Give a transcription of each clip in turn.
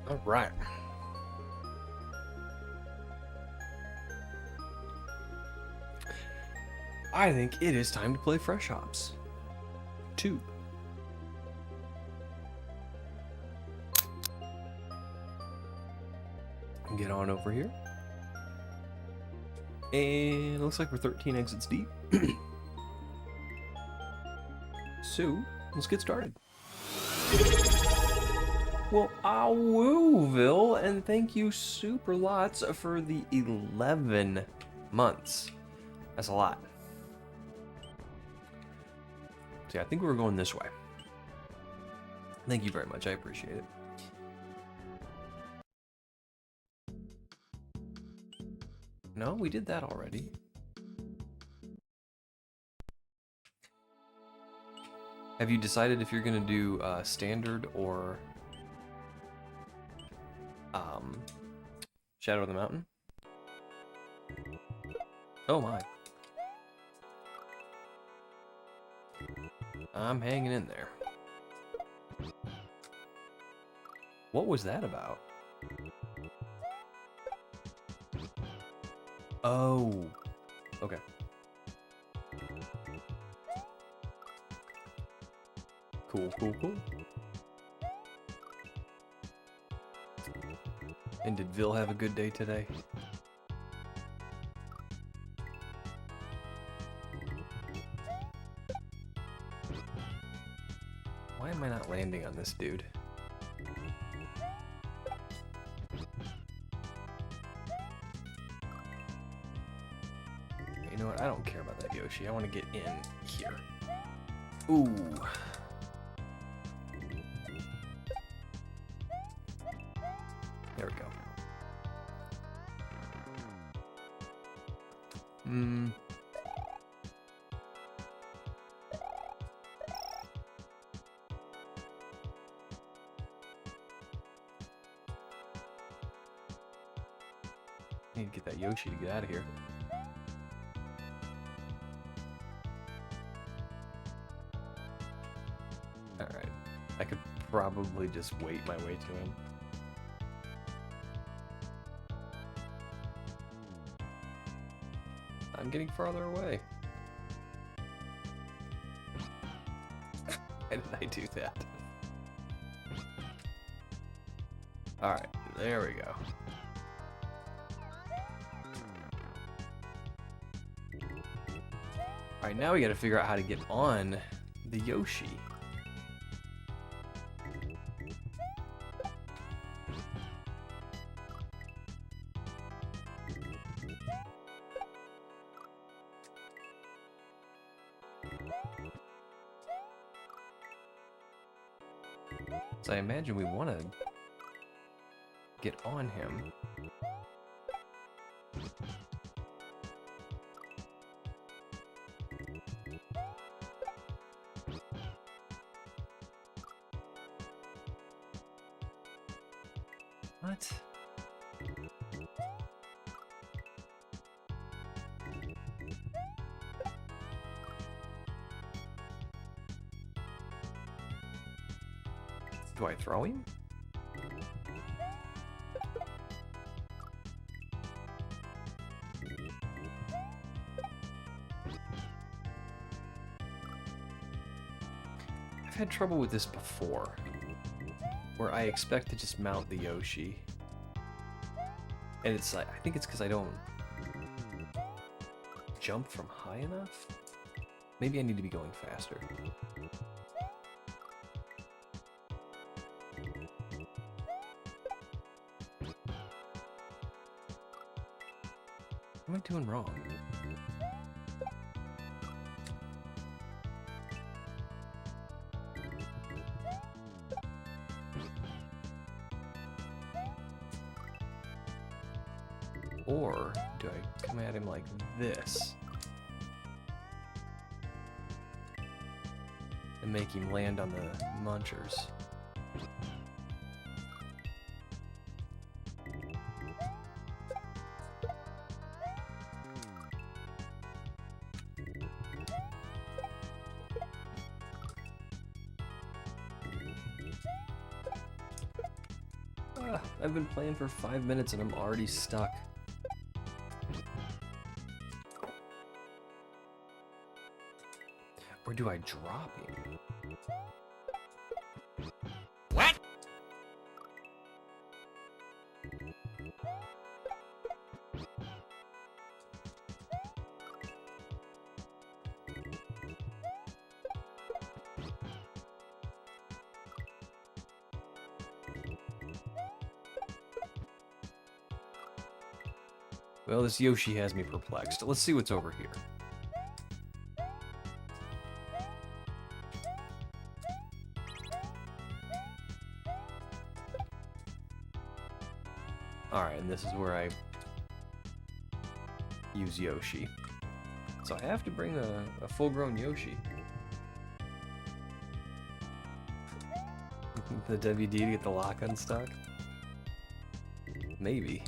All right. I think it is time to play Fresh Hops 2. Get on over here. And it looks like we're 13 exits deep. So, let's get started. Well, Wooville, and thank you super lots for the 11 months. That's a lot. So yeah, I think we were going this way. Thank you very much. I appreciate it. No, we did that already. Have you decided if you're going to do standard or Shadow of the Mountain? Oh my. I'm hanging in there. What was that about? Oh. Okay. Cool, cool, cool. And did Vil have a good day today? Why am I not landing on this dude? You know what? I don't care about that Yoshi. I want to get in here. Ooh. There we go. Need to get that Yoshi to get out of here. Alright. I could probably just wait my way to him. I'm getting farther away. Why did I do that? Alright, there we go. Alright, now we gotta figure out how to get on the Yoshi. So I imagine we want to get on him. What? Do I throw him? I've had trouble with this before, where I expect to just mount the Yoshi, and it's like, I think it's because I don't jump from high enough? Maybe I need to be going faster. What am I doing wrong? Or do I come at him like this and make him land on the munchers? Bruh, I've been playing for 5 minutes and I'm already stuck. Or do I drop him? What? Well, this Yoshi has me perplexed. Let's see what's over here. Alright, and this is where I use Yoshi. So I have to bring a full-grown Yoshi. The WD to get the lock unstuck? Maybe.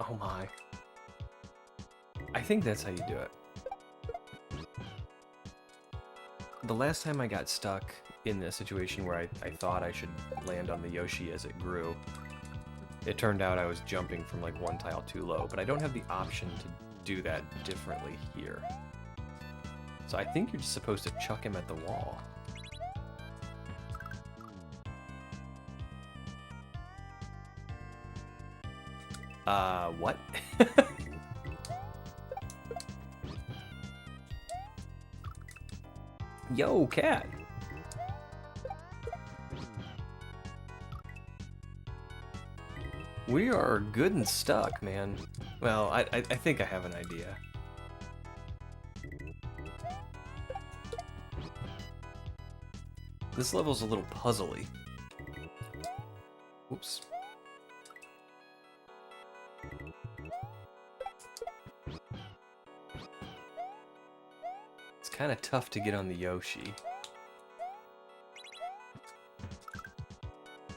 Oh my. I think that's how you do it. The last time I got stuck in this situation where I thought I should land on the Yoshi as it grew, it turned out I was jumping from like one tile too low, but I don't have the option to do that differently here. So I think you're just supposed to chuck him at the wall. What? Yo, cat! We are good and stuck, man. Well, I think I have an idea. This level's a little puzzly. Oops. It's kind of tough to get on the Yoshi.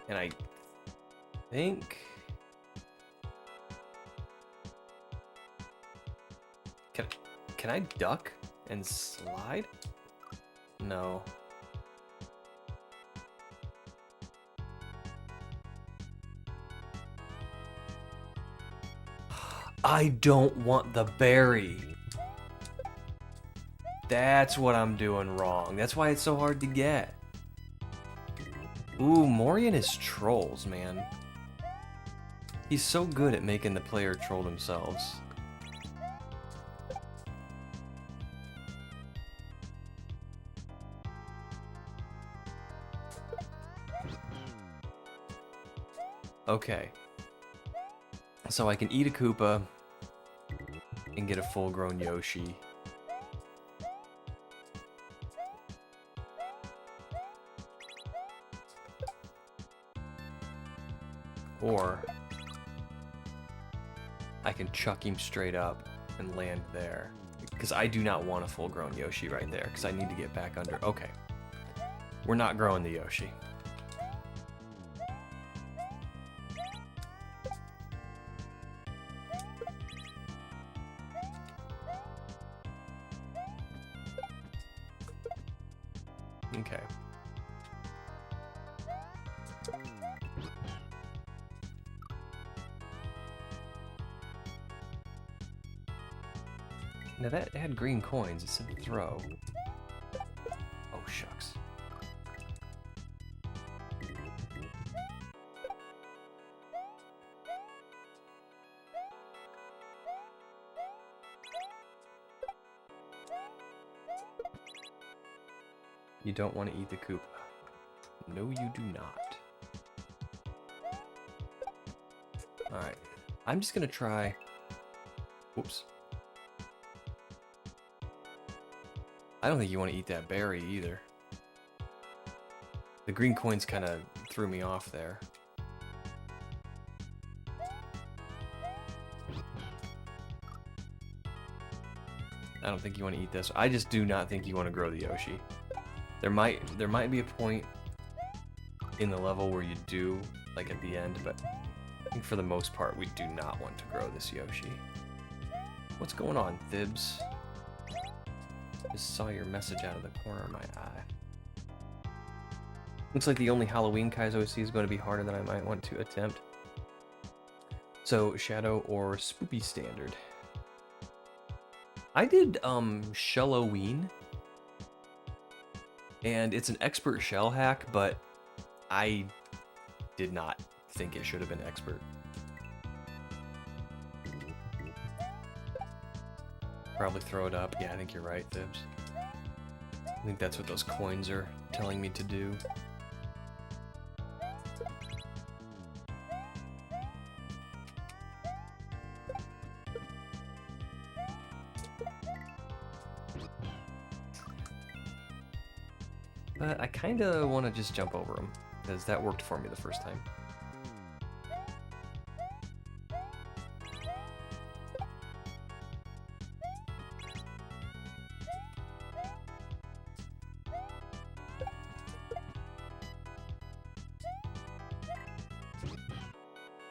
And I think... Can I duck and slide? No. I don't want the berry. That's what I'm doing wrong. That's why it's so hard to get. Ooh, Morrie and his trolls, man. He's so good at making the player troll themselves. Okay. So I can eat a Koopa and get a full-grown Yoshi. Or I can chuck him straight up and land there. Because I do not want a full-grown Yoshi right there, because I need to get back under. Okay. We're not growing the Yoshi. Okay. Now that had green coins, it said throw. Oh, shucks. You don't want to eat the Koopa. No, you do not. Alright. I'm just gonna try... Whoops. I don't think you want to eat that berry either. The green coins kind of threw me off there. I don't think you want to eat this. I just do not think you want to grow the Yoshi. There might be a point in the level where you do, like at the end, but I think for the most part we do not want to grow this Yoshi. What's going on, Thibs? Just saw your message out of the corner of my eye. Looks like the only Halloween kaizo I see is going to be harder than I might want to attempt. So, Shadow or Spoopy Standard. I did, Shelloween. And it's an expert shell hack, but I did not think it should have been expert. Probably throw it up. Yeah, I think you're right, Thibs. I think that's what those coins are telling me to do. But I kind of want to just jump over them, because that worked for me the first time.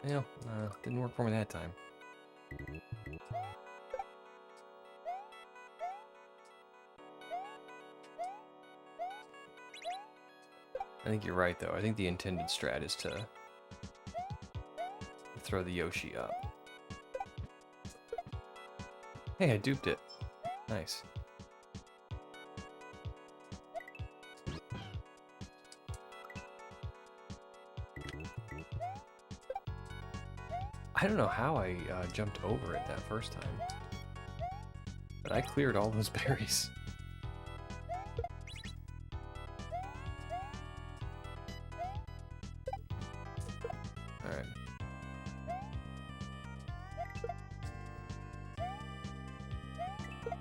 Yeah, didn't work for me that time. I think you're right, though. I think the intended strat is to throw the Yoshi up. Hey, I duped it. Nice. I don't know how I jumped over it that first time, but I cleared all those berries. Alright.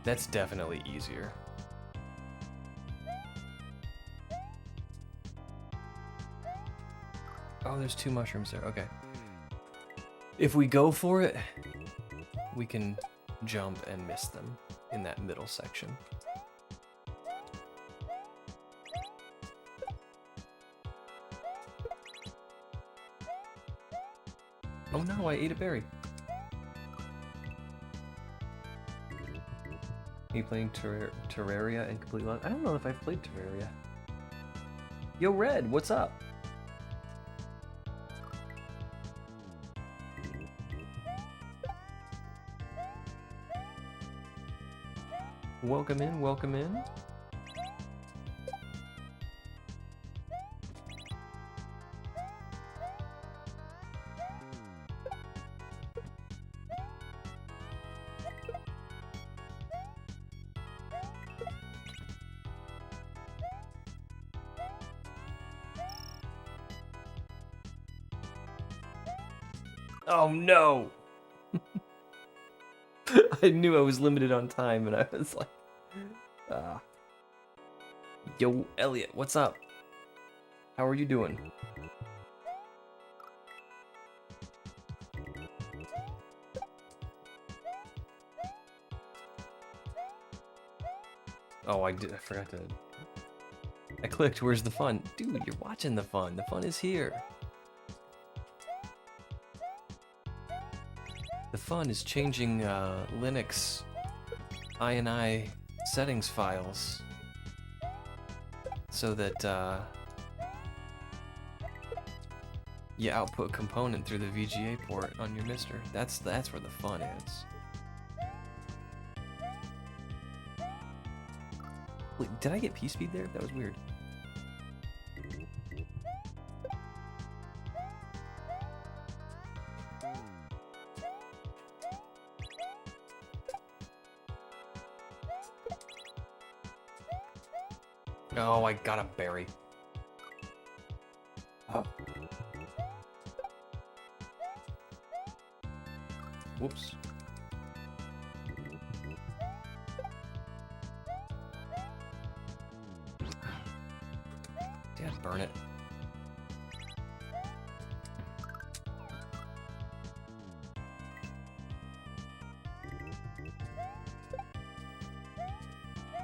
That's definitely easier. Oh, there's 2 mushrooms there. Okay. If we go for it, we can jump and miss them in that middle section. Oh no, I ate a berry. Are you playing Terraria and Complete Lost? I don't know if I've played Terraria. Yo, Red, what's up? Welcome in, welcome in. Oh no! I knew I was limited on time and I was like, Yo, Elliot, what's up? How are you doing? Oh, I forgot to... I clicked, where's the fun? Dude, you're watching the fun. The fun is here. The fun is changing Linux INI settings files so that you output component through the VGA port on your Mister. That's where the fun is. Wait, did I get P-Speed there? That was weird. Oh, I got a berry. Oh. Whoops. Dad, burn it.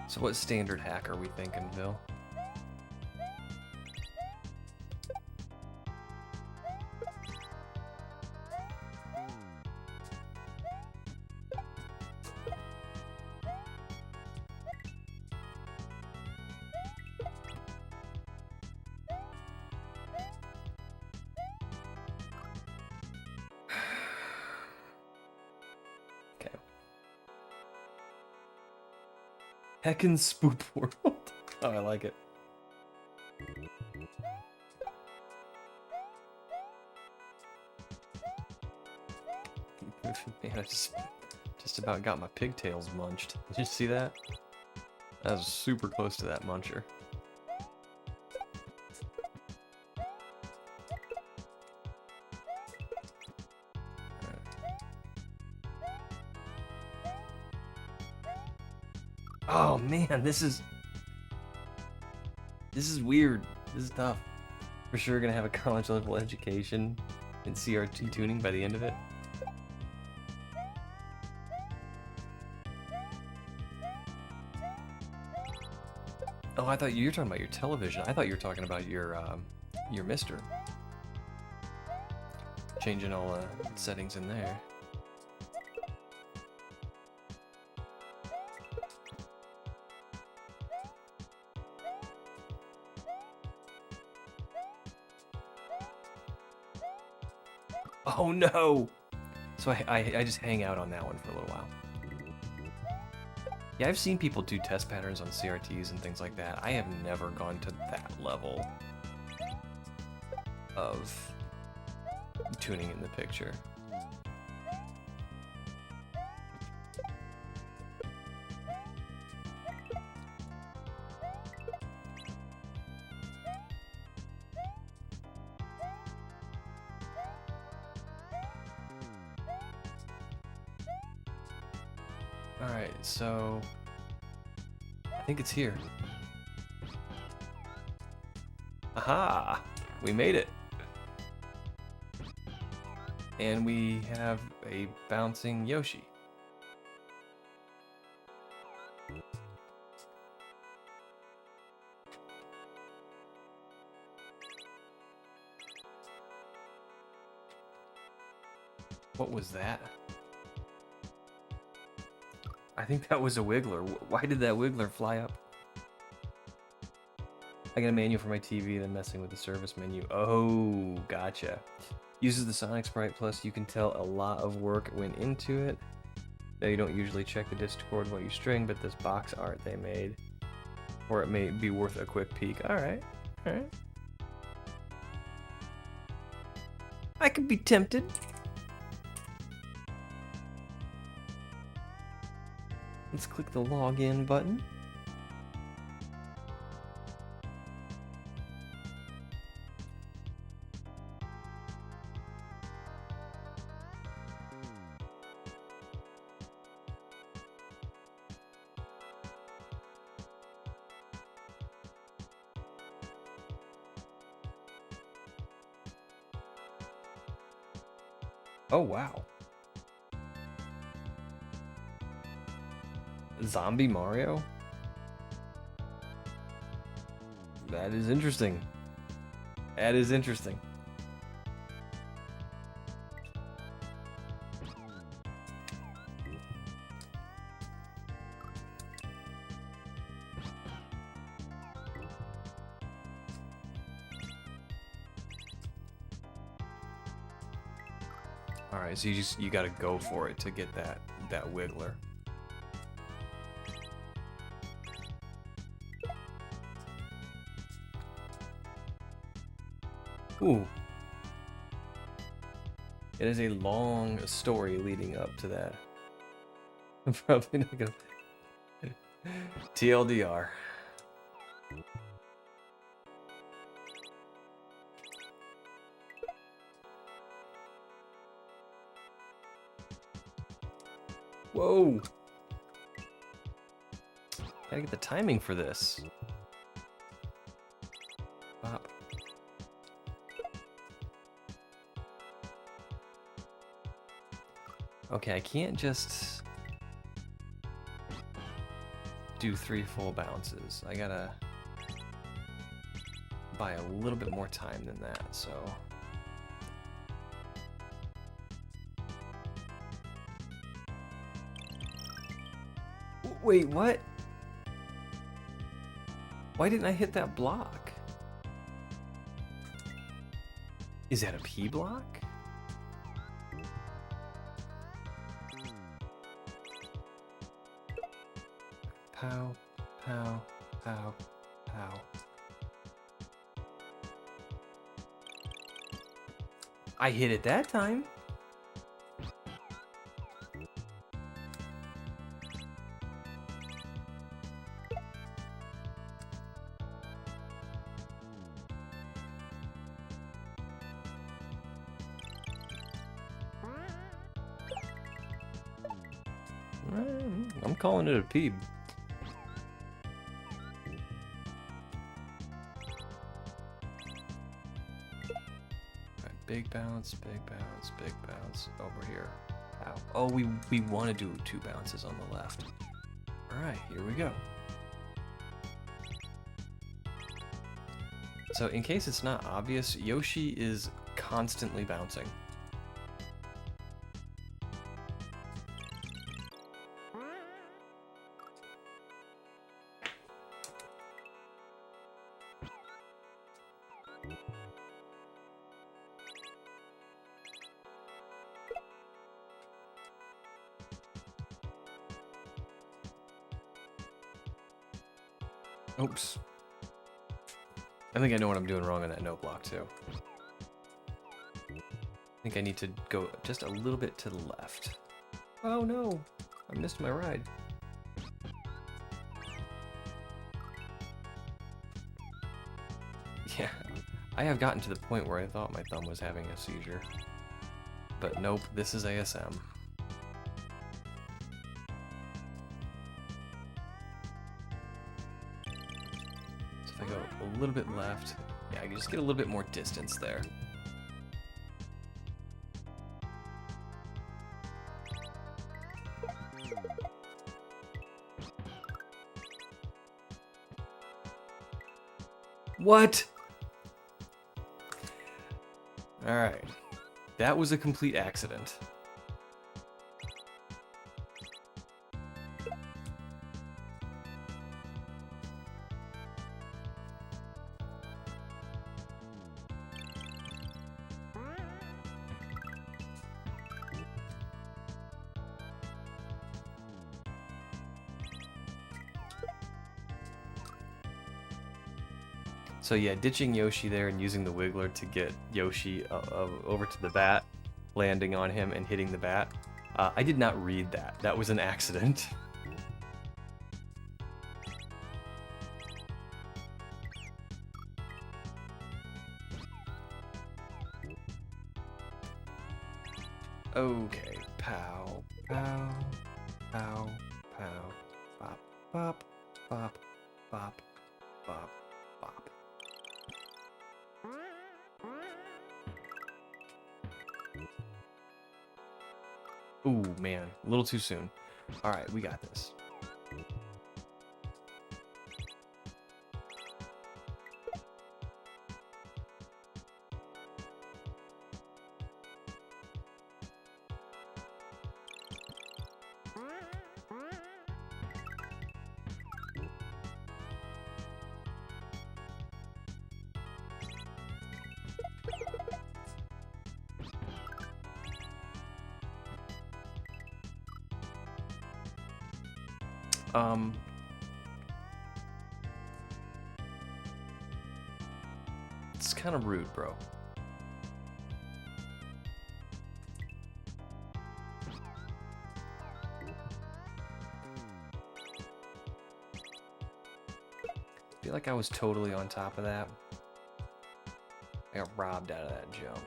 So what standard hack are we thinking, Bill? Heckin' Spoop World. Oh, I like it. Man, I just about got my pigtails munched. Did you see that? That was super close to that muncher. Oh man, this is weird. This is tough. For sure gonna have a college level education in CRT tuning by the end of it. Oh, I thought you were talking about your television. I thought you were talking about your Mister. Changing all settings in there. Oh no! So I just hang out on that one for a little while. Yeah, I've seen people do test patterns on CRTs and things like that. I have never gone to that level of tuning in the picture. Alright, so I think it's here. Aha! We made it! And we have a bouncing Yoshi. What was that? I think that was a wiggler. Why did that wiggler fly up? I got a manual for my TV, then messing with the service menu. Oh, gotcha. Uses the Sonic Sprite Plus. You can tell a lot of work went into it. Now you don't usually check the Discord while you string, but this box art they made, or it may be worth a quick peek. Alright, alright. I could be tempted. Let's click the login button. Oh wow. Zombie Mario? That is interesting. That is interesting. All right, so you got to go for it to get that wiggler. Ooh. It is a long story leading up to that. I'm probably not gonna... TLDR. Whoa! Gotta get the timing for this. Bop. Okay, I can't just do 3 full bounces. I gotta buy a little bit more time than that, so... Wait, what? Why didn't I hit that block? Is that a P block? Pow, Pow, pow, pow. I hit it that time. I'm calling it a peeb. Alright, big bounce, big bounce, big bounce over here. Ow. Oh, we want to do 2 bounces on the left. Alright, here we go. So in case it's not obvious, Yoshi is constantly bouncing. Oops. I think I know what I'm doing wrong on that note block, too. I think I need to go just a little bit to the left. Oh no! I missed my ride. Yeah, I have gotten to the point where I thought my thumb was having a seizure. But nope, this is ASM. I go a little bit left. Yeah, I can just get a little bit more distance there. What? Alright. That was a complete accident. So yeah, ditching Yoshi there and using the Wiggler to get Yoshi over to the bat, landing on him and hitting the bat. I did not read that. That was an accident. Okay, pow, pow, pow, pow, bop, bop, bop, bop, bop, bop. Ooh, man, a little too soon. Alright, we got this. It's kind of rude, bro. I feel like I was totally on top of that. I got robbed out of that jump.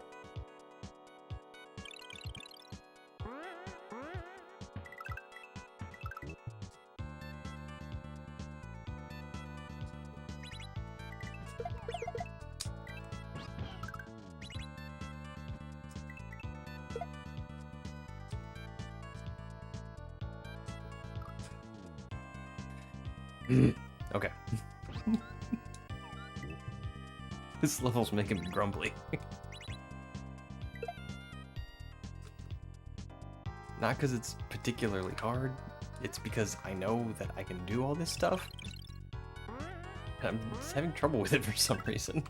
Okay. This level's making me grumbly. Not because it's particularly hard, it's because I know that I can do all this stuff. And I'm just having trouble with it for some reason.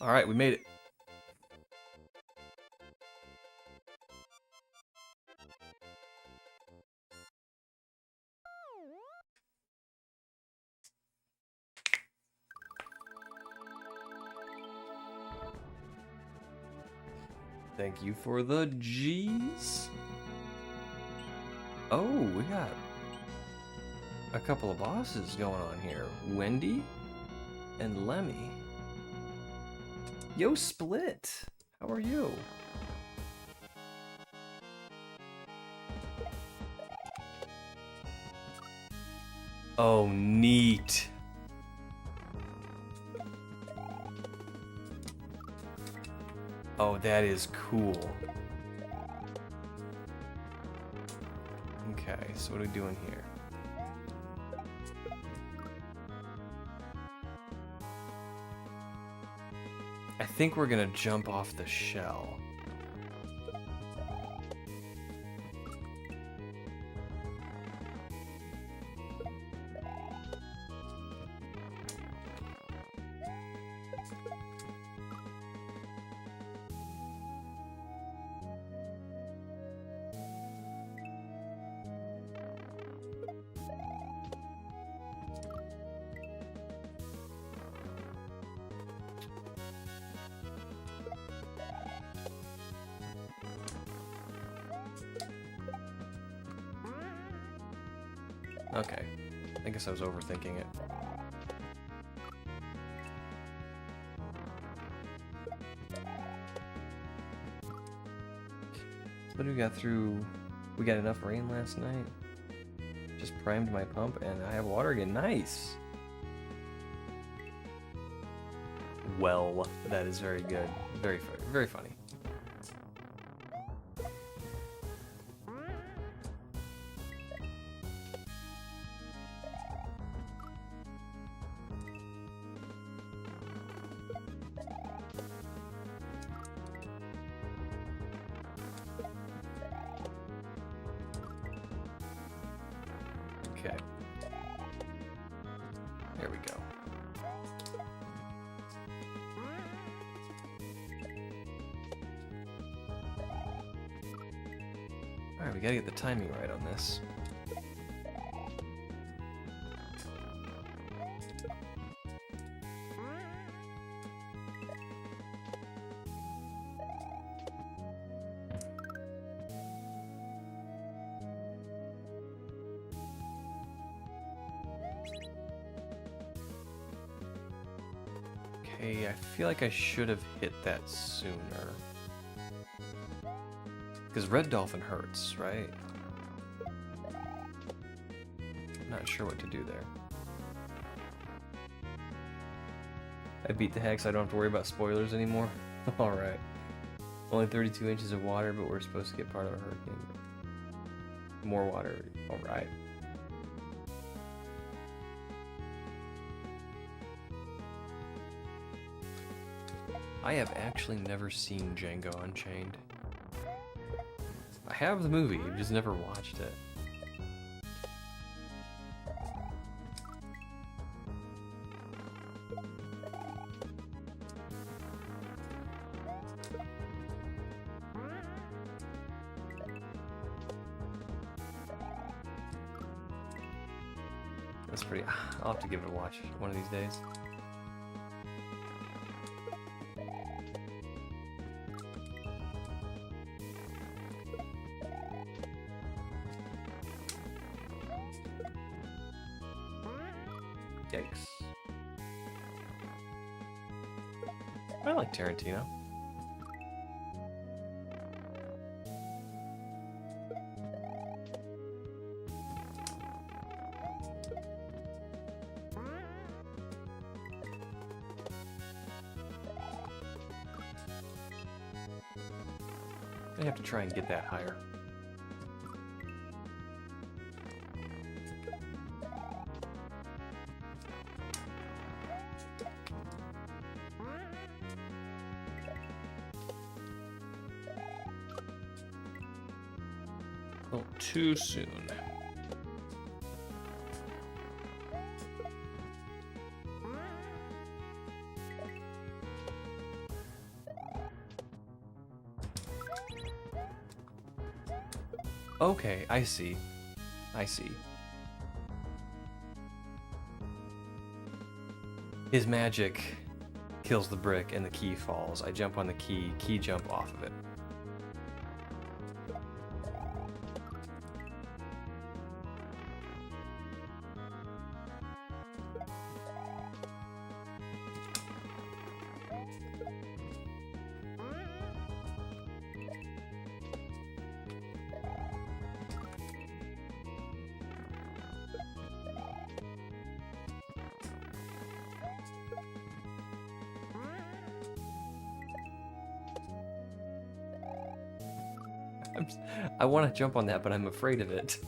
Alright, we made it. Thank you for the G's. Oh, we got a couple of bosses going on here. Wendy and Lemmy. Yo, Split. How are you? Oh, neat. Oh, that is cool. Okay, so what are we doing here? I think we're gonna jump off the shell. Okay, I guess I was overthinking it. What do we got through? We got enough rain last night. Just primed my pump and I have water again. Nice! Well, that is very good. Very, very funny. Okay. There we go. Alright, we gotta get the timing right on this. Okay, I feel like I should have hit that sooner. Because Red Dolphin hurts, right? I'm not sure what to do there. I beat the hex, I don't have to worry about spoilers anymore. Alright. Only 32 inches of water, but we're supposed to get part of a hurricane. More water, alright. I have actually never seen Django Unchained. I have the movie, I've just never watched it. That's pretty... I'll have to give it a watch one of these days. Yikes. I like Tarantino. I have to try and get that higher. A little too soon. Okay, I see. I see. His magic kills the brick and the key falls. I jump on the key jump off of it. I want to jump on that, but I'm afraid of it.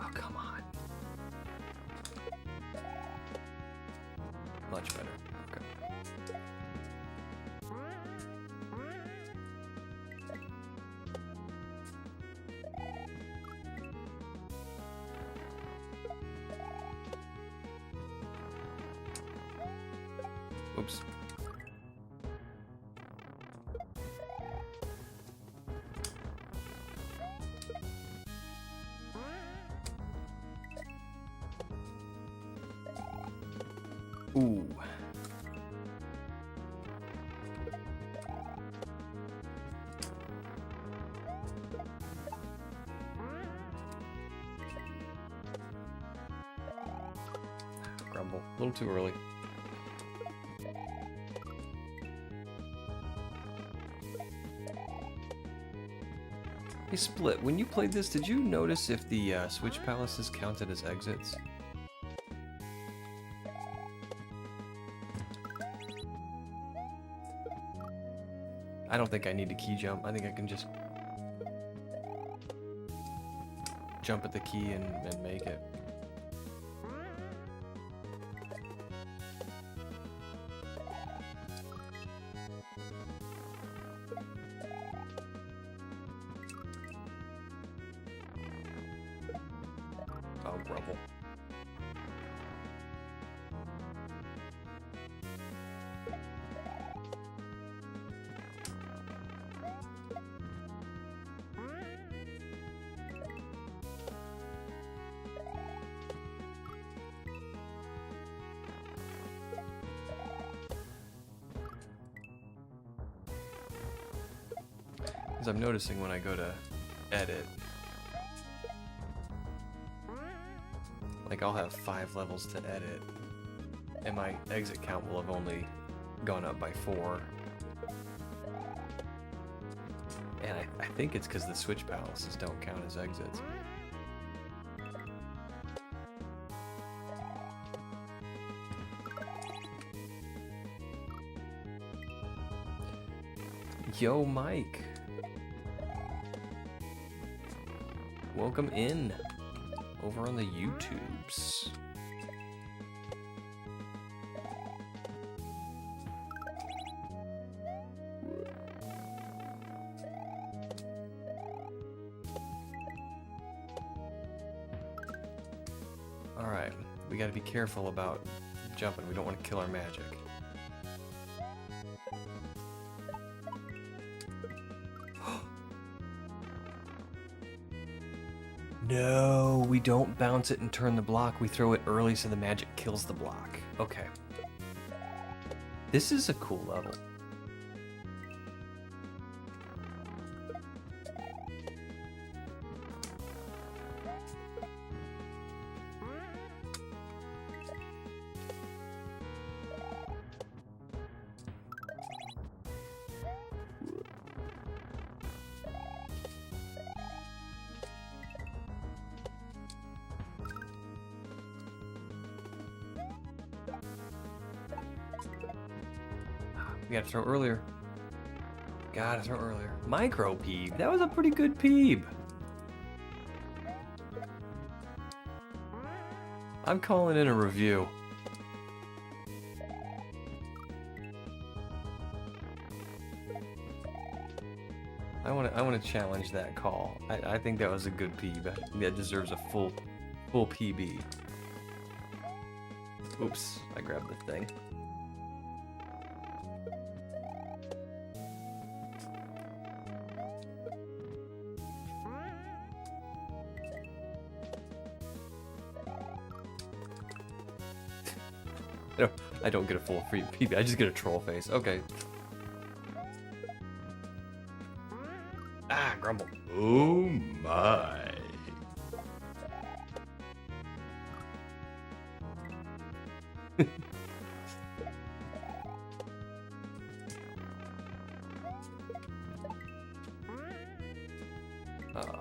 Oh, come on. Much better. Okay. Oops. Ooh. Grumble. A little too early. Hey, Split, when you played this, did you notice if the Switch Palaces counted as exits? I don't think I need to key jump. I think I can just jump at the key and make it. Oh, grumble. Because I'm noticing when I go to edit, like I'll have 5 levels to edit, and my exit count will have only gone up by 4. And I think it's because the Switch Palaces don't count as exits. Yo, Mike. Welcome in over on the YouTubes. Alright, we gotta be careful about jumping. We don't want to kill our magic. No, we don't bounce it and turn the block. We throw it early so the magic kills the block. Okay. This is a cool level. We gotta throw earlier. Gotta throw earlier. Micro peeb. That was a pretty good peeb. I'm calling in a review. I want to challenge that call. I think that was a good PB. That deserves a full PB. Oops, I grabbed the thing. I don't get a full free PB. I just get a troll face. Okay. Ah, grumble. Oh my.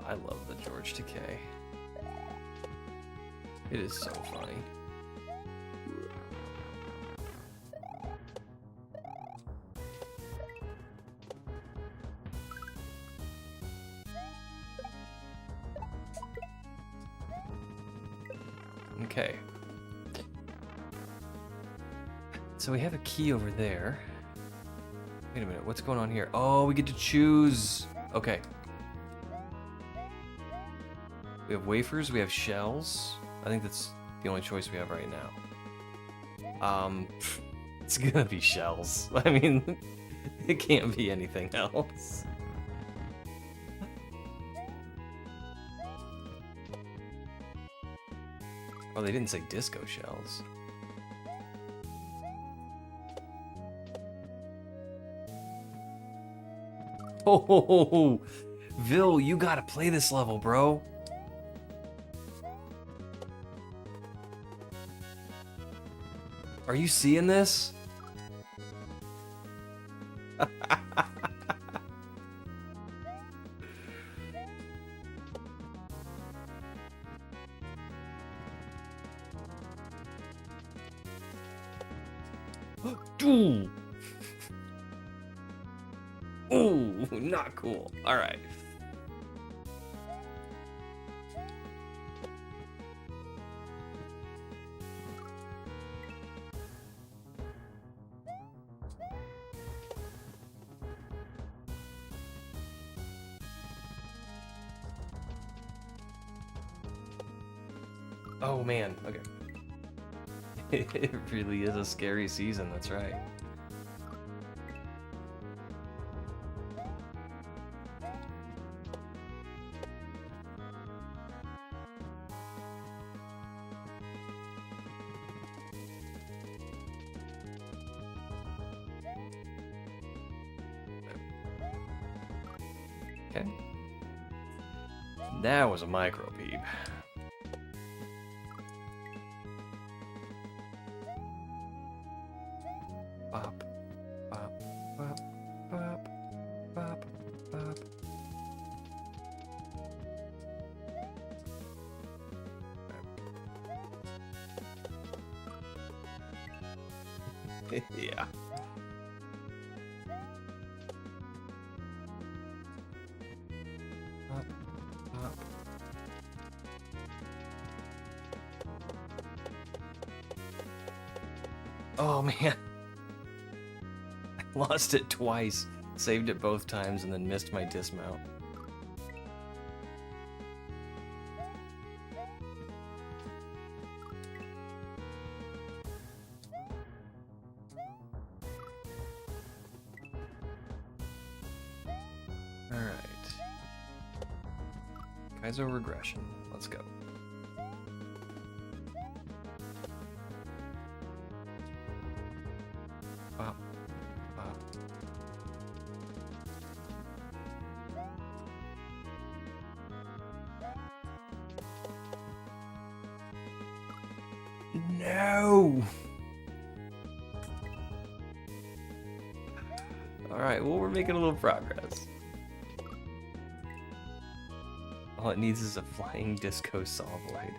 I love the George Takei. It is so funny. Okay. So we have a key over there. Wait a minute, what's going on here? Oh, we get to choose. Okay. We have wafers, we have shells. I think that's the only choice we have right now. It's gonna be shells. I mean, it can't be anything else. Oh, they didn't say disco shells. Oh, Vil, you gotta play this level, bro. Are you seeing this? Ooh. Ooh, not cool. All right. Oh man, okay. It really is a scary season, that's right. Okay. That was a micro peep. Bop, bop, bop, bop, bop, bop. Yeah. Bop, bop. Oh man. Lost it twice, saved it both times, and then missed my dismount. Alright. Kaizo regression. Let's go. Bop. Bop. No! Alright, well, we're making a little progress. All it needs is a flying disco saw blade.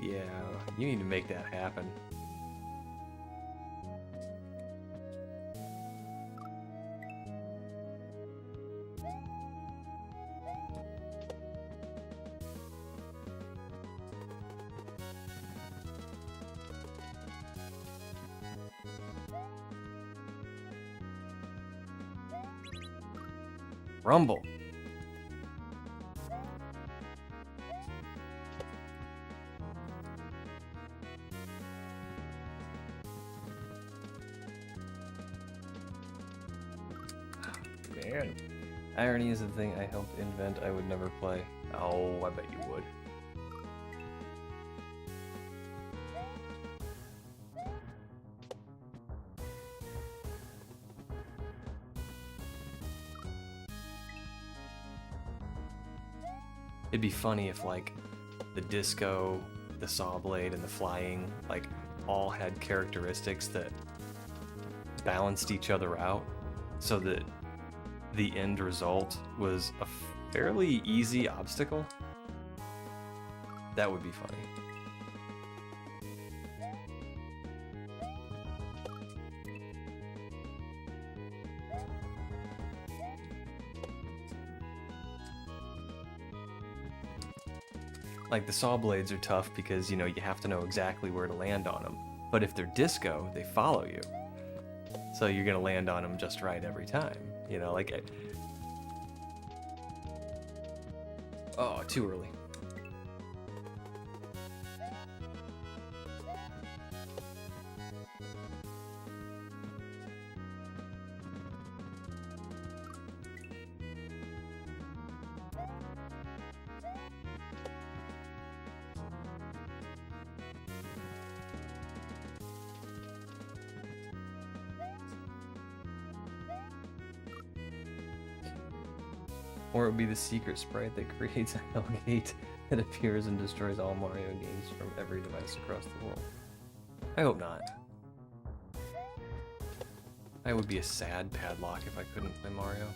Yeah, you need to make that happen. Rumble. man. Irony is the thing I helped invent I would never play. Oh, I bet you would. It'd be funny if, like, the disco, the saw blade, and the flying, like, all had characteristics that balanced each other out, so that the end result was a fairly easy obstacle. That would be funny. Like, the saw blades are tough because, you know, you have to know exactly where to land on them. But if they're disco, they follow you. So you're gonna land on them just right every time. You know, like... Oh, too early. Or it would be the secret sprite that creates a Hellgate that appears and destroys all Mario games from every device across the world. I hope not. I would be a sad padlock if I couldn't play Mario.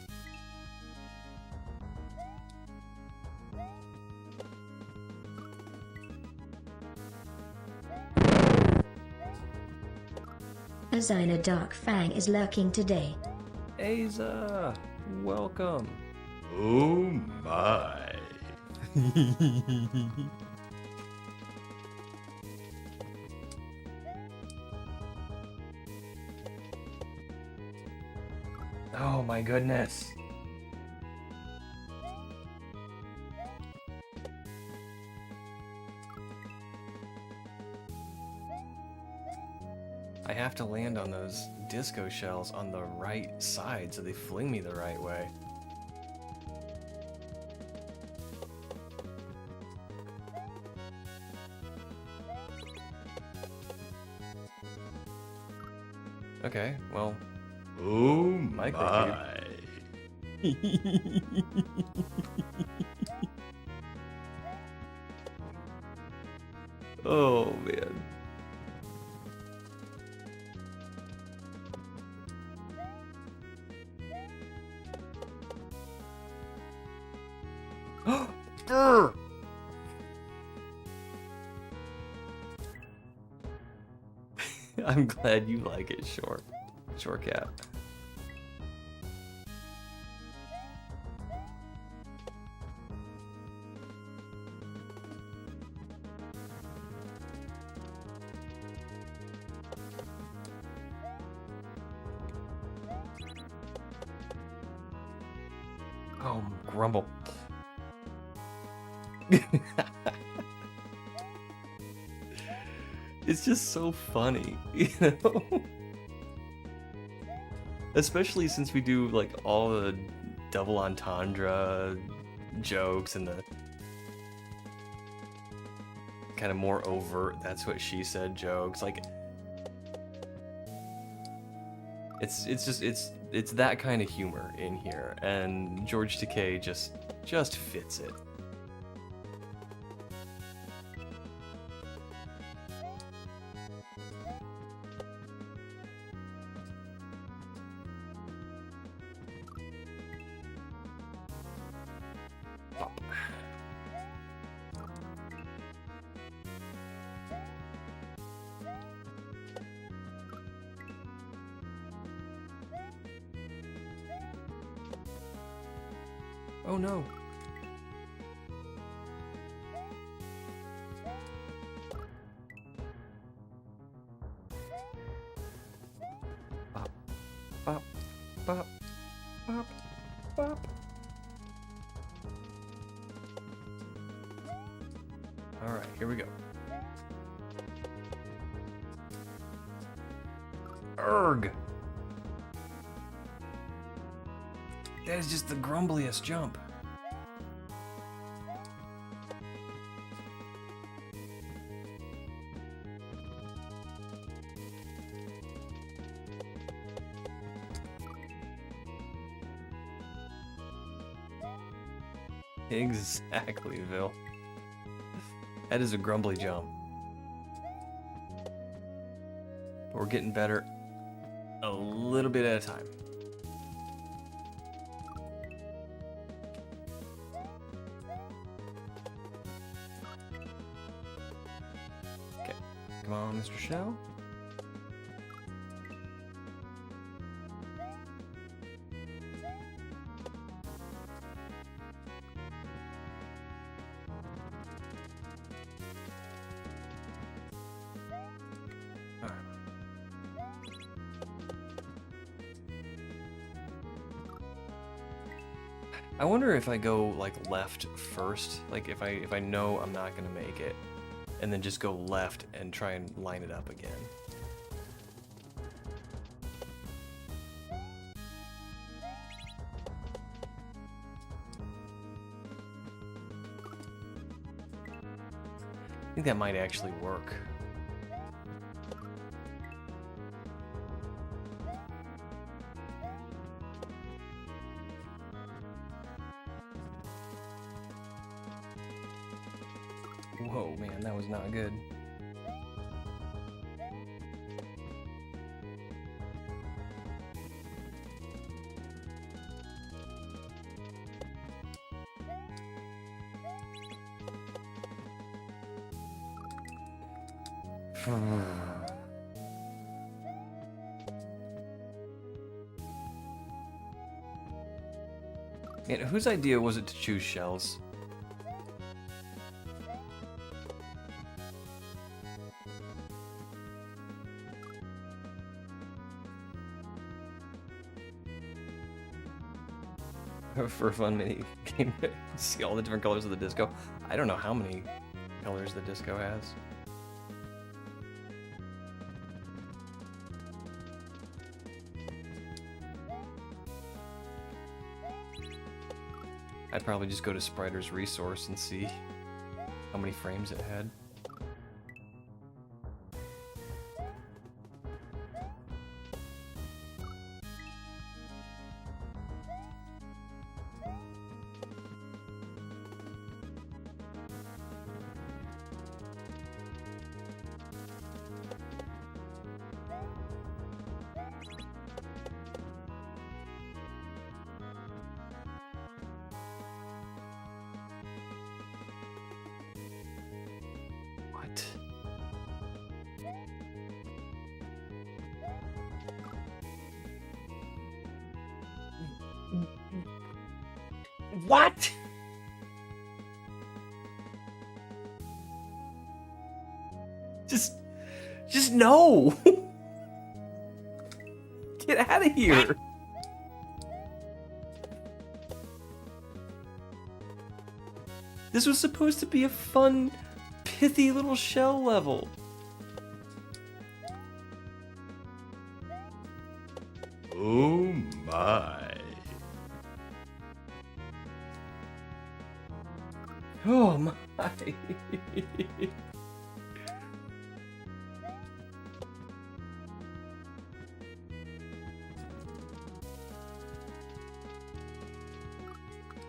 Azina Dark Fang is lurking today. Aza, welcome. Oh my. Oh my goodness. I have to land on those disco shells on the right side so they fling me the right way. Okay, well, Oh Micro my. oh man. Grr! I'm glad you like it, Short Cat. Oh, grumble. It's just so funny, you know? Especially since we do, like, all the double entendre jokes and the kind of more overt "that's what she said" jokes. Like, it's that kind of humor in here, and George Takei just fits it. Oh no. Bop, bop, bop, bop, bop. All right, here we go. Erg. that is just the grumbliest jump. Exactly, Vil. That is a grumbly jump. We're getting better a little bit at a time. Okay, come on, Mr. Shell. I wonder if I go like left first, like if I know I'm not gonna make it, and then just go left and try and line it up again. I think that might actually work. Whoa, man, that was not good. And whose idea was it to choose shells? For a fun mini game, see all the different colors of the disco. I don't know how many colors the disco has. I'd probably just go to Spriter's resource and see how many frames it had. What? Just no. Get out of here. This was supposed to be a fun, pithy little shell level. Oh my. Oh my.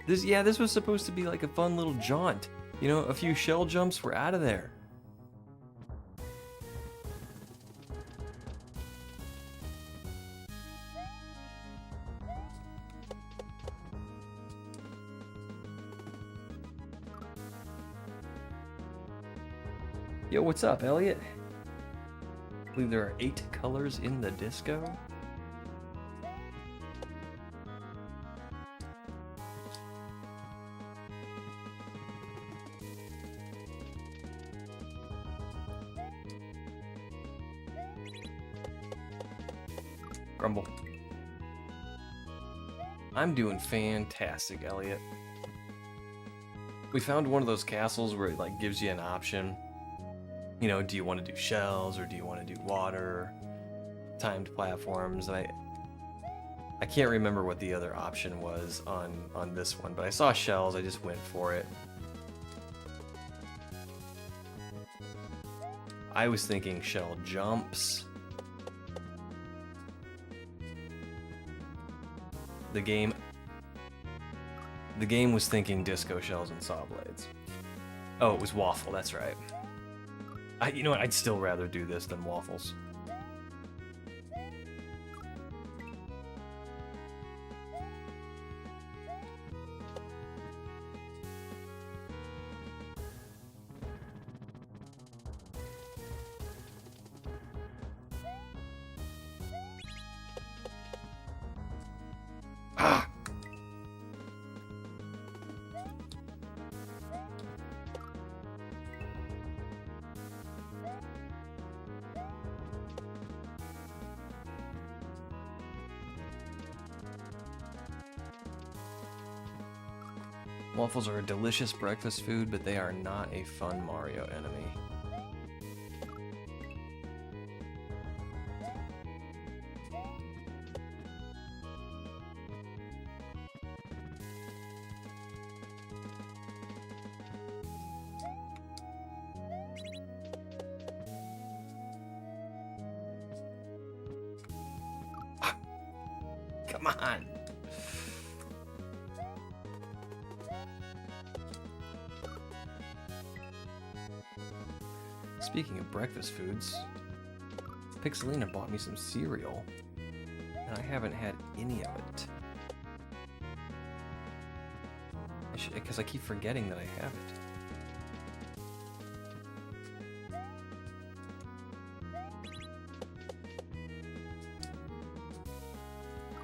This was supposed to be like a fun little jaunt. You know, a few shell jumps, we're out of there. Yo, what's up, Elliot? I believe there are 8 colors in the disco. Grumble. I'm doing fantastic, Elliot. We found one of those castles where it like gives you an option. You know, do you want to do shells or do you want to do water? Timed platforms. And I can't remember what the other option was on this one, but I saw shells, I just went for it. I was thinking shell jumps. The game was thinking disco shells and saw blades. Oh, it was waffle, that's right. You know what, I'd still rather do this than waffles. Ah! Waffles are a delicious breakfast food, but they are not a fun Mario enemy. Ah, come on. Speaking of breakfast foods, Pixelina bought me some cereal, and I haven't had any of it. Because I keep forgetting that I have it.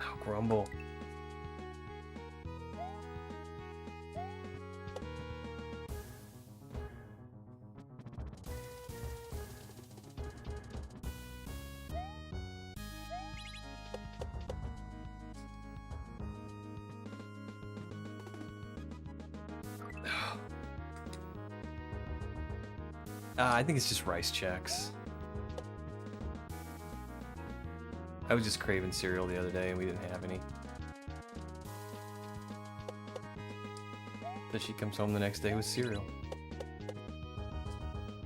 Oh, Grumble. I think it's just rice checks. I was just craving cereal the other day and we didn't have any. So she comes home the next day with cereal.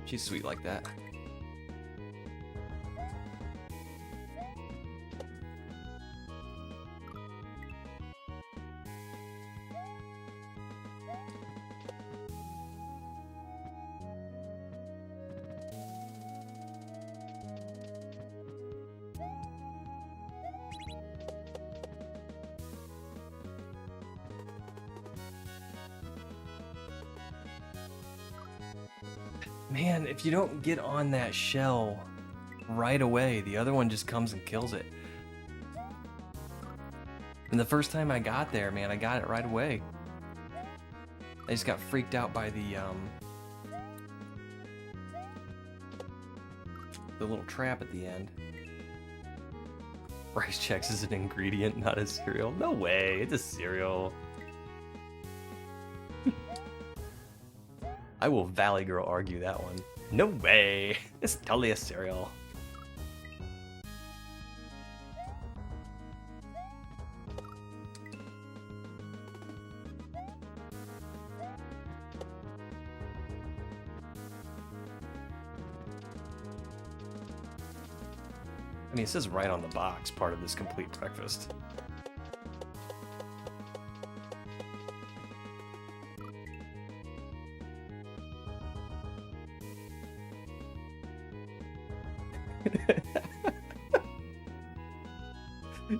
She's sweet like that. Man, if you don't get on that shell right away, the other one just comes and kills it. And the first time I got there, man, I got it right away. I just got freaked out by the little trap at the end. Rice Chex is an ingredient, not a cereal. No way, it's a cereal. I will Valley Girl argue that one. No way, it's totally a cereal. I mean, it says right on the box, part of this complete breakfast.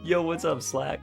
Yo, what's up, Slack?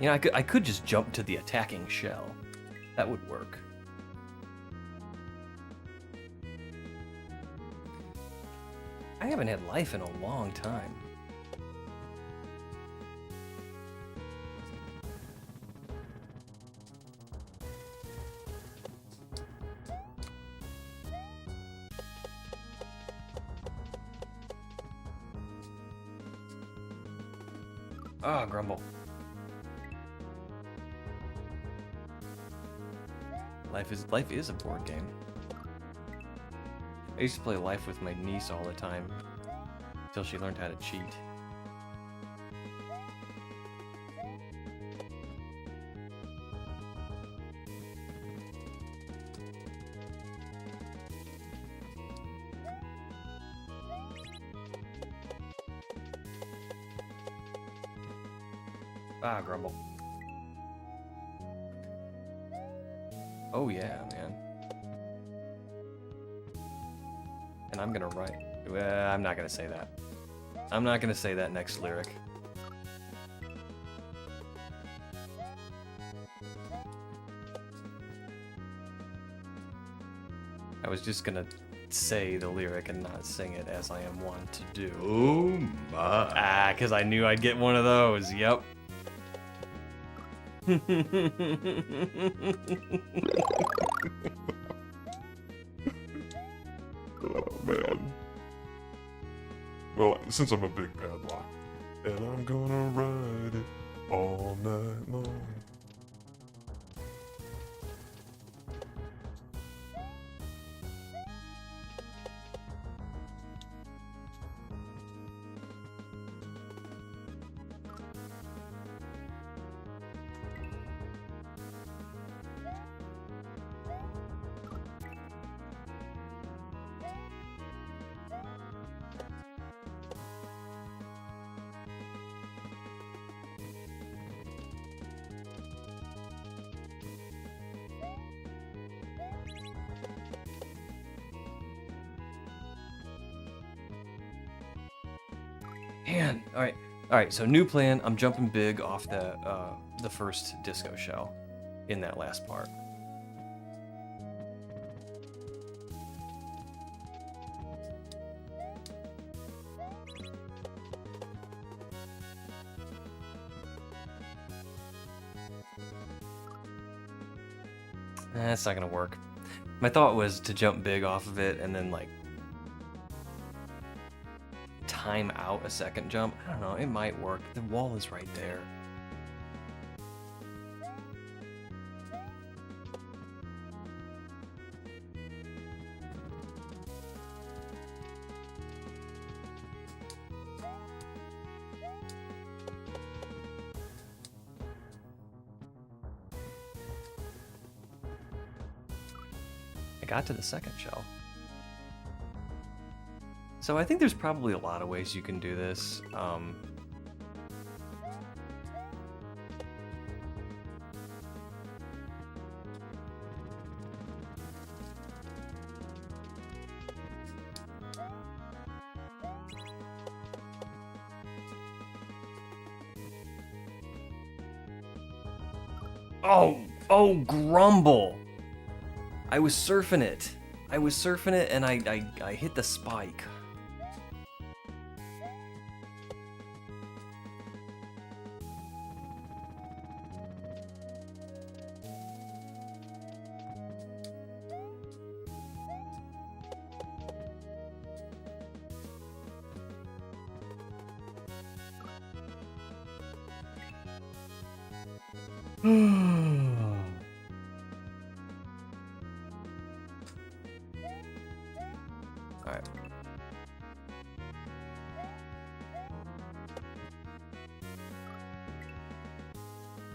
You know, I could just jump to the attacking shell. That would work. I haven't had life in a long time. Ah, grumble. Life is a board game. I used to play Life with my niece all the time, until she learned how to cheat. Ah, grumble. Oh yeah, man. And I'm gonna write. I'm not gonna say that. I'm not gonna say that next lyric. I was just gonna say the lyric and not sing it as I am wont to do. Oh my. Ah, because I knew I'd get one of those. Yep. Oh man. Well, since I'm a big padlock, and I'm gonna ride it all night long. Man, all right. So new plan. I'm jumping big off the first disco shell in that last part. That's not gonna work. My thought was to jump big off of it and then like time out a second jump. I don't know, it might work. The wall is right there. I got to the second shell. So I think there's probably a lot of ways you can do this. Oh, grumble! I was surfing it. And I hit the spike. Alright.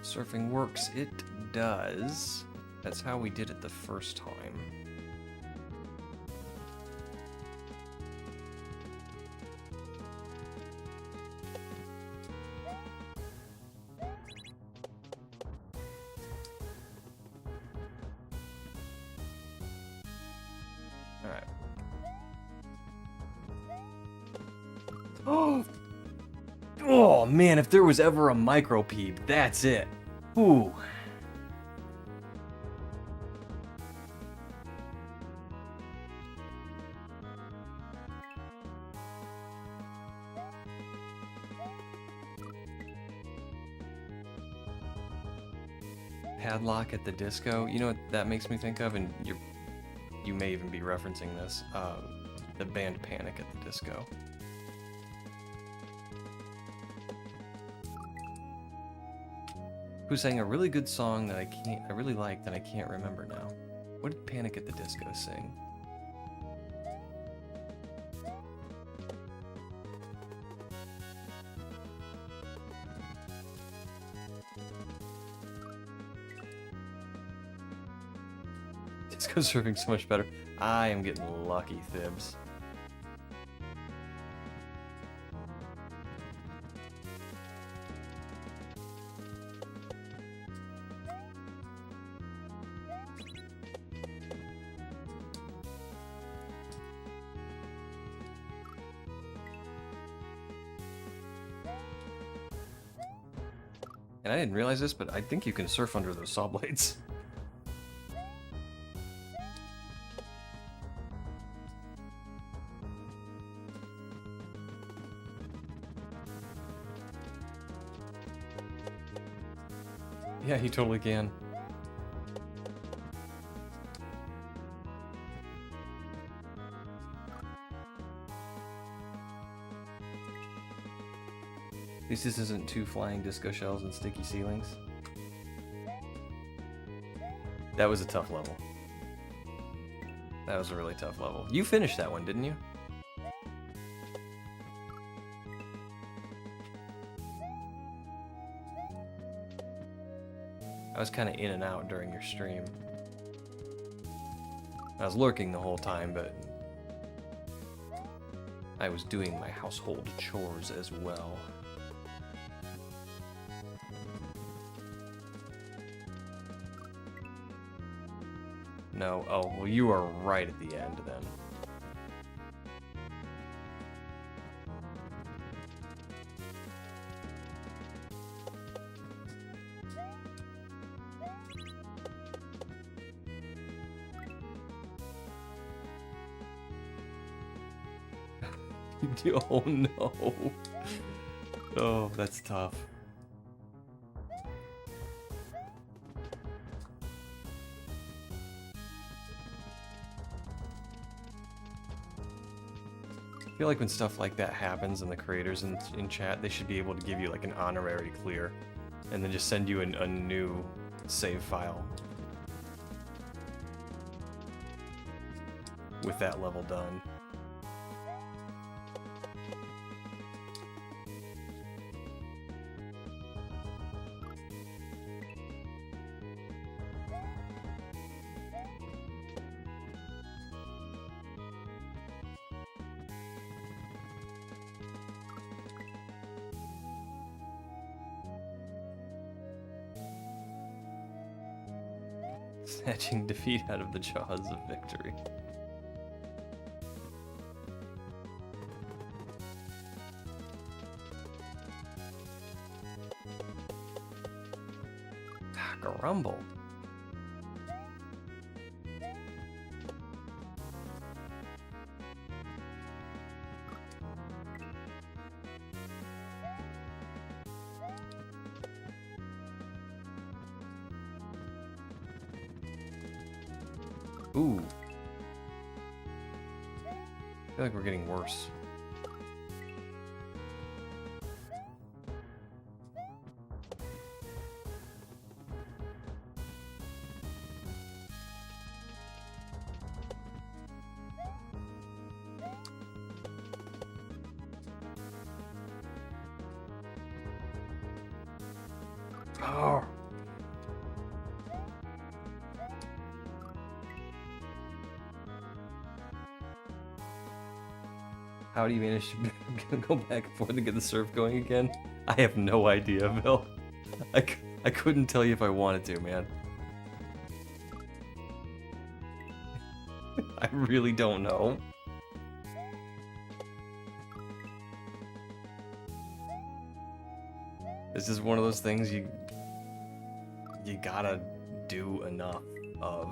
Surfing works. It does. That's how we did it the first time. Alright. Oh man, if there was ever a micro peep, that's it. Ooh. Padlock at the Disco. You know what that makes me think of, and you may even be referencing this. The band Panic at the Disco. Who sang a really good song that I really liked that I can't remember now. What did Panic at the Disco sing? Disco surfing so much better. I am getting lucky, Thibs. And I didn't realize this, but I think you can surf under those saw blades. Yeah, he totally can. At least this isn't 2 flying disco shells and sticky ceilings. That was a tough level. That was a really tough level. You finished that one, didn't you? I was kind of in and out during your stream. I was lurking the whole time, but I was doing my household chores as well. No, oh, well you are right at the end then. Oh no. Oh, that's tough. I feel like when stuff like that happens and the creators in chat, they should be able to give you like an honorary clear and then just send you a new save file with that level done. Snatching defeat out of the jaws of victory. Ah, grumble. Ooh. I feel like we're getting worse. Oh. How do you manage to go back and forth and get the surf going again? I have no idea, Bill. I couldn't tell you if I wanted to, man. I really don't know. This is one of those things you gotta do enough of.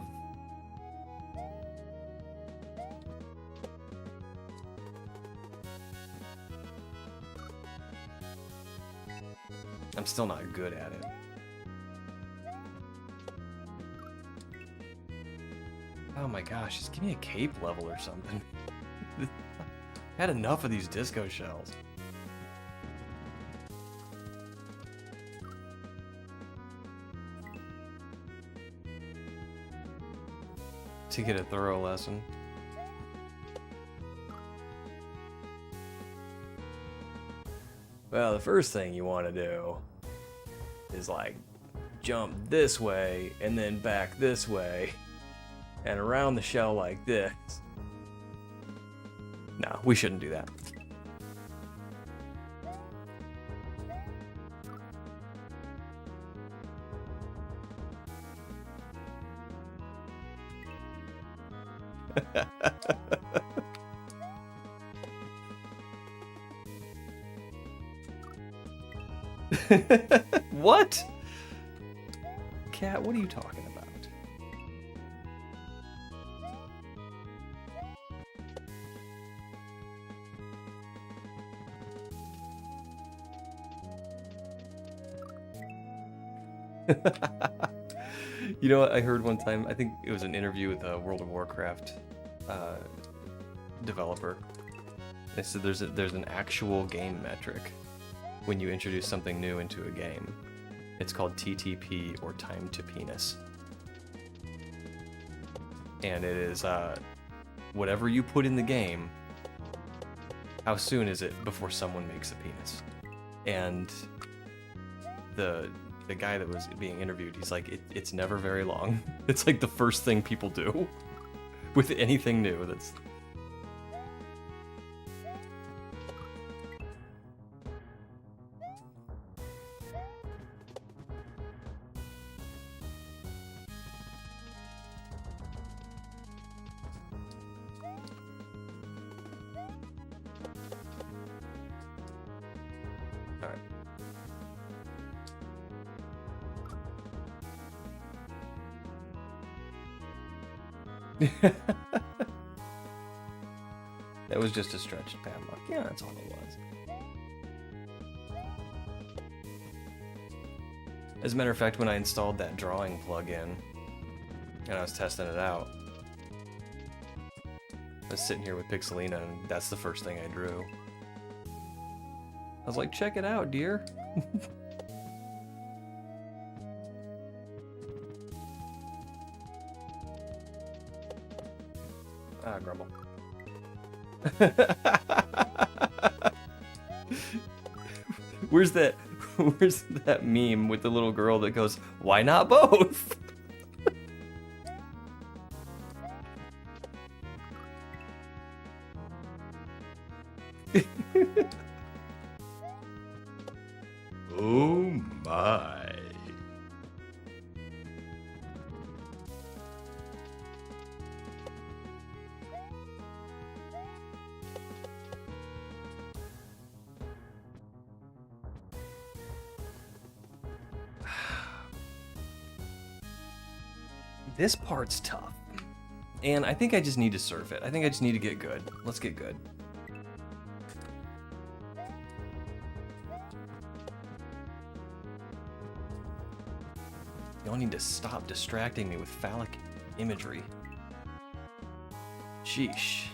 I'm still not good at it. Oh my gosh, just give me a cape level or something. I had enough of these disco shells. To get a thorough lesson. Well, the first thing you want to do is like jump this way and then back this way and around the shell like this. No, we shouldn't do that. What? Cat, what are you talking about? You know what I heard one time? I think it was an interview with a World of Warcraft developer. They said there's an actual game metric when you introduce something new into a game. It's called TTP, or time to penis. And it is whatever you put in the game, how soon is it before someone makes a penis? And the guy that was being interviewed, he's like, it's never very long. It's like the first thing people do with anything new. That's all right. That was just a stretched padlock. Yeah, that's all it was. As a matter of fact, when I installed that drawing plugin and I was testing it out, I was sitting here with Pixelina and that's the first thing I drew. I was like, check it out, dear. Ah, grumble. Where's that meme with the little girl that goes, why not both? Oh my. This part's tough. And I think I just need to surf it. I think I just need to get good. Let's get good. Y'all need to stop distracting me with phallic imagery. Sheesh.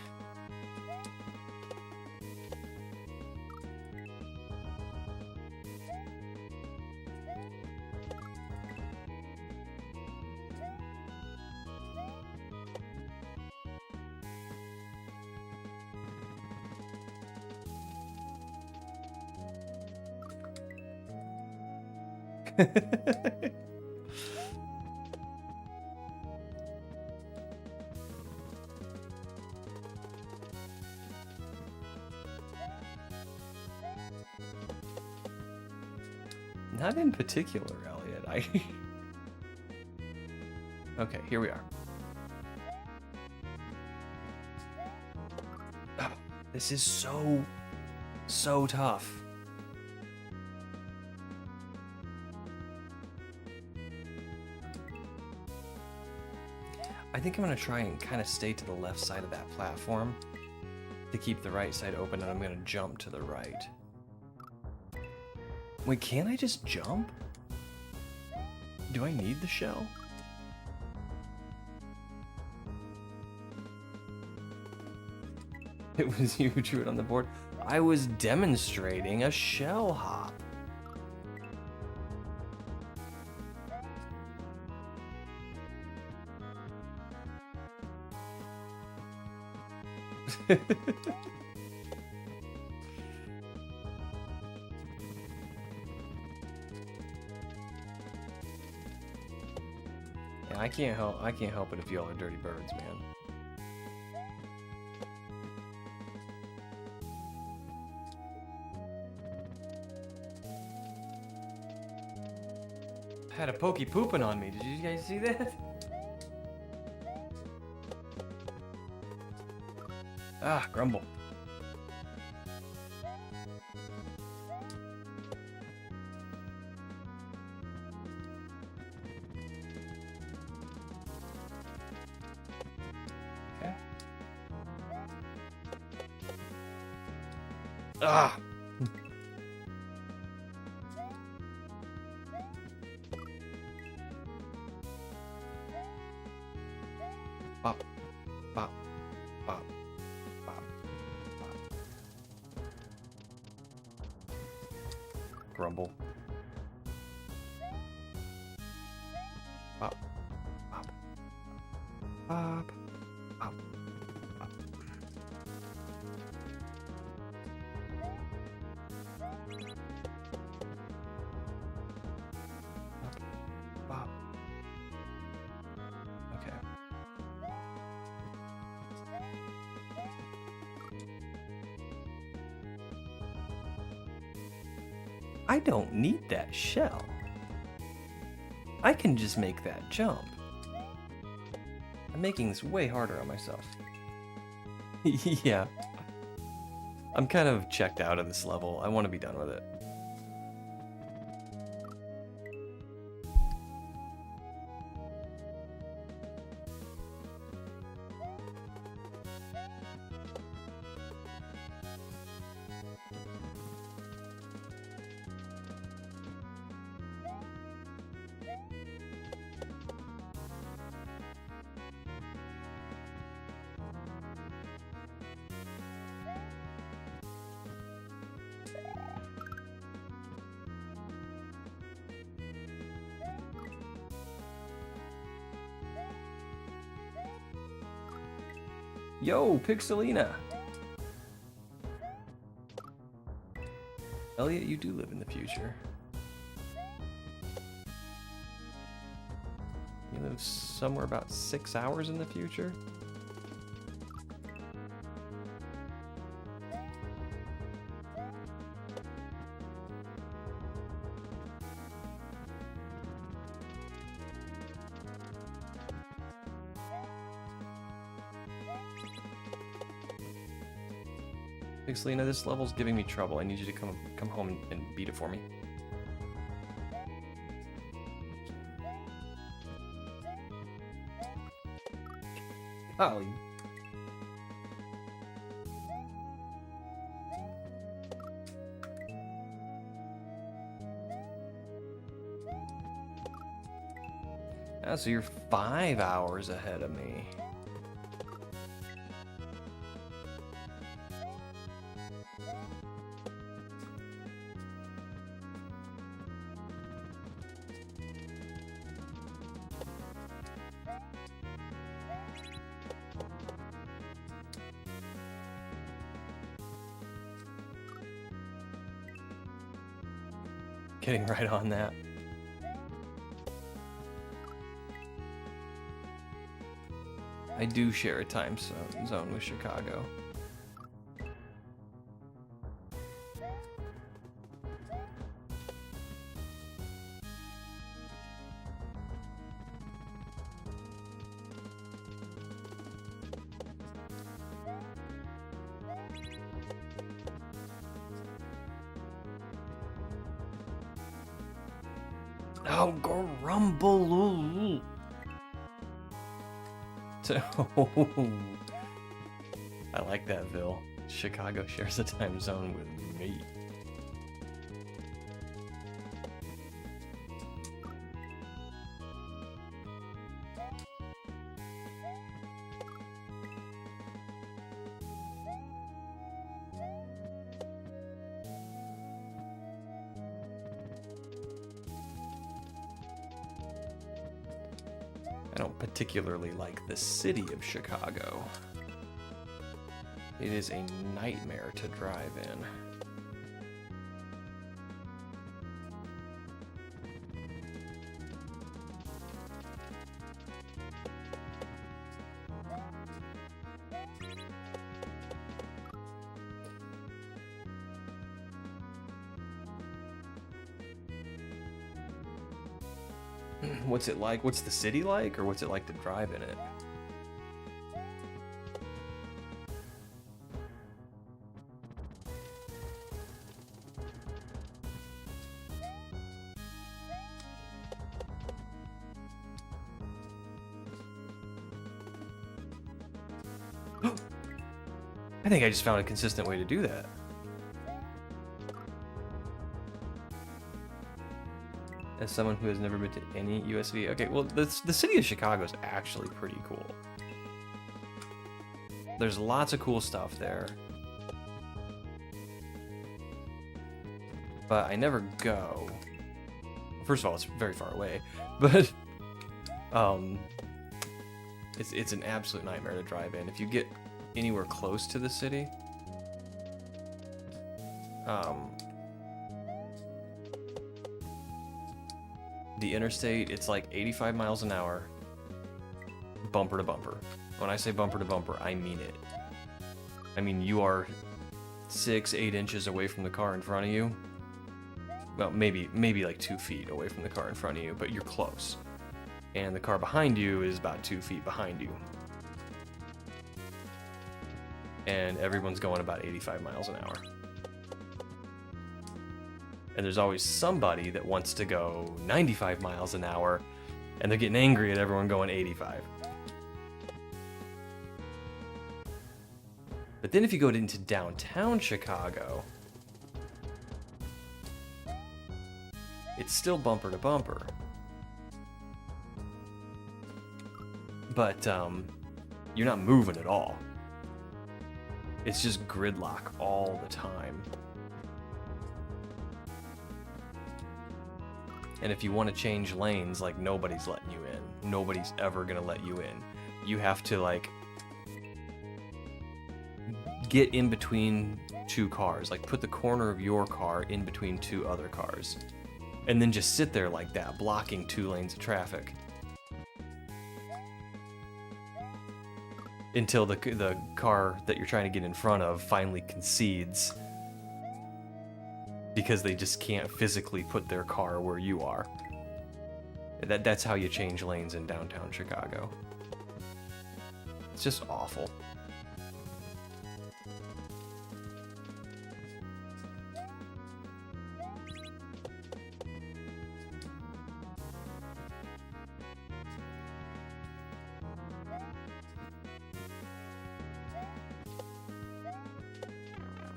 Not in particular, Elliot. Okay, here we are. Oh, this is so tough. I think I'm gonna try and kind of stay to the left side of that platform to keep the right side open, and I'm gonna jump to the right. Wait, can't I just jump? Do I need the shell? It was you who drew it on the board. I was demonstrating a shell hop. Yeah, I can't help it if y'all are dirty birds, man. I had a pokey pooping on me. Did you guys see that? Ah, grumble. Okay. Ah! Bop, bop, bop, bop, bop. Grumble. Bop, bop, bop, bop, bop. Bop. Okay. I don't need that shell. I can just make that jump. I'm making this way harder on myself. Yeah. I'm kind of checked out of this level. I want to be done with it. Yo, Pixelina! Elliot, you do live in the future. You live somewhere about 6 hours in the future? Pixelina, this level's giving me trouble. I need you to come home and beat it for me. Golly. Ah, so you're 5 hours ahead of me. Getting right on that. I do share a time zone with Chicago. Oh, grumble. I like that, Vil. Chicago shares a time zone with me. I don't particularly like the city of Chicago. It is a nightmare to drive in. What's it like? What's the city like? Or what's it like to drive in it? I think I just found a consistent way to do that. As someone who has never been to any USV, okay, well, the city of Chicago is actually pretty cool. There's lots of cool stuff there. But I never go. First of all, it's very far away, but it's an absolute nightmare to drive in. If you get anywhere close to the city, the interstate, it's like 85 miles an hour, bumper to bumper. When I say bumper to bumper, I mean it. I mean, you are 6-8 inches away from the car in front of you. Well, maybe like 2 feet away from the car in front of you, but you're close. And the car behind you is about 2 feet behind you. And everyone's going about 85 miles an hour. And there's always somebody that wants to go 95 miles an hour, and they're getting angry at everyone going 85. But then if you go into downtown Chicago, it's still bumper to bumper. But you're not moving at all. It's just gridlock all the time. And if you want to change lanes, like, nobody's letting you in. Nobody's ever gonna let you in. You have to, like, get in between two cars. Like, put the corner of your car in between two other cars. And then just sit there like that, blocking 2 lanes of traffic. Until the car that you're trying to get in front of finally concedes. Because they just can't physically put their car where you are. That's how you change lanes in downtown Chicago. It's just awful.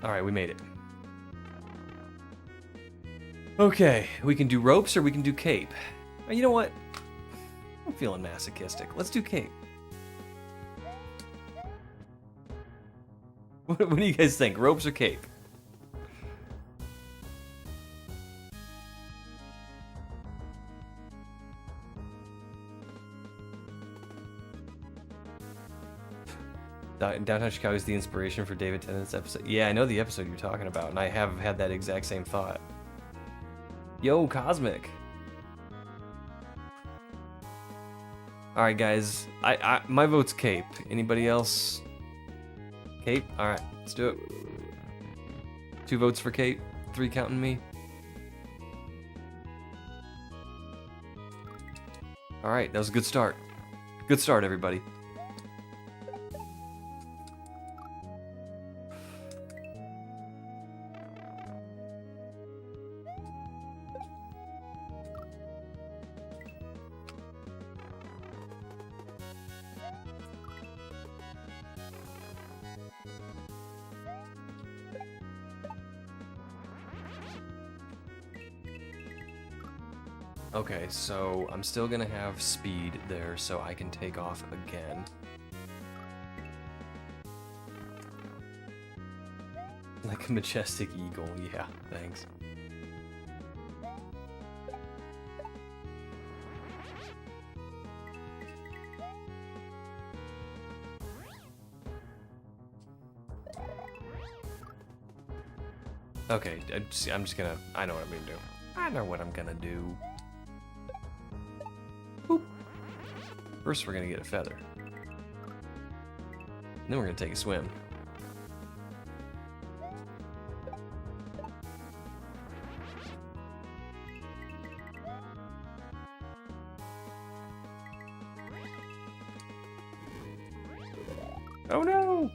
Alright, we made it. Okay, we can do ropes or we can do cape. You know what? I'm feeling masochistic. Let's do cape. What do you guys think? Ropes or cape? Downtown Chicago is the inspiration for David Tennant's episode. Yeah, I know the episode you're talking about, and I have had that exact same thought. Yo, Cosmic. Alright, guys. My vote's cape. Anybody else? Cape? Alright, let's do it. 2 votes for cape. 3 counting me. Alright, that was a good start. Good start, everybody. Okay, so I'm still gonna have speed there so I can take off again. Like a majestic eagle, yeah, thanks. Okay, I'm just gonna... I know what I'm gonna do. I know what I'm gonna do. Boop. First, we're gonna get a feather. And then we're gonna take a swim. Oh no!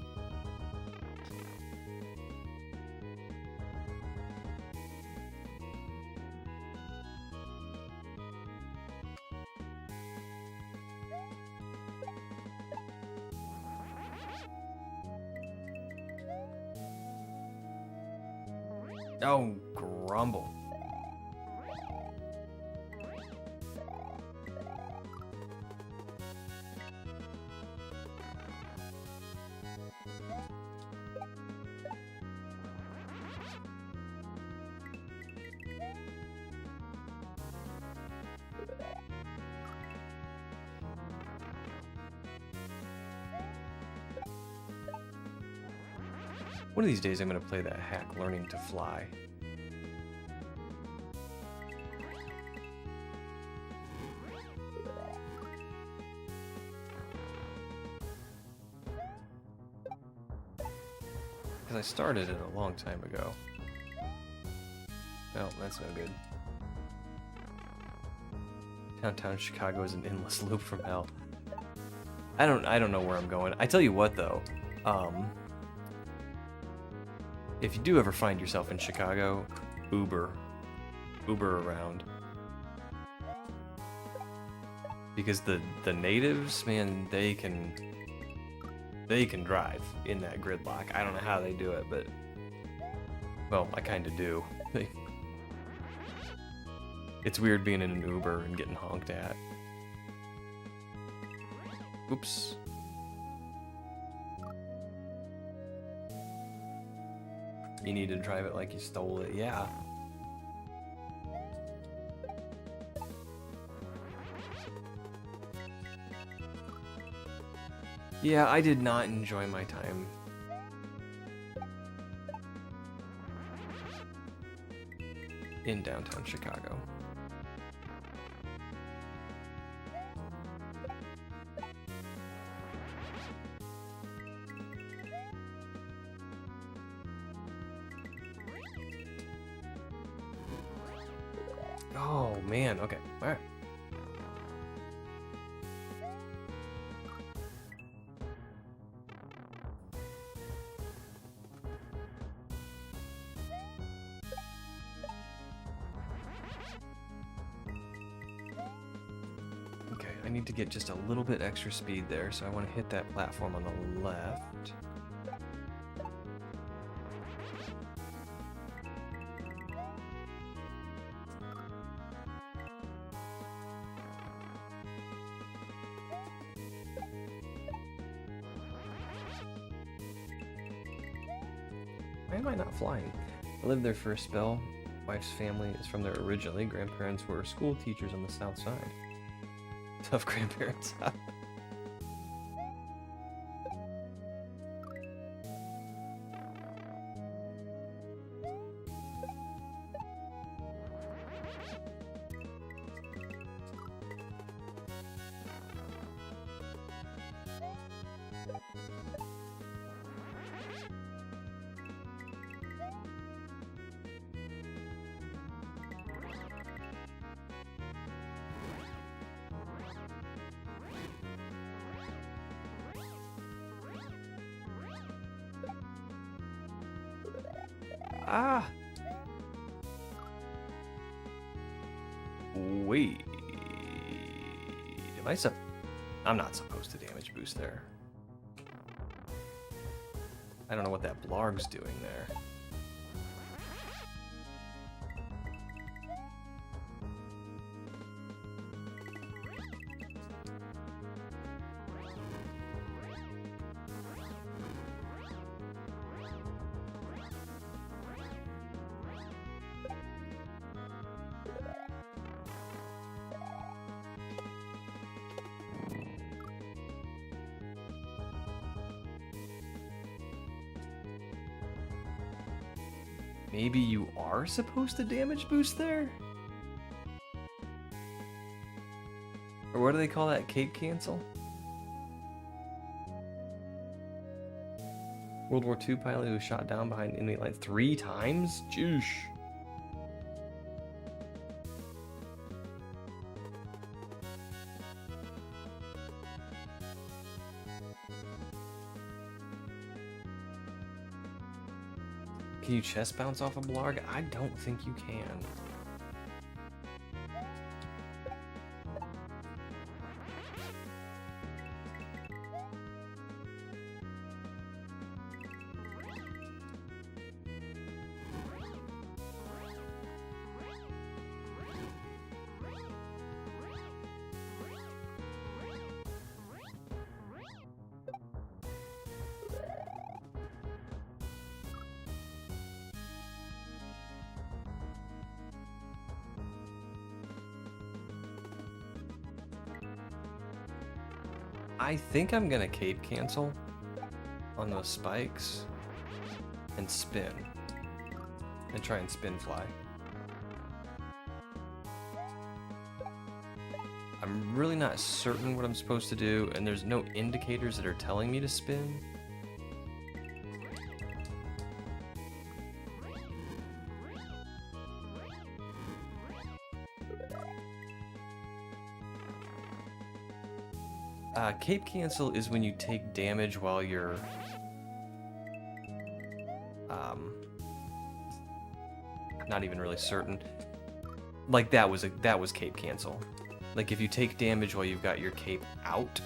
Oh, grumble. One of these days I'm gonna play that hack learning to fly. Because I started it a long time ago. Oh, that's no good. Downtown Chicago is an endless loop from hell. I don't know where I'm going. I tell you what though, if you do ever find yourself in Chicago, Uber around. Because the natives, man, they can drive in that gridlock. I don't know how they do it, but well, I kind of do. It's weird being in an Uber and getting honked at. Oops. You need to drive it like you stole it, yeah. Yeah, I did not enjoy my time in downtown Chicago. Oh man, okay, all right. Okay, I need to get just a little bit extra speed there, so I want to hit that platform on the left. Why am I not flying? I lived there for a spell. Wife's family is from there originally. Grandparents were school teachers on the south side. Tough grandparents. Ah! Wait. I'm not supposed to damage boost there. I don't know what that blarg's doing there. maybe you are supposed to damage boost there? Or what do they call that? Cape cancel? World War II pilot who was shot down behind enemy lines 3 times? Jeesh. Can you chest bounce off a blarg? I don't think you can. I think I'm gonna cape cancel on those spikes and spin. And try and spin fly. I'm really not certain what I'm supposed to do, and there's no indicators that are telling me to spin. Cape cancel is when you take damage while you're not even really certain. Like that was cape cancel. Like if you take damage while you've got your cape out,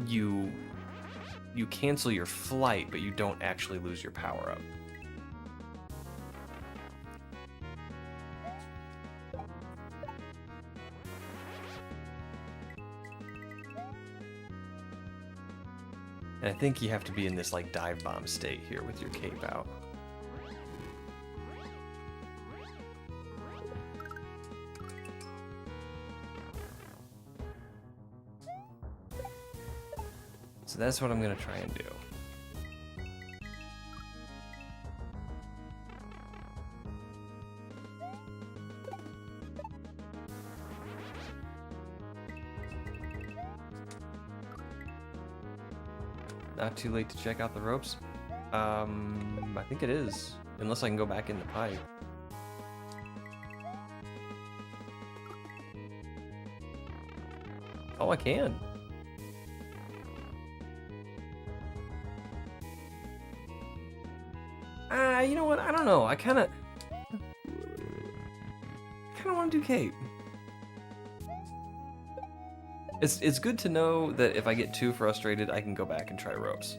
you cancel your flight, but you don't actually lose your power up. And I think you have to be in this like dive bomb state here with your cape out. So that's what I'm gonna try and do. Not too late to check out the ropes? I think it is. Unless I can go back in the pipe. Oh, I can. You know what? I don't know. I kind of want to do cape. It's good to know that if I get too frustrated, I can go back and try ropes.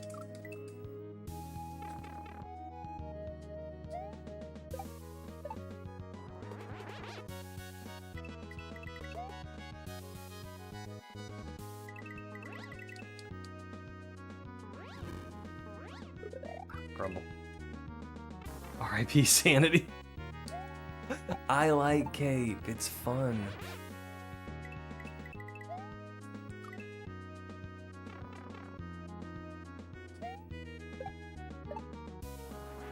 Crumble. R.I.P. sanity. I like cape. It's fun.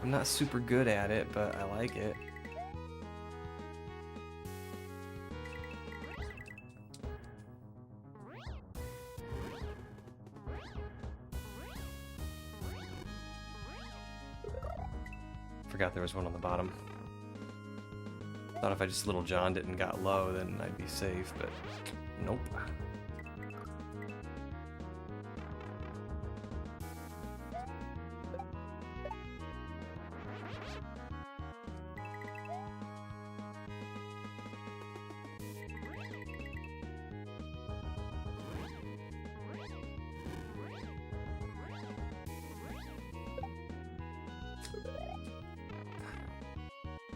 I'm not super good at it, but I like it. Forgot there was one on the bottom. Thought if I just Little John'd it and got low, then I'd be safe, but nope.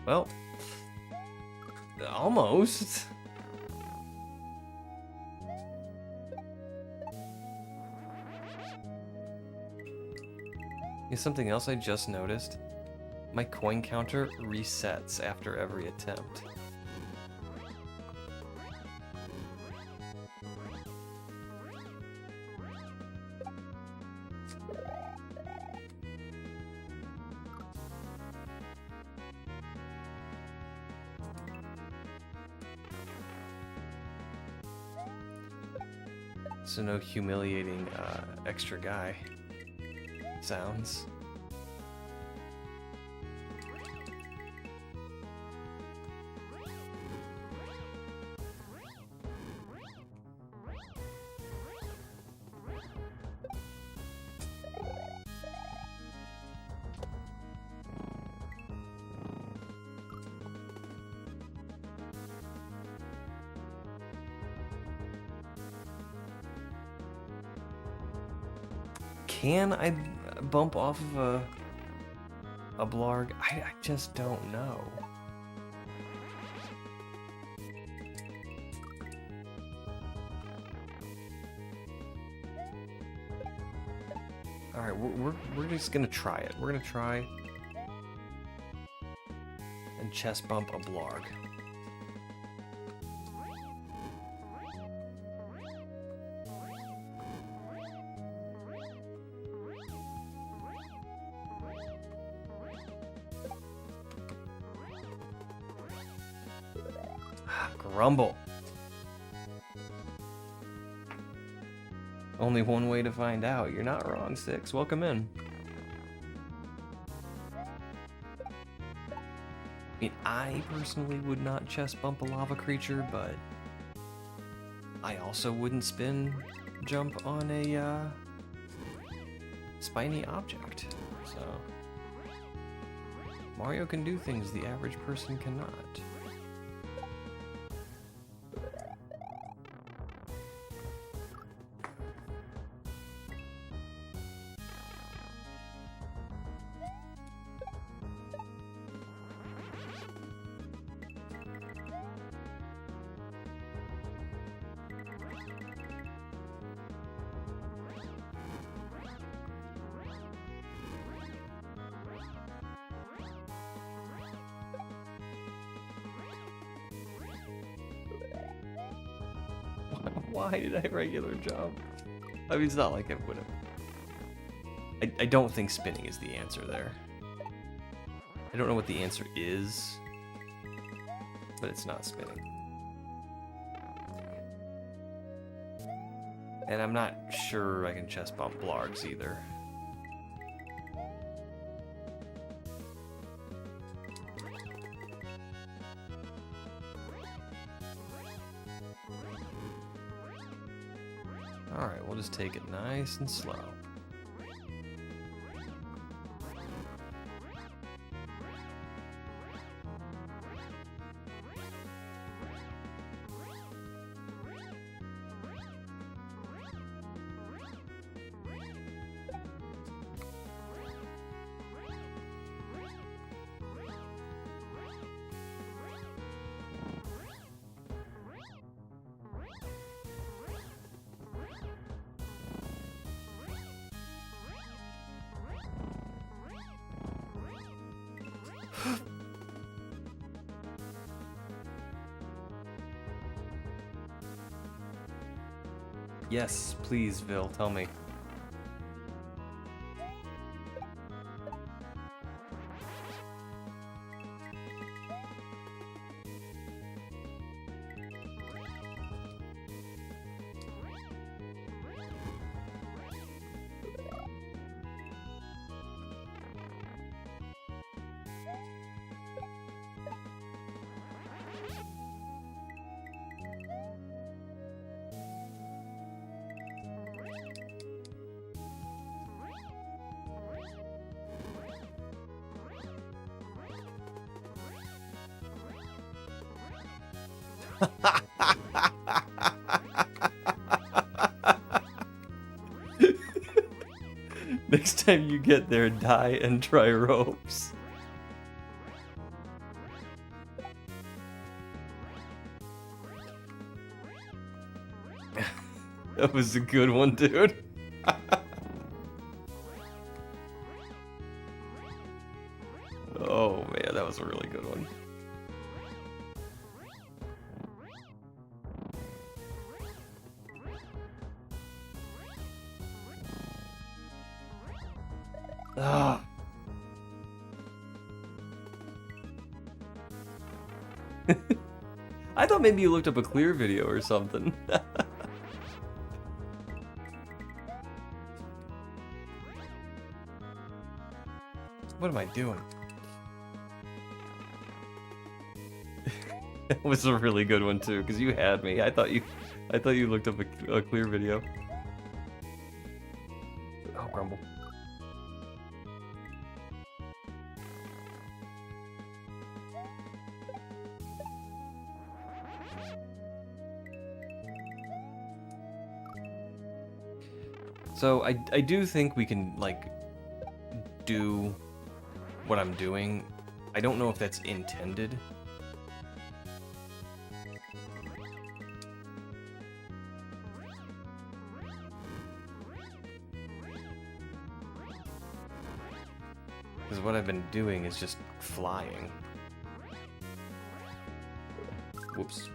Well, almost. Here's something else I just noticed. My coin counter resets after every attempt. So no humiliating extra guy sounds. Can I bump off of a blarg? I just don't know. All right, we're just gonna try it. We're gonna try and chest bump a blarg. Grumble. Only one way to find out. You're not wrong, Six. Welcome in. I mean, I personally would not chest bump a lava creature, but I also wouldn't spin jump on a spiny object. So Mario can do things the average person cannot. Why did I regular jump? I mean, it's not like it would have. I don't think spinning is the answer there. I don't know what the answer is, but it's not spinning. And I'm not sure I can chest bump blargs either. Alright, we'll just take it nice and slow. Yes, please, Vil, tell me. Next time you get there, die and try ropes. That was a good one, dude. Oh man, that was a really good one. Ah. I thought maybe you looked up a clear video or something. What am I doing? That was a really good one too, because you had me. I thought you looked up a clear video. Oh, Grumble. So I do think we can like do what I'm doing. I don't know if that's intended. Because what I've been doing is just flying. Whoops.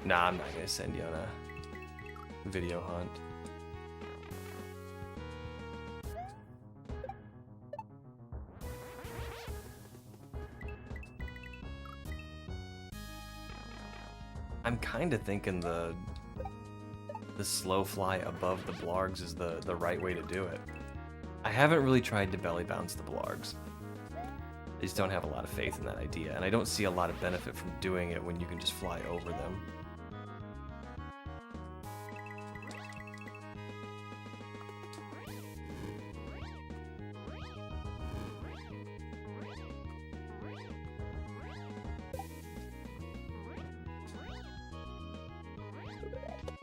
Nah, I'm not gonna send you on a video hunt. I'm kind of thinking the slow fly above the blargs is the right way to do it. I haven't really tried to belly bounce the blargs. I just don't have a lot of faith in that idea, and I don't see a lot of benefit from doing it when you can just fly over them.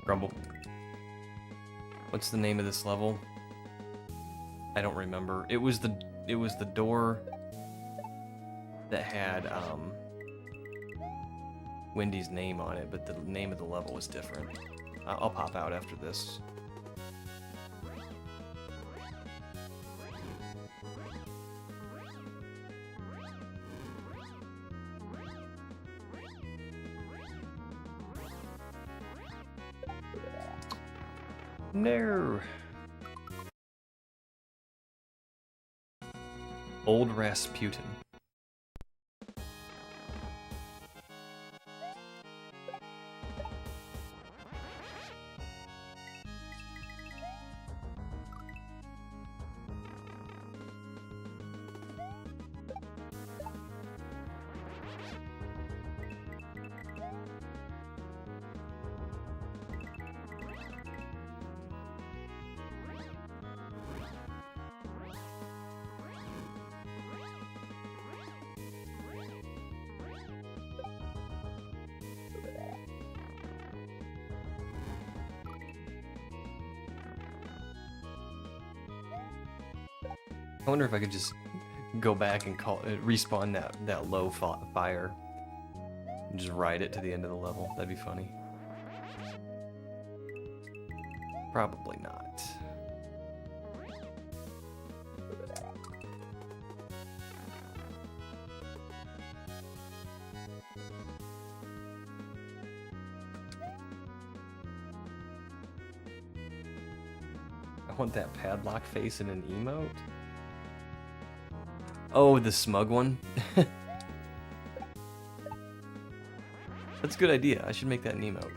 Grumble. What's the name of this level? I don't remember. It was the door that had Wendy's name on it, but the name of the level was different. I'll pop out after this. No. Old Rasputin. I wonder if I could just go back and respawn that low fire and just ride it to the end of the level. That'd be funny. Probably not. I want that padlock face in an emote. Oh, the smug one? That's a good idea. I should make that an emote.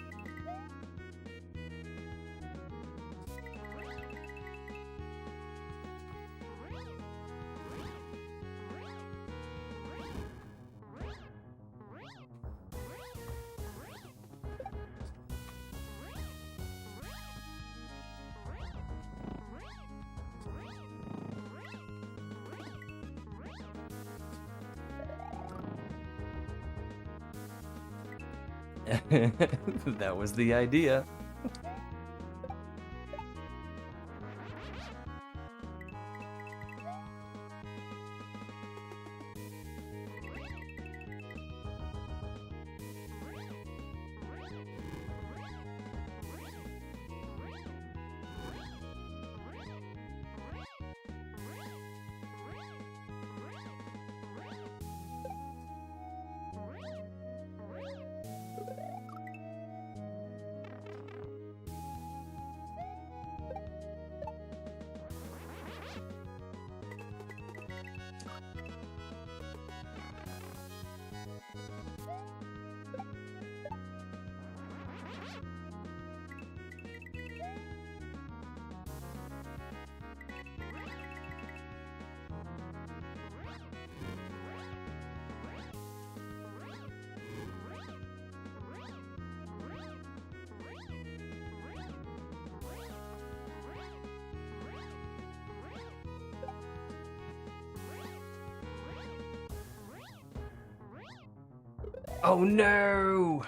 That was the idea. Oh no!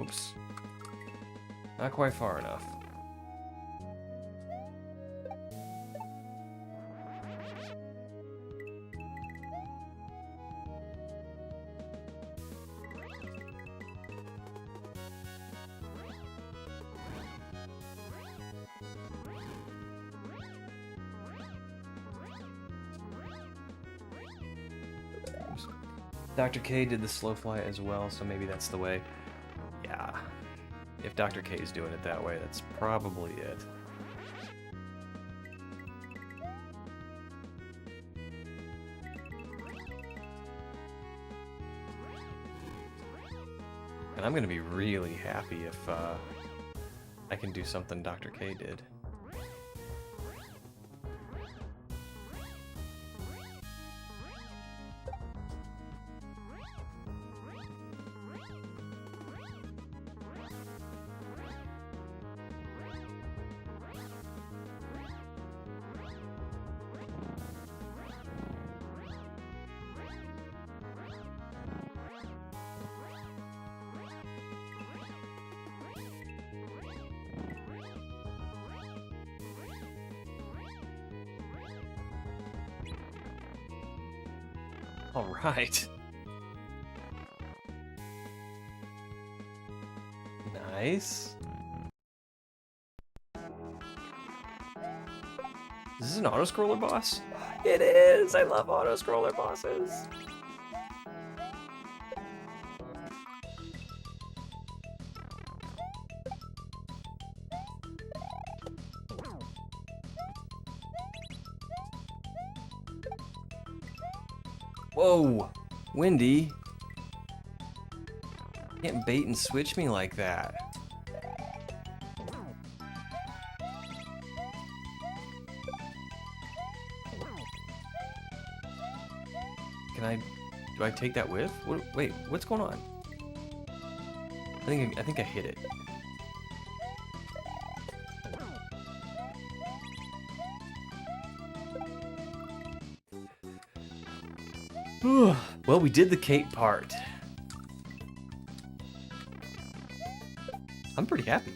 Oops. Not quite far enough. Dr. K did the slow fly as well, so maybe that's the way. Yeah. If Dr. K is doing it that way, that's probably it. And I'm gonna be really happy if I can do something Dr. K did. All right. Nice. Is this an auto-scroller boss? It is! I love auto-scroller bosses. Whoa! Windy! You can't bait and switch me like that. Do I take that with? Wait, what's going on? I think I hit it. Well, we did the cape part. I'm pretty happy.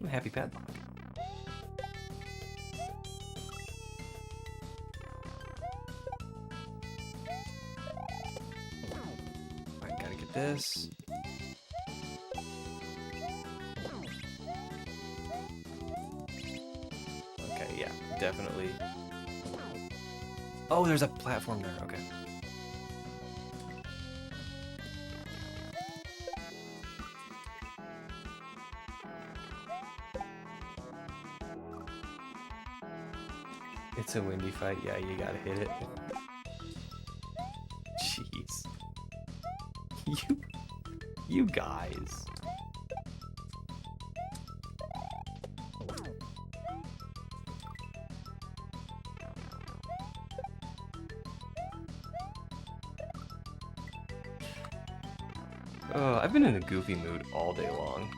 I'm a happy padlock. Alright, gotta get this. Okay, yeah, definitely. Oh, there's a platform there, okay. It's a windy fight, yeah, you gotta hit it. Jeez. You guys. I've been in a goofy mood all day long.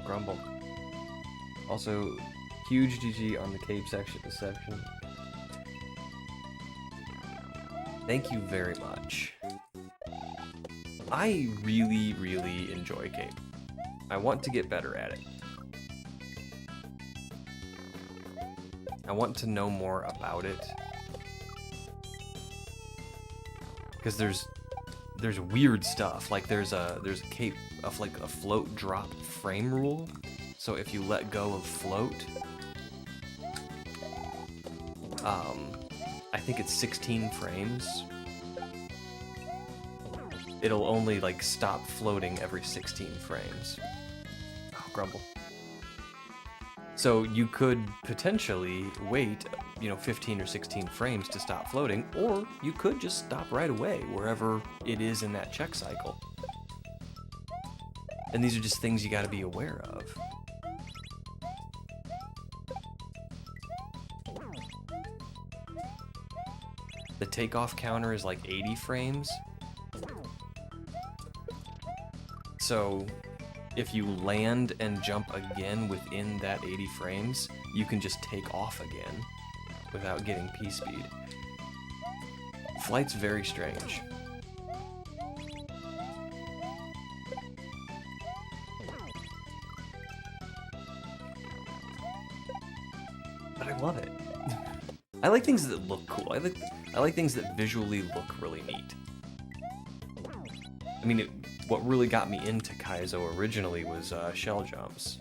Grumble. Also, huge GG on the cape section. Thank you very much. I really, really enjoy cape. I want to get better at it. I want to know more about it. Because there's weird stuff. Like there's a cape of like a float drop frame rule. So if you let go of float, I think it's 16 frames. it'll only like stop floating every 16 frames. Oh, grumble. So you could potentially wait, 15 or 16 frames to stop floating, or you could just stop right away wherever it is in that check cycle. And these are just things you got to be aware of. The takeoff counter is like 80 frames. So if you land and jump again within that 80 frames, you can just take off again without getting P-speed. Flight's very strange. But I love it. I like things that look cool. I like things that visually look really neat. I mean, what really got me into Kaizo originally was shell jumps.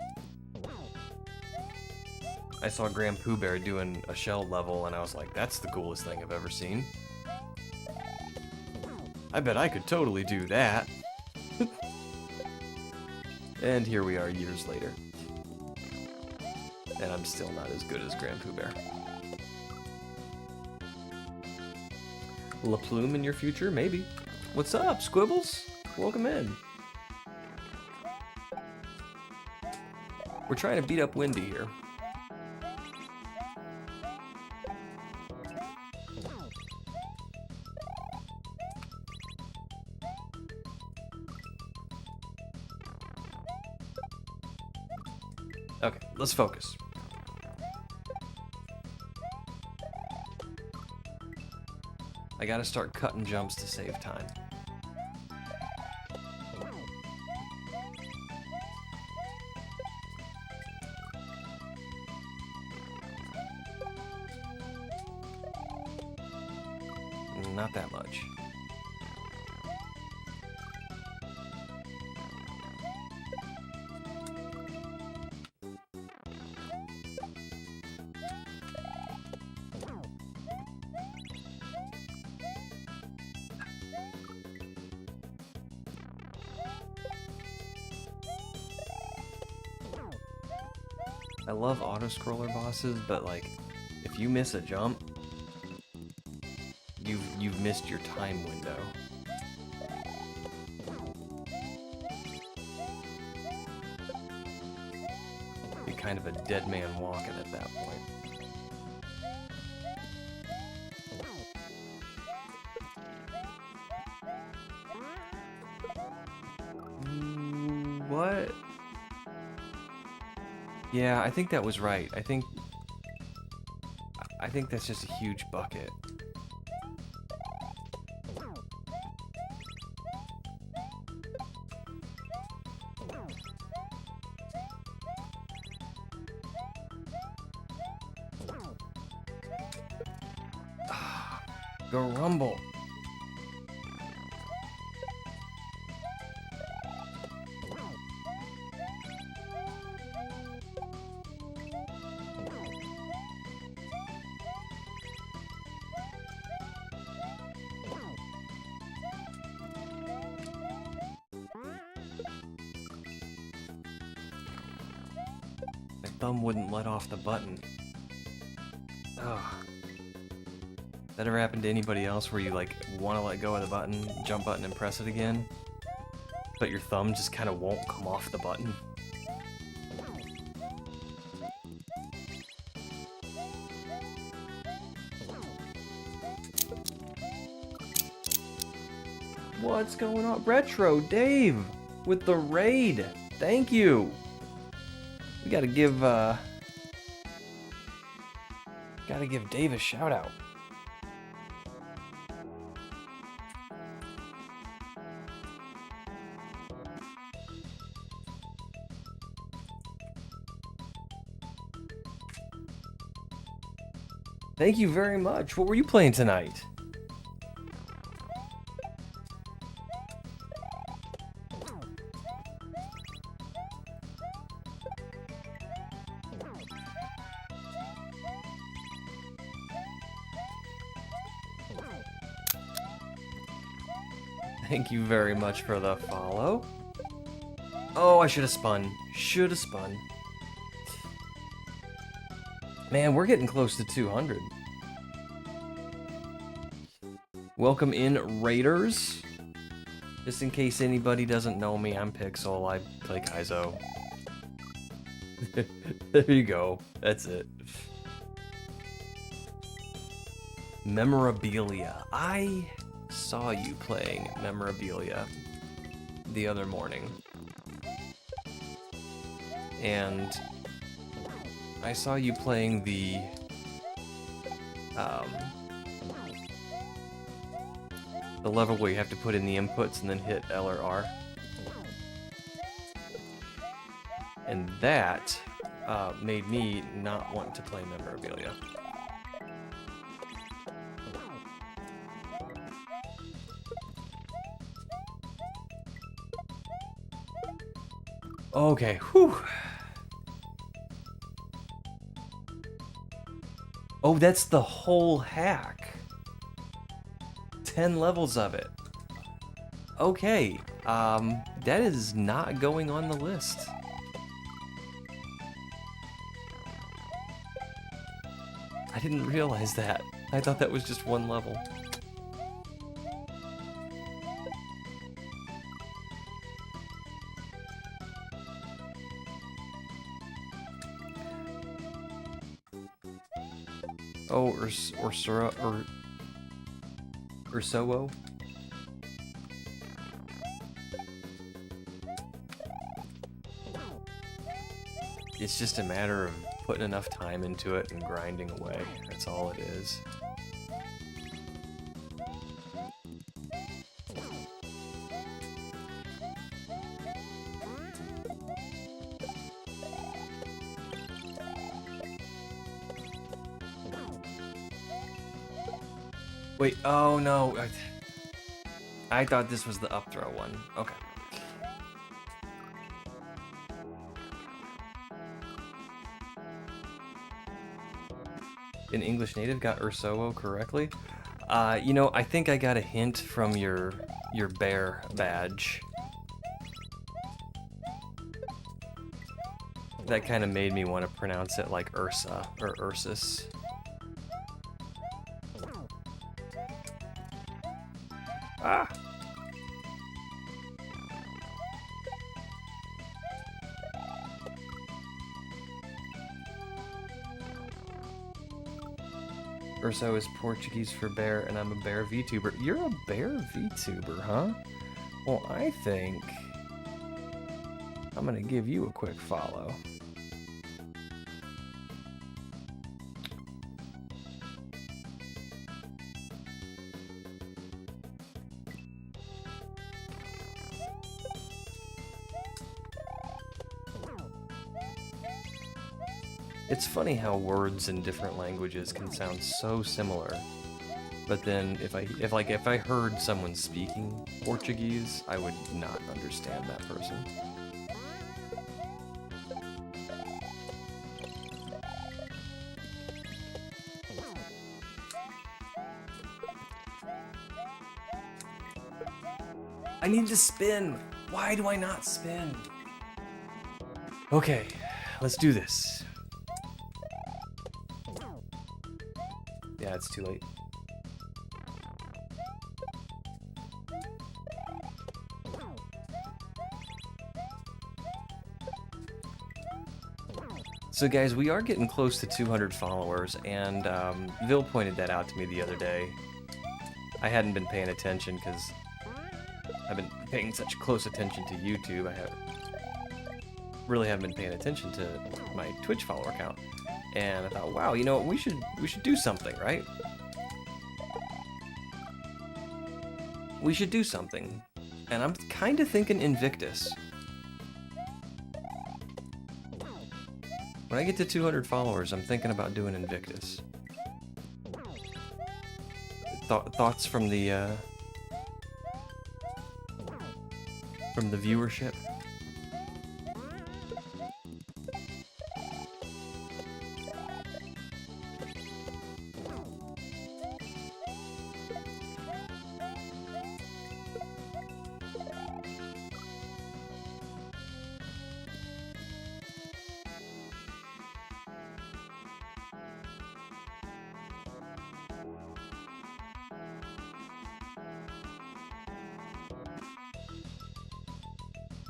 I saw Grand Pooh Bear doing a shell level, and I was like, that's the coolest thing I've ever seen. I bet I could totally do that. And here we are years later. And I'm still not as good as Grand Pooh Bear. La Plume in your future? Maybe. What's up, Squibbles? Welcome in. We're trying to beat up Wendy here. Okay, let's focus. I gotta start cutting jumps to save time. Not that much. I love auto-scroller bosses, but like, if you miss a jump, you've missed your time window. You're kind of a dead man walking at that point. What? Yeah, I think that was right. I think that's just a huge bucket. Go rumble. My thumb wouldn't let off the button. Ugh. That ever happened to anybody else where you like want to let go of the button, jump button, and press it again, but your thumb just kind of won't come off the button? What's going on? Retro Dave with the raid. Thank you. We gotta give Dave a shout out. Thank you very much. What were you playing tonight? Thank you very much for the follow. Oh, I should have spun. Should have spun. Man, we're getting close to 200. Welcome in, Raiders. Just in case anybody doesn't know me, I'm Pixel. I play Kaizo. There you go. That's it. Memorabilia. I saw you playing Memorabilia the other morning. And I saw you playing the level where you have to put in the inputs and then hit L or R. And that made me not want to play Memorabilia. Okay, whew. Oh, that's the whole hack. 10 levels of it. Okay, that is not going on the list. I didn't realize that. I thought that was just one level. Oh, Ursowo? It's just a matter of putting enough time into it and grinding away. That's all it is. Wait, oh no. I thought this was the up throw one. Okay. An English native got Ursowo correctly. You know, I think I got a hint from your bear badge. That kind of made me want to pronounce it like Ursa or Ursus. Ah! Urso is Portuguese for bear, and I'm a bear VTuber. You're a bear VTuber, huh? Well, I think I'm gonna give you a quick follow. It's funny how words in different languages can sound so similar, but then if I heard someone speaking Portuguese, I would not understand that person. I need to spin. Why do I not spin? Okay, let's do this. Yeah, it's too late. So guys, we are getting close to 200 followers, and Vil pointed that out to me the other day. I hadn't been paying attention because I've been paying such close attention to YouTube. Really haven't been paying attention to my Twitch follower count. And I thought, wow, you know, we should do something, right? We should do something. And I'm kind of thinking Invictus. When I get to 200 followers, I'm thinking about doing Invictus. Thoughts from the viewership?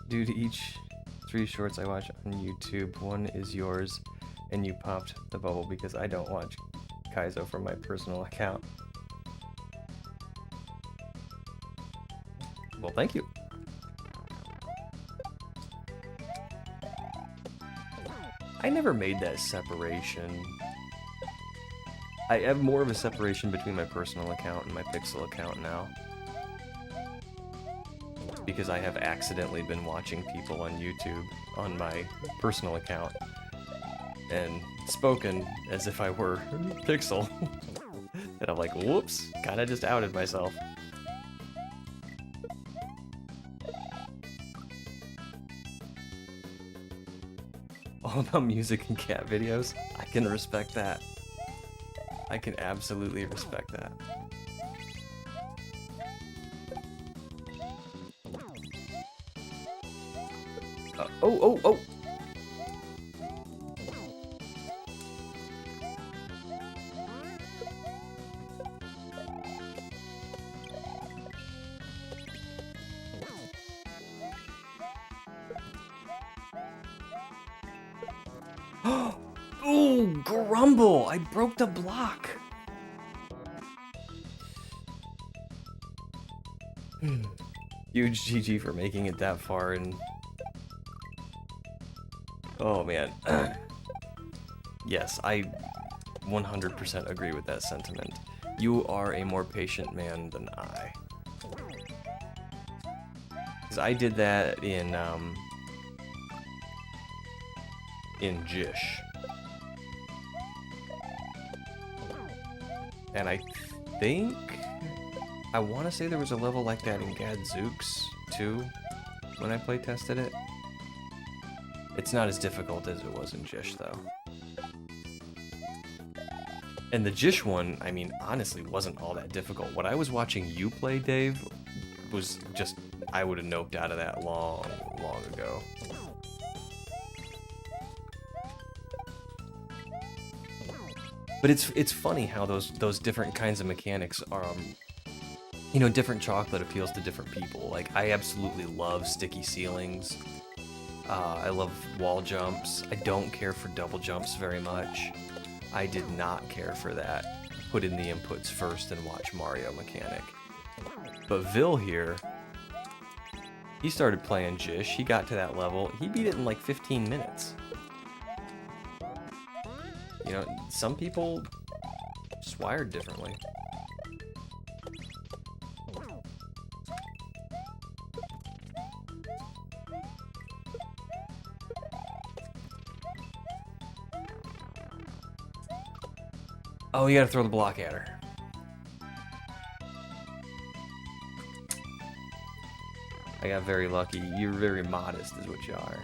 due to each 3 shorts I watch on YouTube, one is yours, and you popped the bubble because I don't watch Kaizo from my personal account. Well, thank you. I never made that separation. I have more of a separation between my personal account and my Pixel account now. Because I have accidentally been watching people on YouTube on my personal account and spoken as if I were Pixel. And I'm like, whoops, kinda just outed myself. All about music and cat videos? I can respect that. I can absolutely respect that. Oh! Ooh, grumble! I broke the block! Huge GG for making it that far and... Oh man. Yes, I 100% agree with that sentiment. You are a more patient man than I. Because I did that in Jish. And I think... I want to say there was a level like that in Gadzooks, too, when I playtested it. It's not as difficult as it was in Jish, though. And the Jish one, I mean, honestly, wasn't all that difficult. What I was watching you play, Dave, was just... I would have noped out of that long ago. But it's funny how those different kinds of mechanics are, you know, different chocolate appeals to different people. Like, I absolutely love sticky ceilings. I love wall jumps. I don't care for double jumps very much. I did not care for that. Put in the inputs first and watch Mario mechanic. But Vil here, he started playing Jish. He got to that level. He beat it in like 15 minutes. You know, some people just wired differently. Oh, you gotta throw the block at her. I got very lucky. You're very modest is what you are.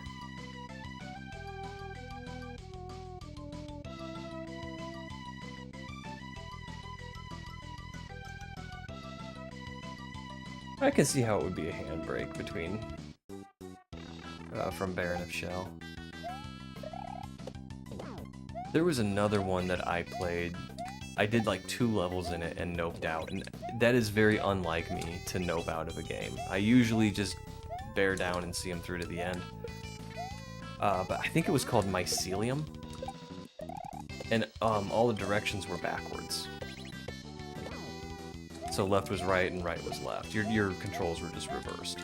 I can see how it would be a handbrake between from Baron of Shell. There was another one that I played. I did like 2 levels in it and noped out, and that is very unlike me to nope out of a game. I usually just bear down and see them through to the end. But I think it was called Mycelium, and all the directions were backwards. So left was right and right was left. Your controls were just reversed.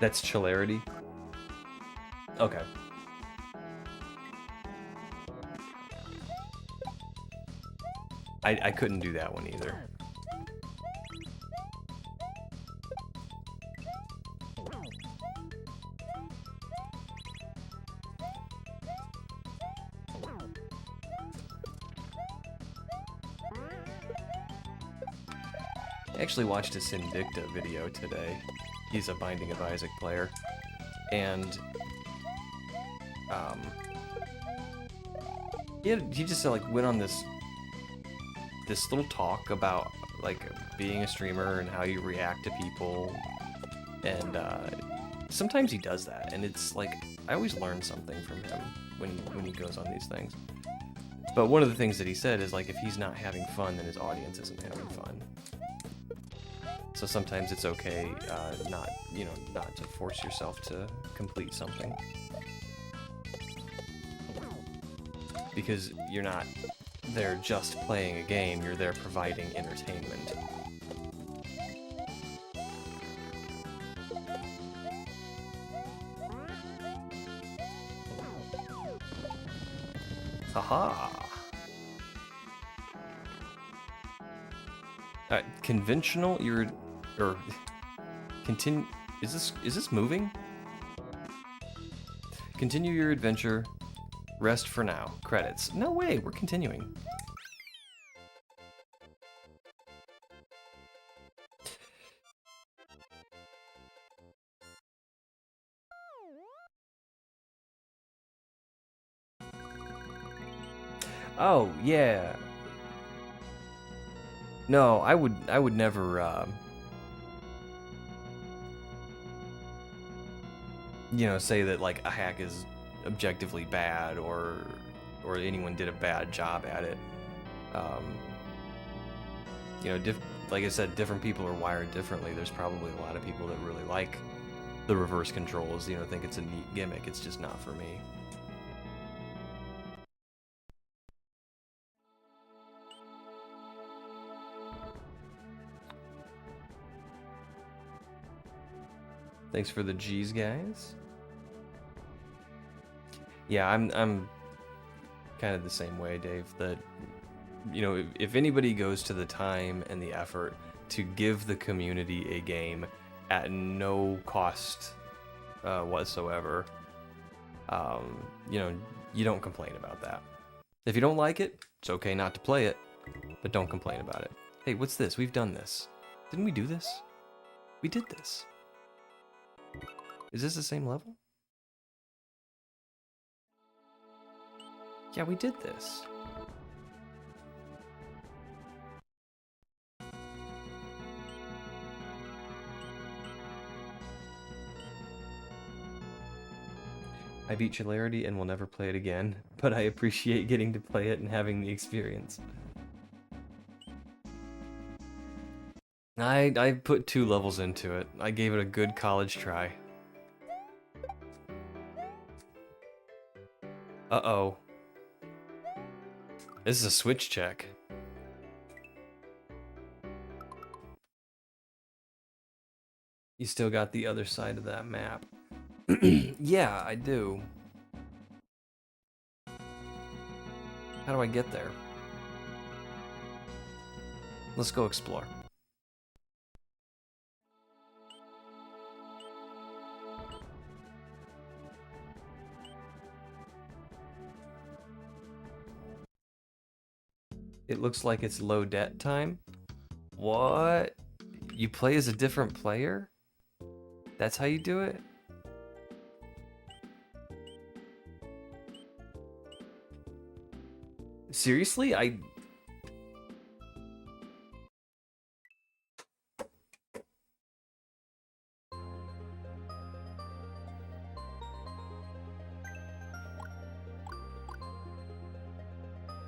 That's Chillarity? Okay. I couldn't do that one either. I actually watched a Sinvicta video today. He's a Binding of Isaac player, and he just like went on this little talk about like being a streamer and how you react to people, and sometimes he does that, and it's like I always learn something from him when he goes on these things. But one of the things that he said is like if he's not having fun, then his audience isn't having fun. So sometimes it's okay not to force yourself to complete something, because you're not there just playing a game, you're there providing entertainment. Haha. Conventional, continue. Is this moving? Continue your adventure. Rest for now. Credits. No way, we're continuing. Oh, yeah. No, I would never say that like a hack is objectively bad or anyone did a bad job at it. Like I said, different people are wired differently. There's probably a lot of people that really like the reverse controls, think it's a neat gimmick. It's just not for me. Thanks for the G's, guys. Yeah, I'm kind of the same way, Dave. That if anybody goes to the time and the effort to give the community a game at no cost whatsoever, you don't complain about that. If you don't like it, it's okay not to play it, but don't complain about it. Hey, what's this? We've done this. Didn't we do this? We did this. Is this the same level? Yeah, we did this. I beat Hilarity and will never play it again, but I appreciate getting to play it and having the experience. I put 2 levels into it. I gave it a good college try. Uh-oh. This is a switch check. You still got the other side of that map. Yeah, I do. How do I get there? Let's go explore. It looks like it's low debt time. What? You play as a different player? That's how you do it? Seriously?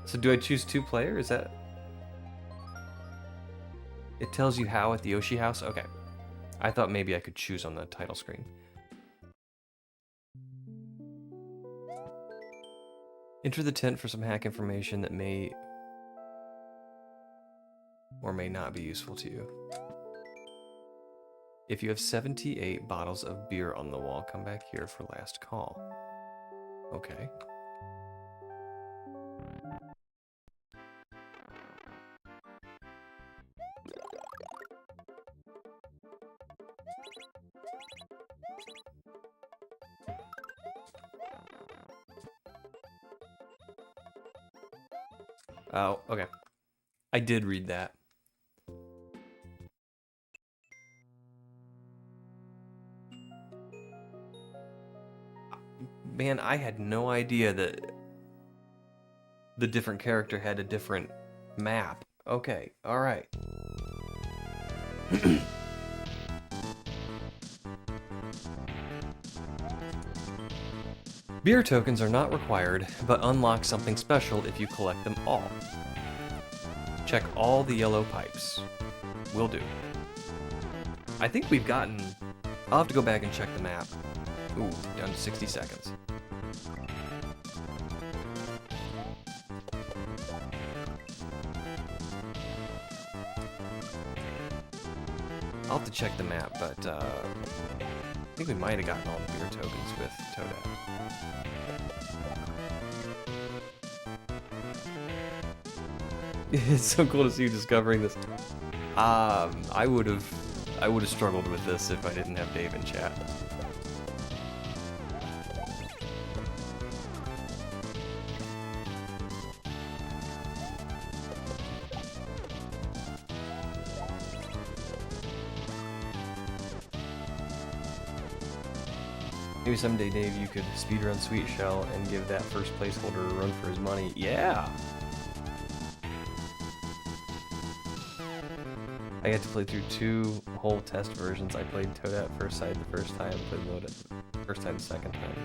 So do I choose 2 player? Is that... It tells you how at the Yoshi house? Okay. I thought maybe I could choose on the title screen. Enter the tent for some hack information that may or may not be useful to you. If you have 78 bottles of beer on the wall, come back here for last call. Okay. Oh, okay. I did read that. Man, I had no idea that the different character had a different map. Okay, alright. Beer tokens are not required, but unlock something special if you collect them all. Check all the yellow pipes. Will do. I think we've gotten... I'll have to go back and check the map. Ooh, down to 60 seconds. I'll have to check the map, but I think we might have gotten all the beer tokens with Toadette. It's so cool to see you discovering this. I would have struggled with this if I didn't have Dave in chat. Maybe someday, Dave, you could speedrun Sweet Shell and give that first placeholder a run for his money. Yeah! I got to play through 2 whole test versions. I played Toadette first side the first time, played Loaded first time the second time.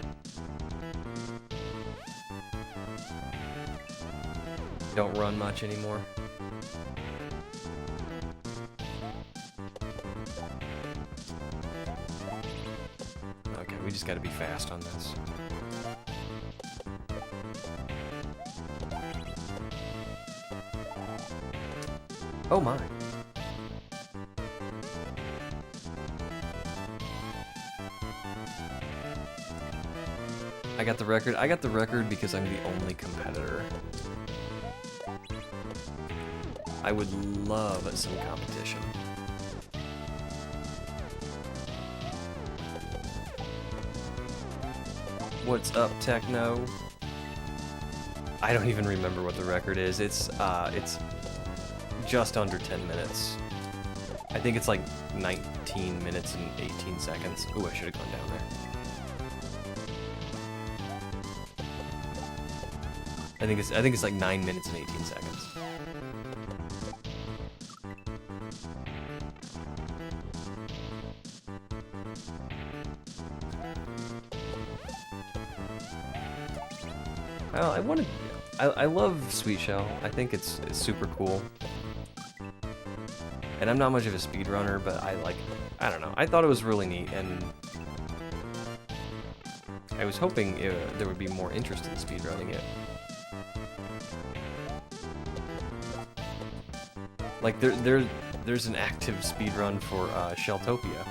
Don't run much anymore. Okay, we just gotta be fast on this. Oh my. I got the record. I got the record because I'm the only competitor. I would love some competition. What's up, Techno? I don't even remember what the record is. It's just under 10 minutes. I think it's like 19 minutes and 18 seconds. Ooh, I should have gone down there. I think it's like 9 minutes and 18 seconds. I love Sweet Shell. I think it's super cool. And I'm not much of a speedrunner, but I don't know. I thought it was really neat, and I was hoping there would be more interest in speedrunning it. Like there's an active speedrun for Shelltopia.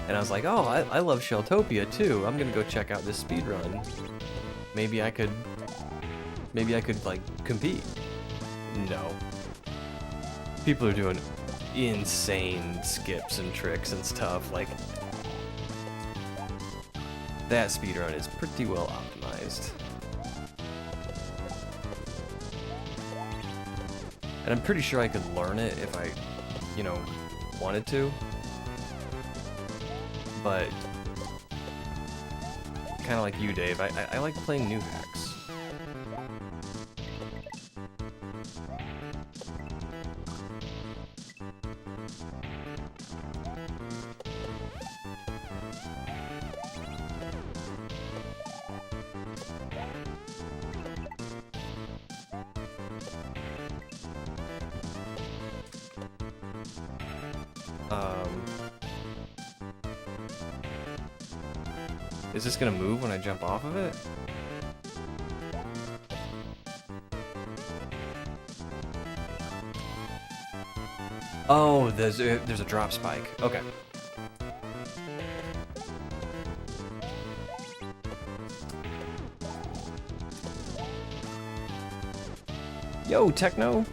And I was like, oh, I love Shelltopia too. I'm gonna go check out this speedrun. Maybe I could like compete. No. People are doing insane skips and tricks and stuff. Like, that speedrun is pretty well optimized. And I'm pretty sure I could learn it if I, wanted to. But kind of like you, Dave, I like playing new hacks. Is this gonna move when I jump off of it? Oh, there's a drop spike. Okay. Yo, Techno!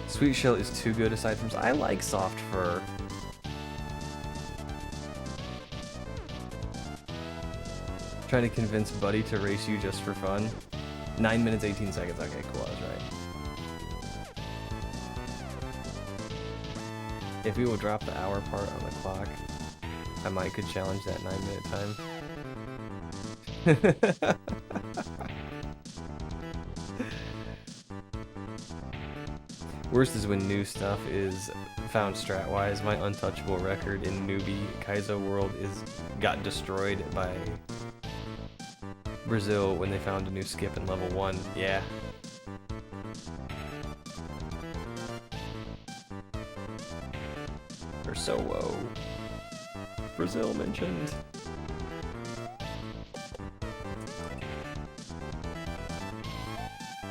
Sweet Shell is too good aside from... I like Soft Fur. Trying to convince Buddy to race you just for fun. 9 minutes, 18 seconds. Okay, cool, I was right. If we will drop the hour part on the clock, I might could challenge that 9-minute time. Worst is when new stuff is found strat-wise. My untouchable record in newbie Kaizo world got destroyed by Brazil when they found a new skip in level 1. Yeah. They're so low. Brazil mentioned.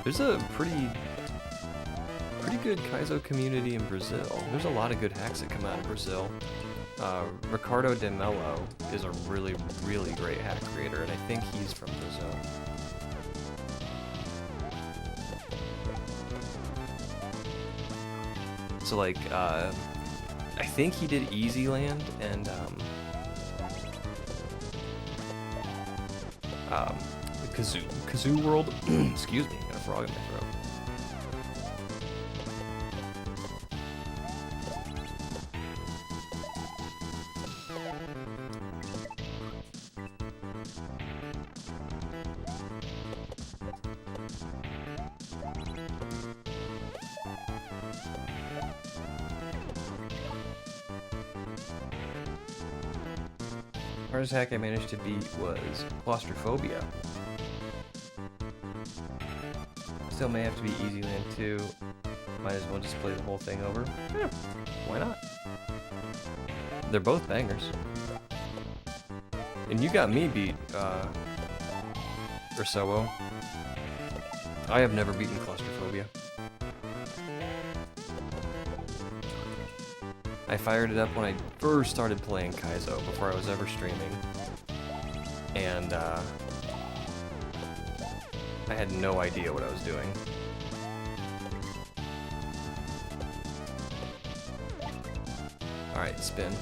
There's a pretty good Kaizo community in Brazil. There's a lot of good hacks that come out of Brazil. Ricardo de Mello is a really, really great hack creator, and I think he's from Brazil. So like, I think he did Easy Land and Kazoo World. Excuse me, got a frog in my throat. Hardest hack I managed to beat was Claustrophobia. Still may have to be Easy Land 2. Might as well just play the whole thing over. Yeah, why not? They're both bangers. And you got me beat, Ursowo. I have never beaten Claustrophobia. I fired it up when I first started playing Kaizo, before I was ever streaming. And, I had no idea what I was doing. Alright, spin.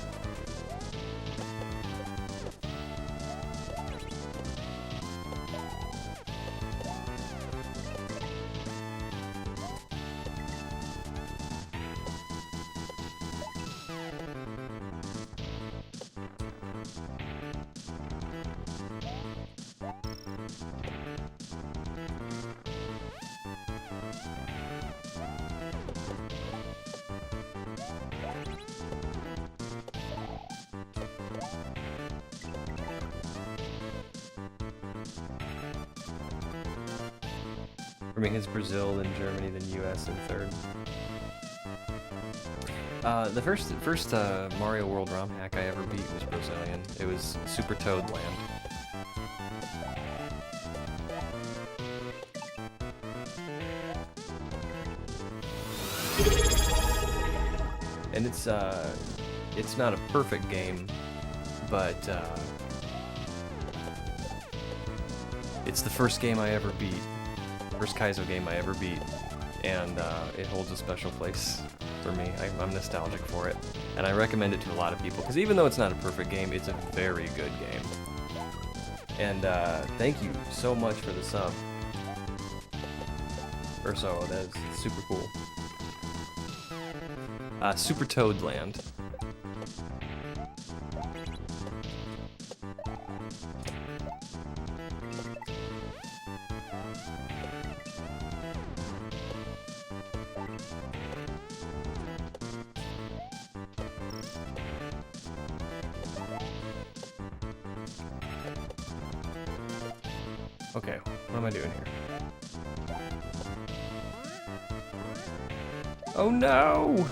For me, it's Brazil, then Germany, then US, and third. The first Mario World ROM hack I ever beat was Brazilian. It was Super Toad Land. And it's not a perfect game, but it's the first game I ever beat. First Kaizo game I ever beat, and it holds a special place for me. I'm nostalgic for it, and I recommend it to a lot of people, because even though it's not a perfect game, it's a very good game. And thank you so much for the sub. Or so, that is super cool. Super Toad Land. Okay, what am I doing here? Oh no!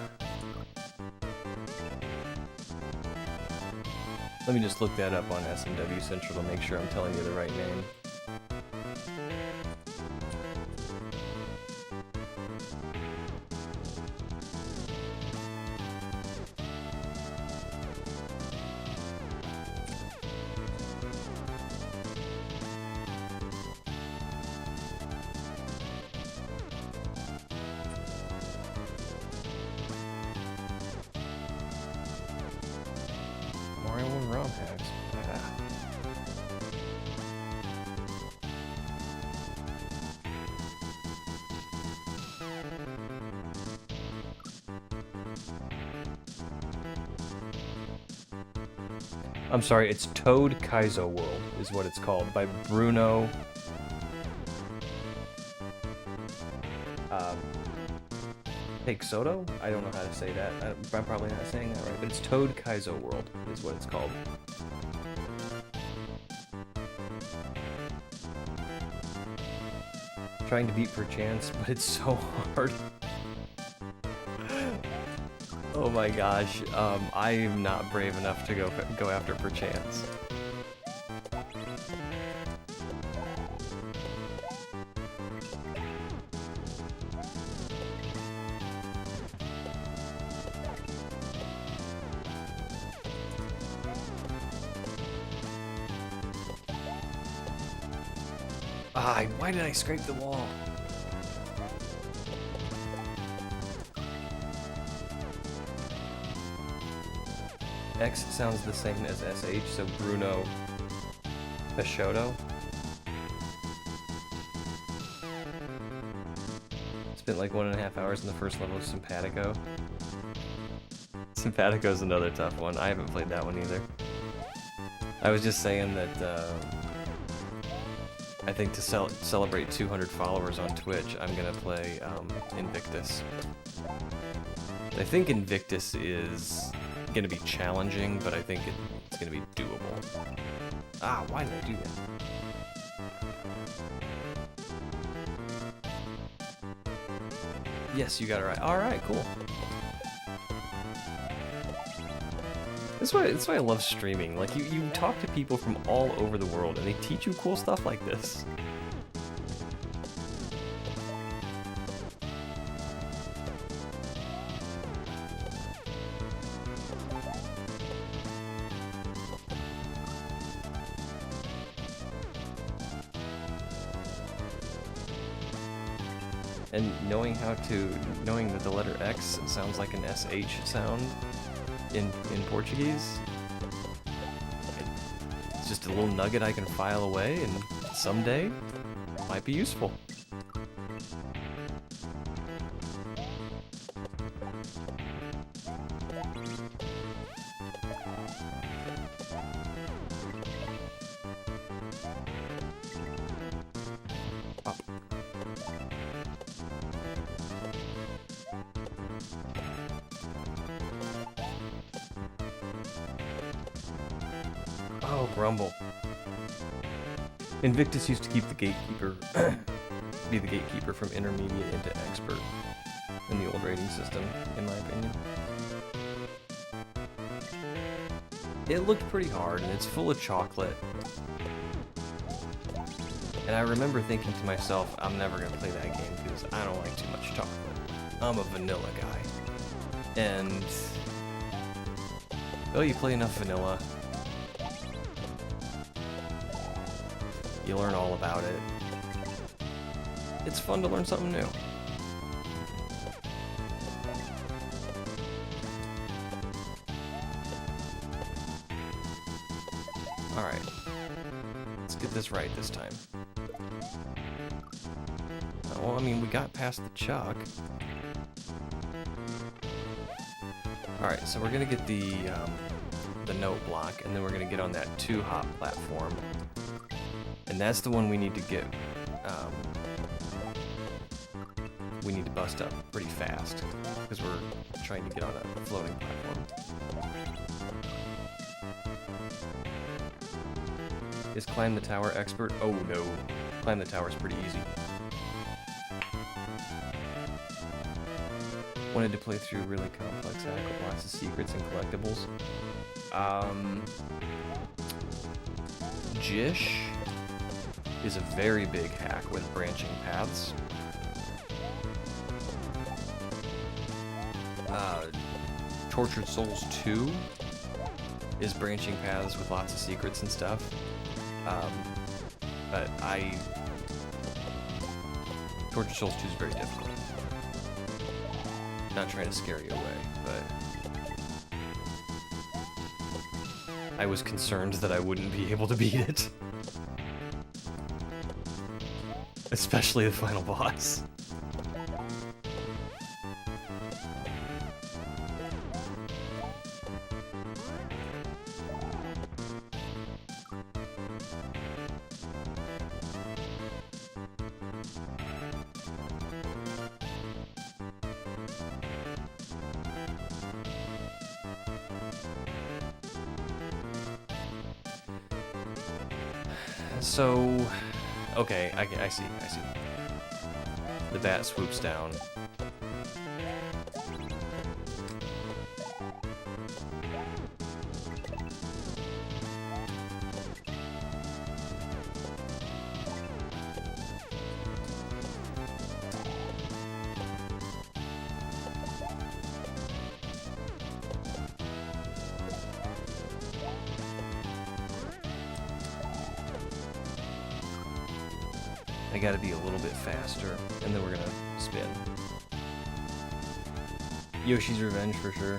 Let me just look that up on SMW Central to make sure I'm telling you the right name. Mario 1 ROM hacks. Ah. I'm sorry, it's Toad Kaizo World is what it's called, by Bruno. Take Soto? I don't know how to say that. I'm probably not saying that right, but it's Toad Kaizo World is what it's called. Trying to beat Perchance, but it's so hard. Oh my gosh, I am not brave enough to go after Perchance. Ah, why did I scrape the wall? X sounds the same as SH, so Bruno Peixoto. Spent like 1.5 hours in the first level of Simpatico. Simpatico's another tough one. I haven't played that one either. I was just saying that I think to celebrate 200 followers on Twitch, I'm gonna play Invictus. I think Invictus is gonna be challenging, but I think it's gonna be doable. Ah, why did I do that? Yes, you got it right. All right, cool. That's why I love streaming. Like you talk to people from all over the world, and they teach you cool stuff like this. And knowing that the letter X sounds like an SH sound in Portuguese, it's just a little nugget I can file away, and someday might be useful. Pop. Oh, Grumble. Invictus used to keep the gatekeeper, be the gatekeeper from intermediate into expert in the old rating system, in my opinion. It looked pretty hard, and it's full of chocolate. And I remember thinking to myself, I'm never going to play that game because I don't like too much chocolate. I'm a vanilla guy. And, oh, you play enough vanilla, you learn all about it. It's fun to learn something new. Alright. Let's get this right this time. Well, I mean, we got past the Chuck. Alright, so we're gonna get the note block, and then we're gonna get on that 2-hop platform. And that's the one we need to get, we need to bust up pretty fast, because we're trying to get on a floating platform. Is Climb the Tower expert? Oh no, Climb the Tower is pretty easy. Wanted to play through really complex hack with lots of secrets and collectibles. Jish is a very big hack with branching paths. Tortured Souls 2 is branching paths with lots of secrets and stuff. But Tortured Souls 2 is very difficult. Not trying to scare you away, but I was concerned that I wouldn't be able to beat it. Especially the final boss. So, okay, I see. The bat swoops down. I gotta be a little bit faster, and then we're gonna spin. Yoshi's Revenge for sure.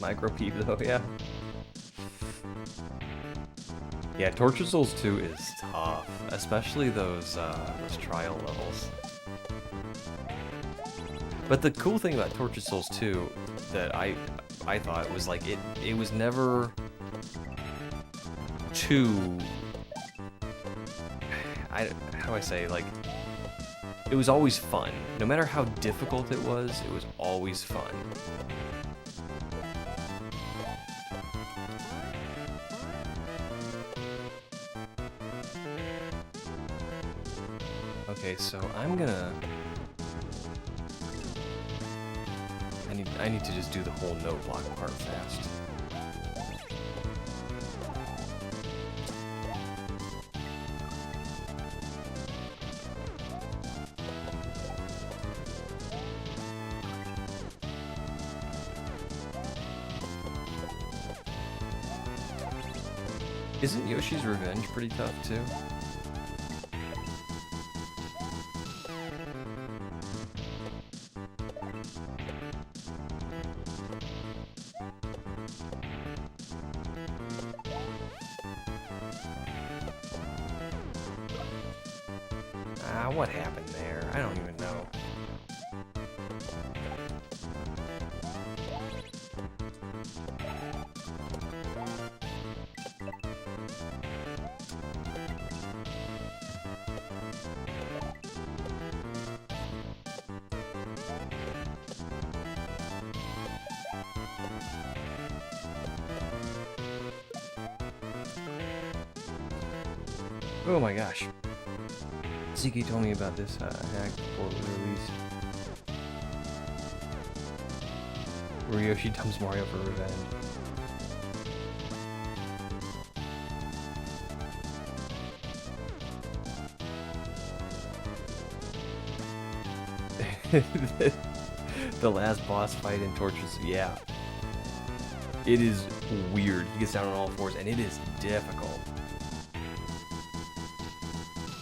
Micro Peep though, yeah. Yeah, Torture Souls 2 is tough, especially those trial levels. But the cool thing about Torture Souls 2 that I thought was like it was never too, how do I say, like, it was always fun. No matter how difficult it was always fun. Okay, so I'm gonna, I need to just do the whole note block part fast. Isn't Yoshi's Revenge pretty tough too? What happened there? I don't even know. Oh my gosh. Ziki told me about this hack before it was released. Where Yoshi dumps Mario for revenge. The last boss fight in Torches, yeah. It is weird. He gets down on all fours and it is difficult.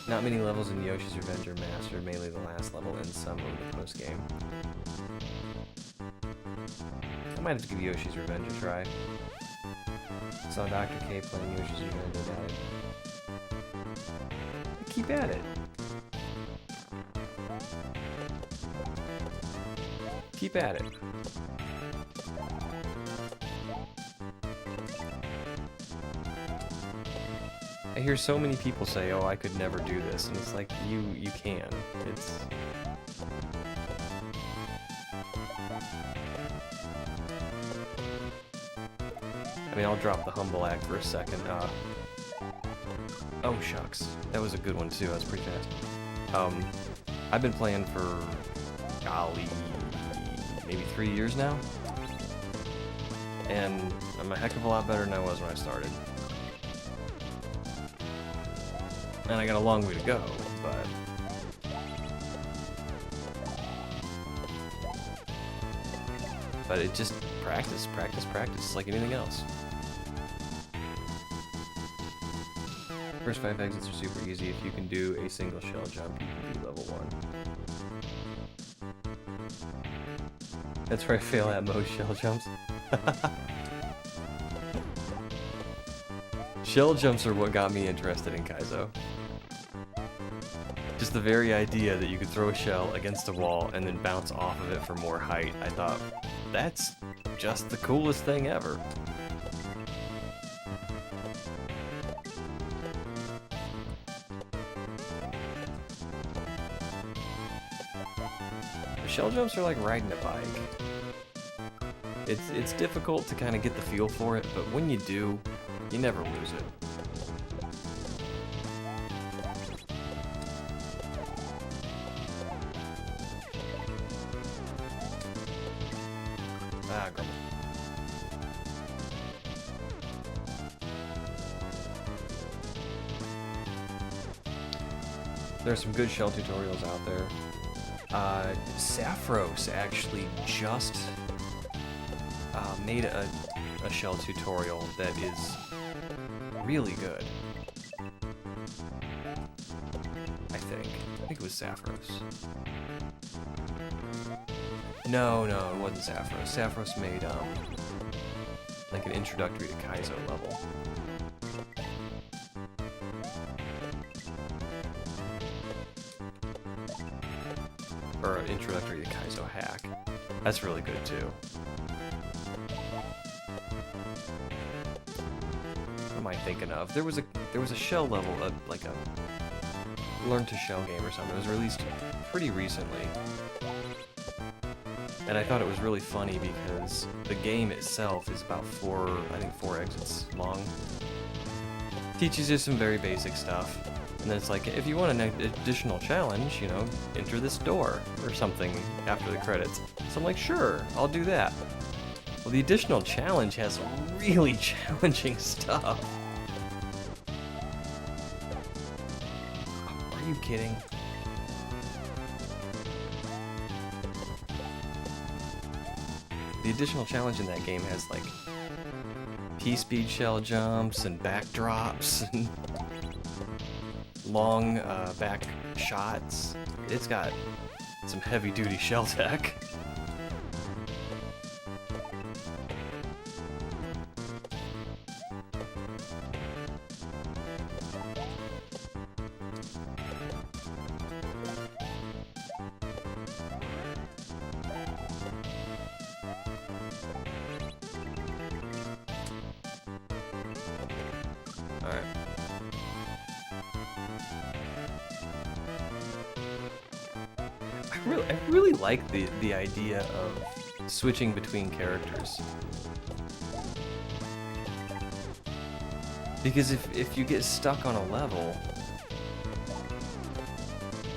Not many levels in Yoshi's Revenge are mastered, mainly the last level and some of the post-game. I might have to give Yoshi's Revenge a try. Saw Dr. K playing Yoshi's Revenge and died. Keep at it. Keep at it. I hear so many people say, "Oh, I could never do this," and it's like you can. It's I mean, I'll drop the humble act for a second. Oh shucks, that was a good one too. That was pretty fast. I've been playing for golly, maybe 3 years now, and I'm a heck of a lot better than I was when I started. And I got a long way to go, but it just practice, like anything else. First 5 exits are super easy. If you can do a single shell jump, you can be level 1. That's where I fail at most shell jumps. Shell jumps are what got me interested in Kaizo. Just the very idea that you could throw a shell against a wall and then bounce off of it for more height, I thought, that's just the coolest thing ever. Shell jumps are like riding a bike. It's difficult to kind of get the feel for it, but when you do, you never lose it. Ah, grumble. There's some good shell tutorials out there. Saffros actually just made a shell tutorial that is really good. I think it was Saffros. No, it wasn't Saffros. Saffros made like an introductory to Kaizo level. Or an introductory to Kaizo hack. That's really good too. What am I thinking of? There was a shell level, like a learn to shell game or something. It was released pretty recently. And I thought it was really funny because the game itself is about four exits long. Teaches you some very basic stuff. And then it's like, if you want an additional challenge, you know, enter this door or something after the credits. So I'm like, sure, I'll do that. Well, the additional challenge has really challenging stuff. Are you kidding? The additional challenge in that game has like P-speed shell jumps and backdrops and long back shots. It's got some heavy-duty shell tech. Alright. I really like the idea of switching between characters. Because if you get stuck on a level,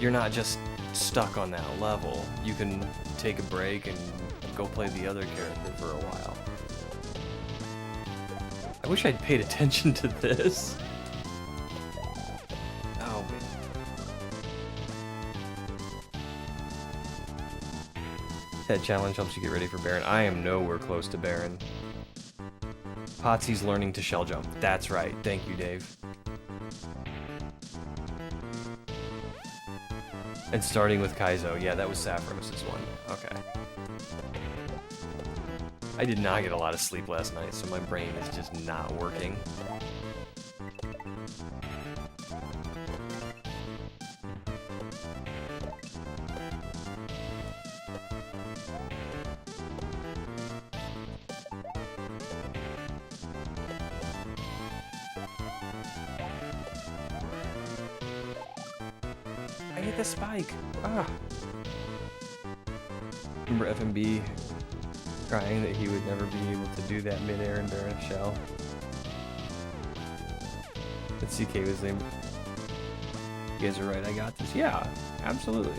you're not just stuck on that level. You can take a break and go play the other character for a while. I wish I'd paid attention to this. Oh, man. That challenge helps you get ready for Baron. I am nowhere close to Baron. Potsy's learning to shell jump. That's right. Thank you, Dave. And starting with Kaizo. Yeah, that was Saffros's one. Okay. I did not get a lot of sleep last night, so my brain is just not working. I hit the spike. Ah. Remember FMB crying that he would never be able to do that mid-air and Baron shell. And CK was there. You guys are right, I got this. Yeah, absolutely.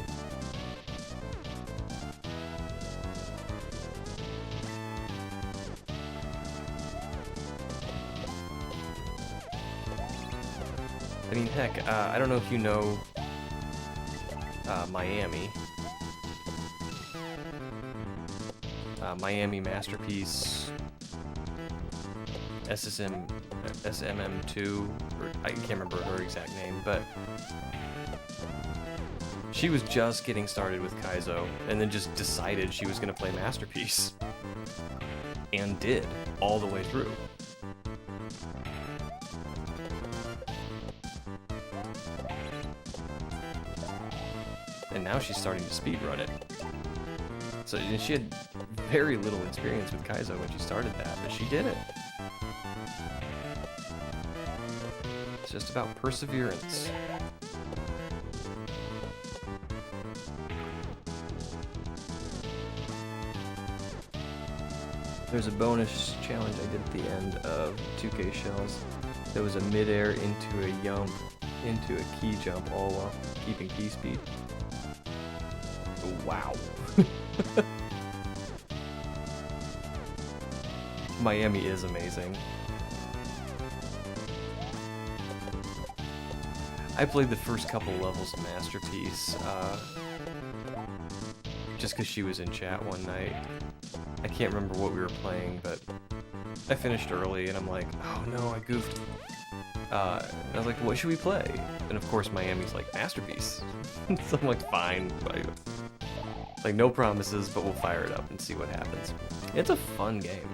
I mean, heck, I don't know if you know Miami. Miami Masterpiece SMM2, or I can't remember her exact name, but she was just getting started with Kaizo and then just decided she was going to play Masterpiece. And did, all the way through. And now she's starting to speedrun it. So and she had very little experience with Kaizo when she started that, but she did it. It's just about perseverance. There's a bonus challenge I did at the end of 2K Shells. There was a midair into a jump, into a key jump, all while keeping key speed. Wow. Miami is amazing. I played the first couple levels of Masterpiece, just because she was in chat one night. I can't remember what we were playing, but I finished early, and I'm like, oh no, I goofed. And I was like, what should we play? And of course, Miami's like, Masterpiece. So I'm like, fine. Like, no promises, but we'll fire it up and see what happens. It's a fun game.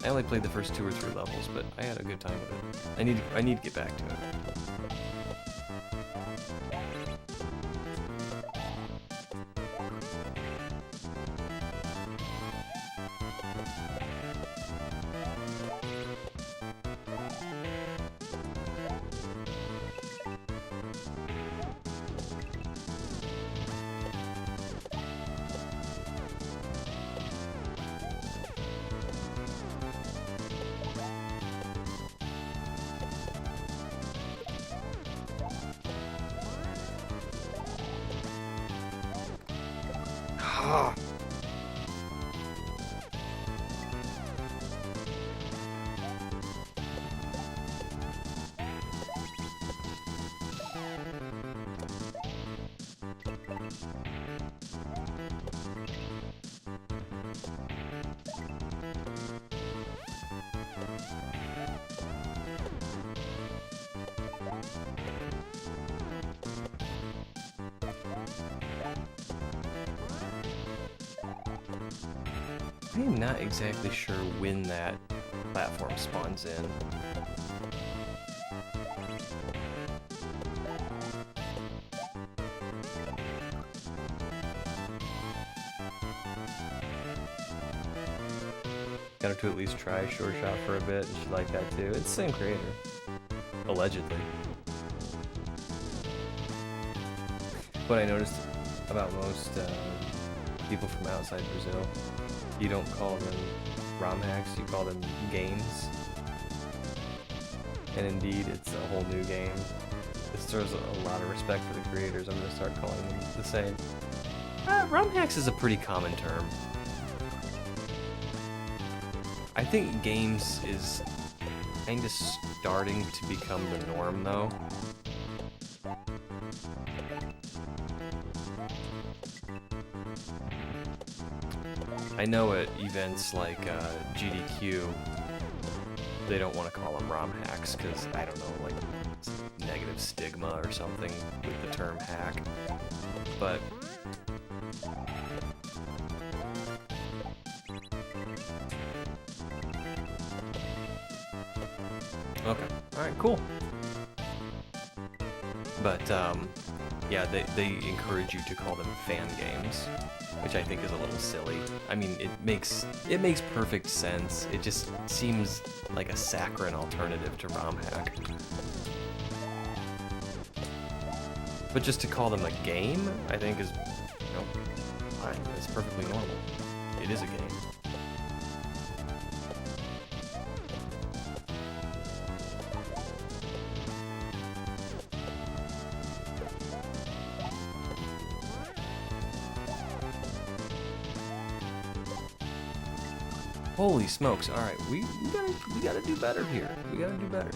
I only played the first 2 or 3 levels, but I had a good time with it. I need to get back to it. I am not exactly sure when that platform spawns in. Got her to at least try Short Shot for a bit, and she liked that too. It's the same creator. Allegedly. What I noticed about most people from outside Brazil, you don't call them ROM hacks, you call them games. And indeed, it's a whole new game. This throws a lot of respect for the creators. I'm going to start calling them the same. ROM hacks is a pretty common term. I think games is kind of starting to become the norm, though. I know at events like GDQ, they don't want to call them ROM hacks because, I don't know, like negative stigma or something with the term hack. But okay, alright, cool. But yeah, they encourage you to call them fan games, which I think is a little silly. I mean, it makes perfect sense. It just seems like a saccharine alternative to ROM hack. But just to call them a game, I think is, you know, fine. It's perfectly normal. It is a game. Holy smokes! All right, we gotta do better here. We gotta do better.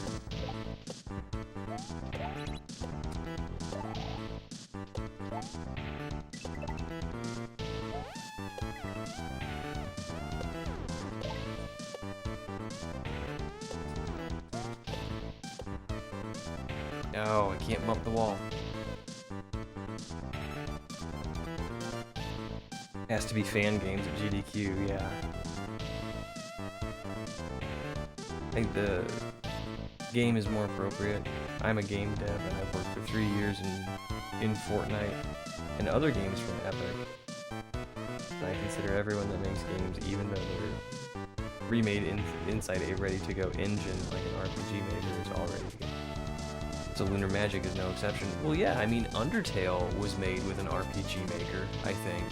No, I can't bump the wall. Has to be fan games at GDQ, yeah. I think the game is more appropriate. I'm a game dev and I've worked for 3 years in Fortnite and other games from Epic. And I consider everyone that makes games, even though they're remade inside a ready-to-go engine like an RPG maker, is all ready to go. So Lunar Magic is no exception. Well, yeah, I mean, Undertale was made with an RPG maker, I think.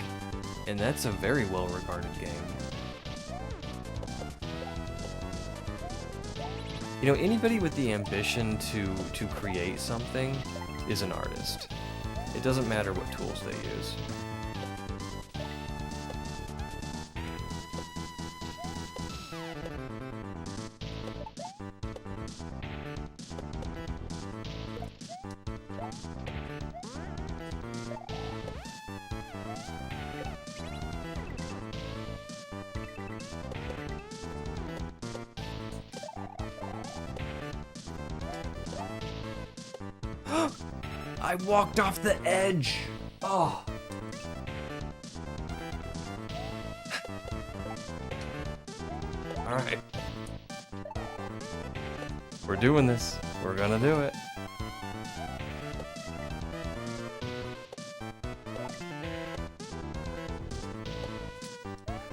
And that's a very well-regarded game. You know, anybody with the ambition to create something is an artist. It doesn't matter what tools they use. I walked off the edge. Oh. All right. We're doing this. We're gonna do it.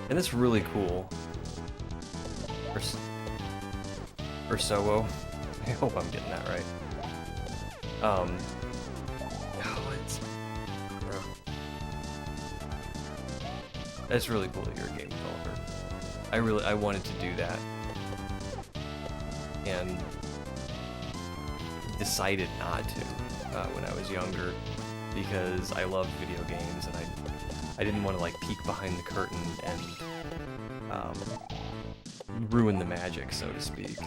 And it's really cool. Or Sowo. I hope I'm getting that right. It's really cool that you're a game developer. I wanted to do that, and decided not to when I was younger because I loved video games and I didn't want to like peek behind the curtain and ruin the magic, so to speak.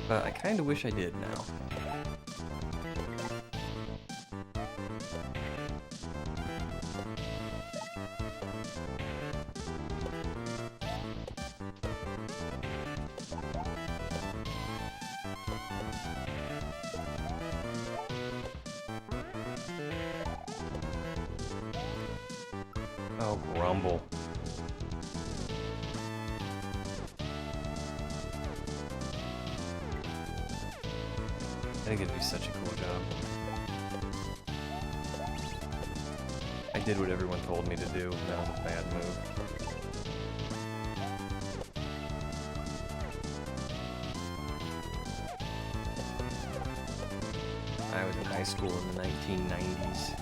But I kind of wish I did now. Oh, grumble. I think it'd be such a cool job. I did what everyone told me to do, and that was a bad move. I was in high school in the 1990s.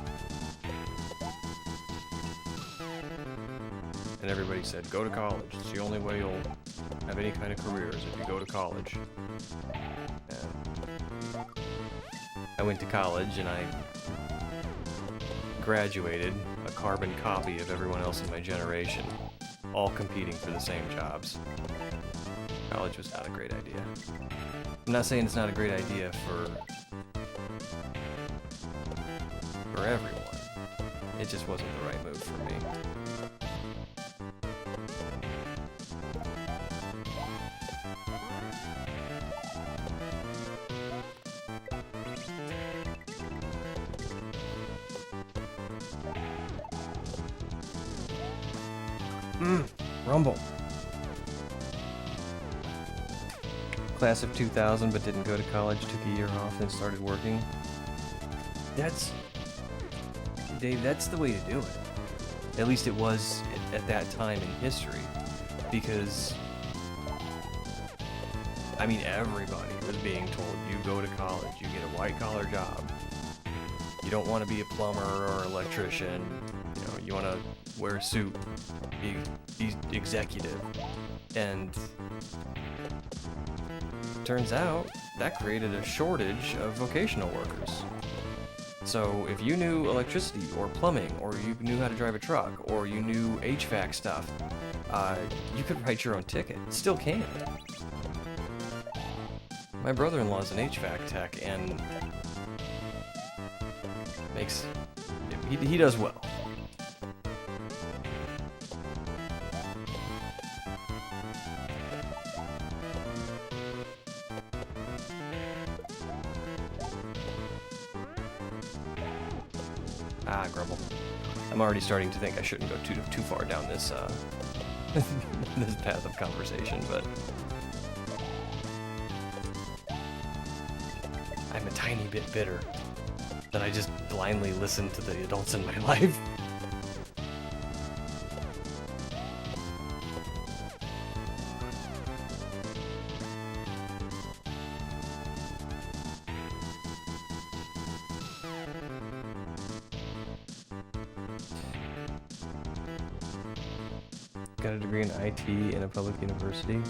And everybody said, go to college. It's the only way you'll have any kind of career is if you go to college. I went to college and I graduated a carbon copy of everyone else in my generation, all competing for the same jobs. College was not a great idea. I'm not saying it's not a great idea for everyone. It just wasn't the right move for me. Rumble. Class of 2000, but didn't go to college, took a year off, and started working. Dave, that's the way to do it. At least it was at that time in history. Because, I mean, everybody was being told, you go to college, you get a white-collar job. You don't want to be a plumber or electrician. You know, you want to wear a suit, be executive. And turns out that created a shortage of vocational workers. So if you knew electricity or plumbing, or you knew how to drive a truck, or you knew HVAC stuff, you could write your own ticket. Still can. My brother-in-law's an HVAC tech and he does well. Grumble. I'm already starting to think I shouldn't go too far down this this path of conversation, but I'm a tiny bit bitter that I just blindly listen to the adults in my life. Got a degree in IT in a public university.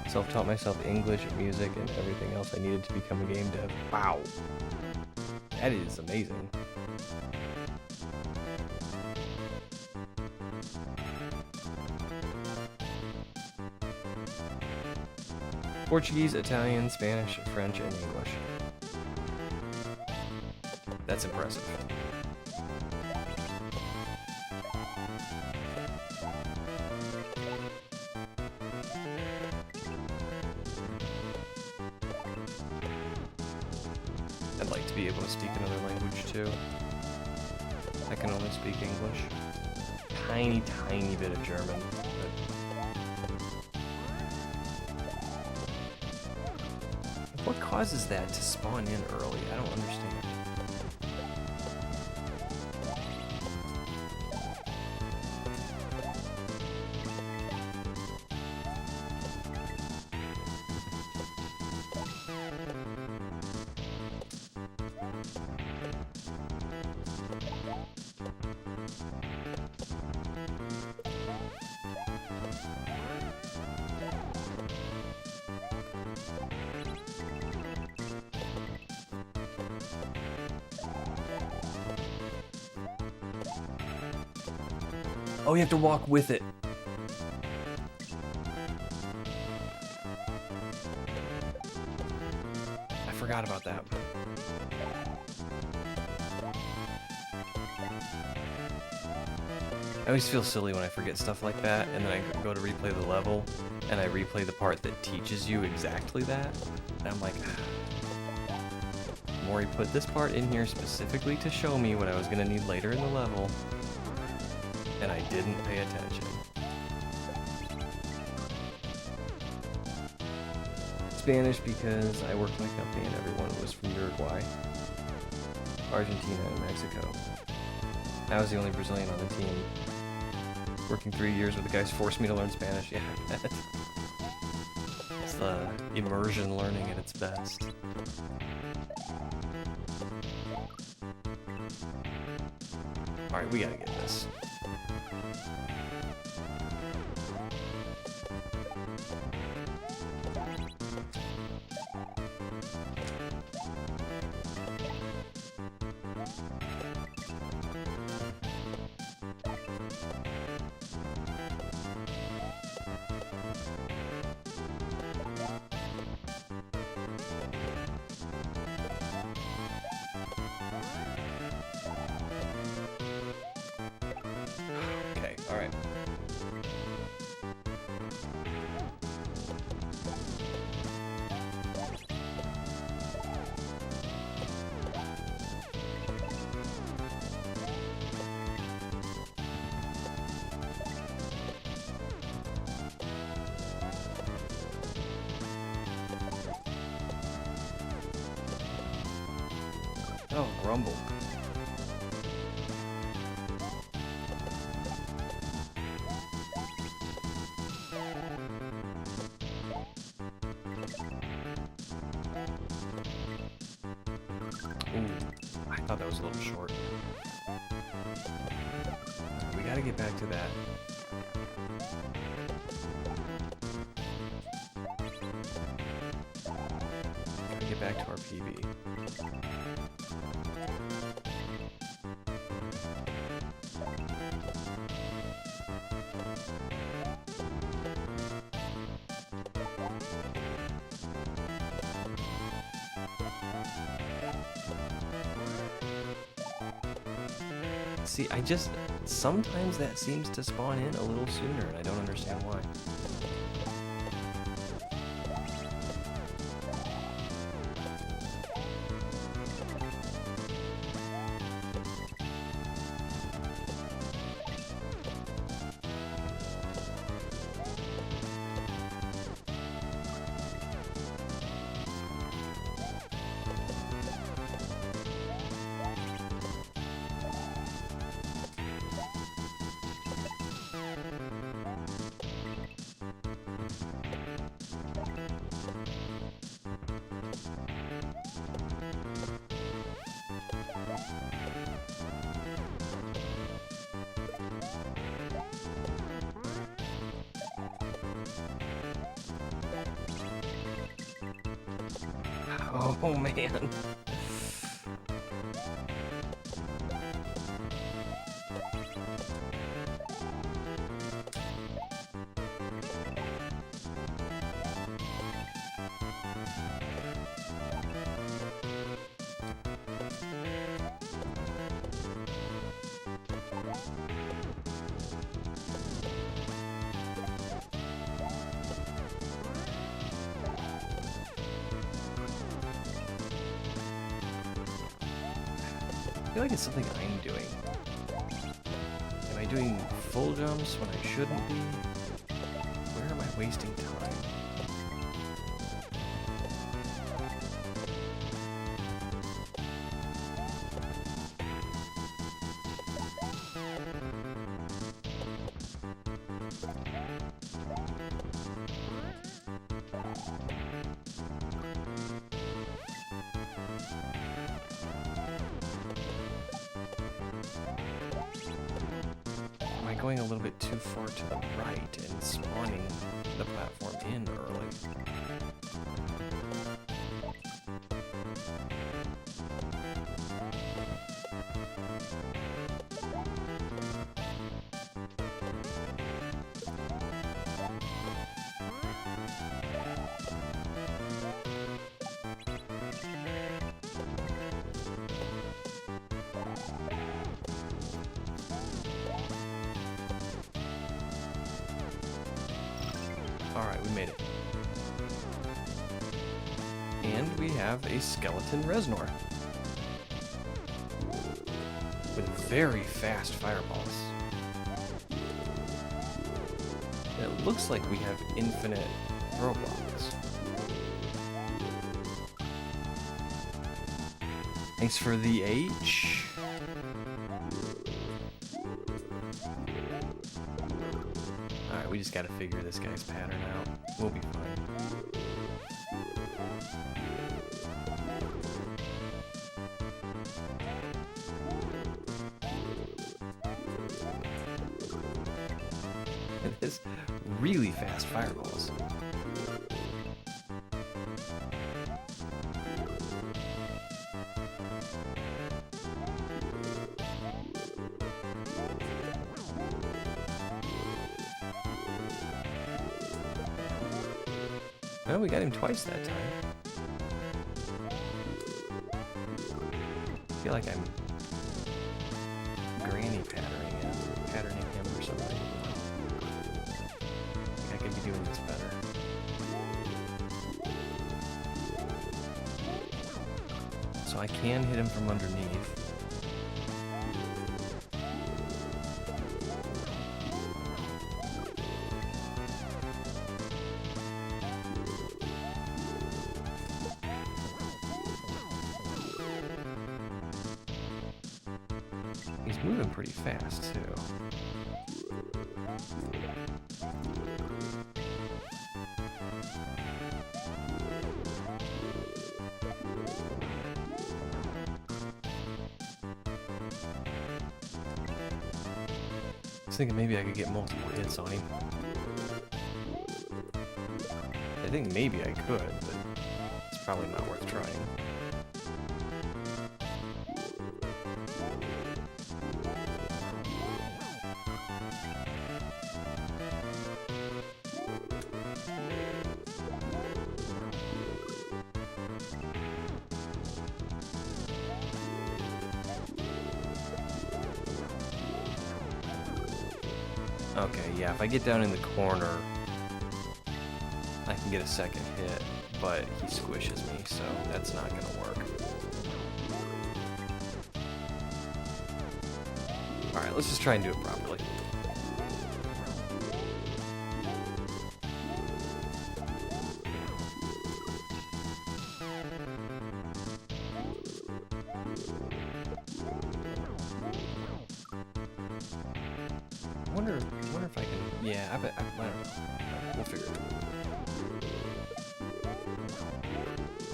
Self-taught myself English, music, and everything else I needed to become a game dev. Wow. That is amazing. Portuguese, Italian, Spanish, French, and English. That's impressive. I'd like to be able to speak another language too. I can only speak English. Tiny, tiny bit of German. But what causes that to spawn in early? I don't understand. Oh, you have to walk with it. I forgot about that. I always feel silly when I forget stuff like that, and then I go to replay the level, and I replay the part that teaches you exactly that, and I'm like, Mori put this part in here specifically to show me what I was going to need later in the level, and I didn't pay attention. Spanish because I worked in a company and everyone was from Uruguay, Argentina, and Mexico. I was the only Brazilian on the team. Working 3 years with the guys forced me to learn Spanish. Yeah, I bet. It's the immersion learning at its best. Alright, we gotta get this. Okay, alright. Oh, Grumble. Ooh, I thought that was a little short. We gotta get back to that. Gotta get back to our PB. See, sometimes that seems to spawn in a little sooner, and I don't understand why. Oh man. I feel like it's something I'm doing. Am I doing full jumps when I shouldn't be? Where am I wasting time? Am I going a little bit too far to the right and spawning the platform in early? Alright, we made it. And we have a skeleton Reznor. With very fast fireballs. And it looks like we have infinite throw blocks. Thanks for the H. Alright, we just gotta figure this guy's pattern out. We'll be fine. It is really fast fireballs. Well, we got him twice that time. I feel like I'm granny patterning him or something. I think I could be doing this better. So I can hit him from underneath. He's moving pretty fast, too. I was thinking maybe I could get multiple hits on him. I think maybe I could, but it's probably not worth trying. Okay, yeah, if I get down in the corner, I can get a second hit, but he squishes me, so that's not gonna work. Alright, let's just try and do it properly. I wonder if I can. Yeah, I don't know. We'll figure it out.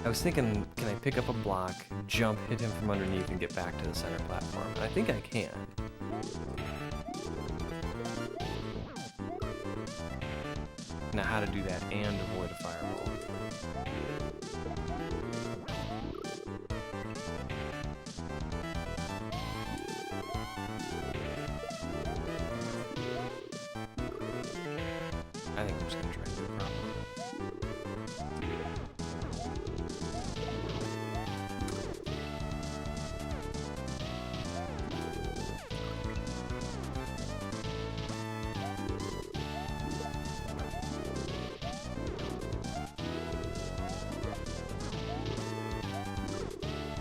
I was thinking, can I pick up a block, jump, hit him from underneath, and get back to the center platform? I think I can. Now, how to do that and avoid a fireball? I think we're just gonna try and do it properly.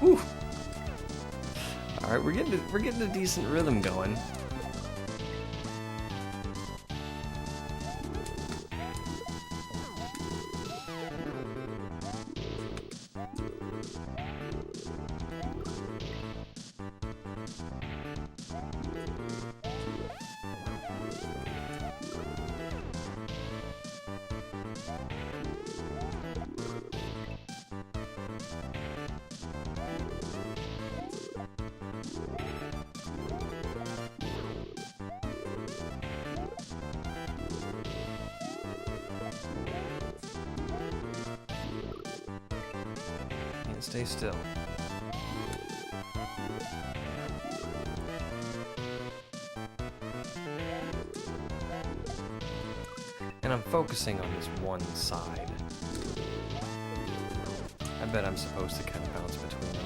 Whew. All right, we're getting a decent rhythm going. Can't stay still. And I'm focusing on this one side. I bet I'm supposed to kind of bounce between them.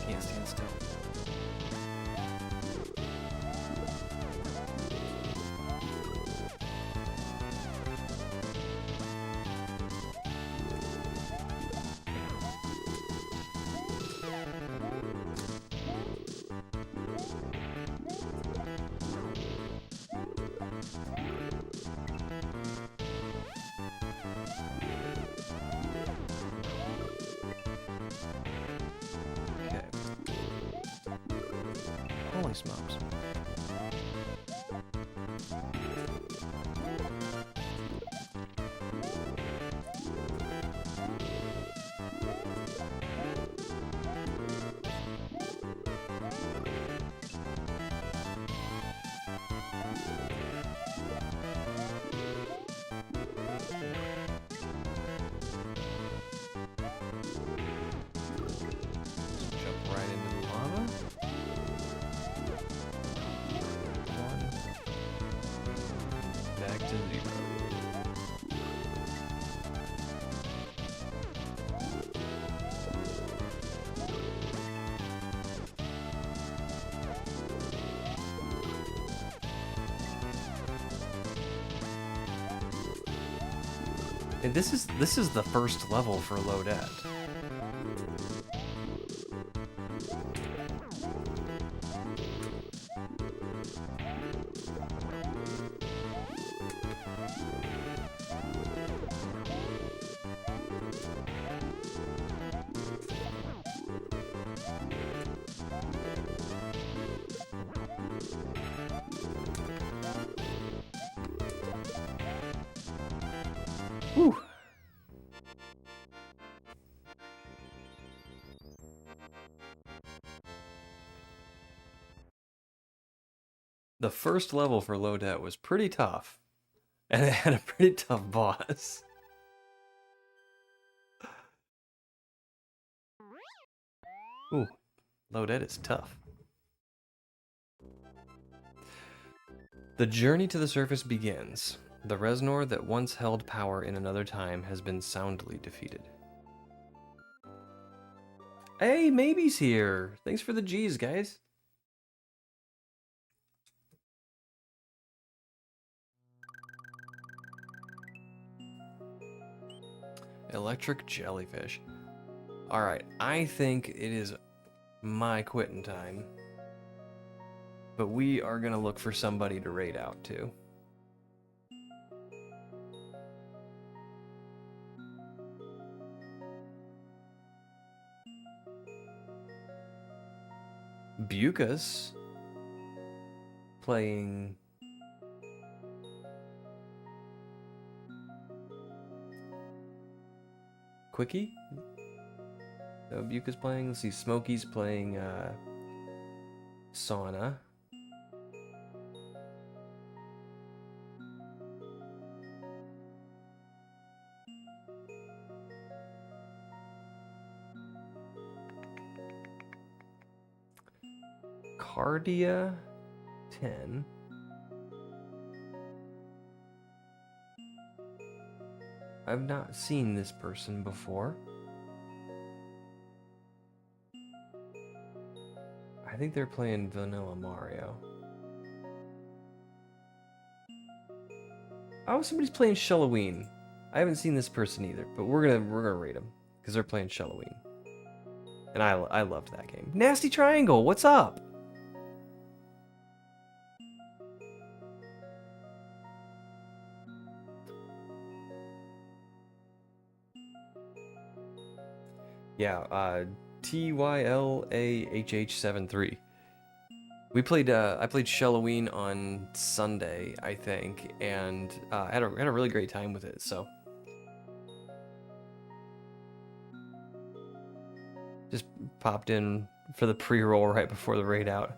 Can't stand still. Okay. Holy smokes. Jump right into the lava. One. Back to 0. And this is the first level for Lodette. Whew. The first level for Lodette was pretty tough. And it had a pretty tough boss. Ooh, Lodette is tough. The journey to the surface begins. The Reznor that once held power in another time has been soundly defeated. Hey, Maybe's here! Thanks for the G's, guys. Electric jellyfish. Alright, I think it is my quitting time. But we are gonna look for somebody to raid out to. Bucas playing Quickie? Bucas playing. Let's see, Smokey's playing Sauna. Cardia 10. I've not seen this person before. I think they're playing Vanilla Mario. Oh, somebody's playing Shelloween. I haven't seen this person either, but we're gonna rate them because they're playing Shelloween. And I loved that game. Nasty Triangle, what's up? Yeah, TYLAHH73. We played. I played Shelloween on Sunday, I think, and had a really great time with it. So just popped in for the pre-roll right before the raid out.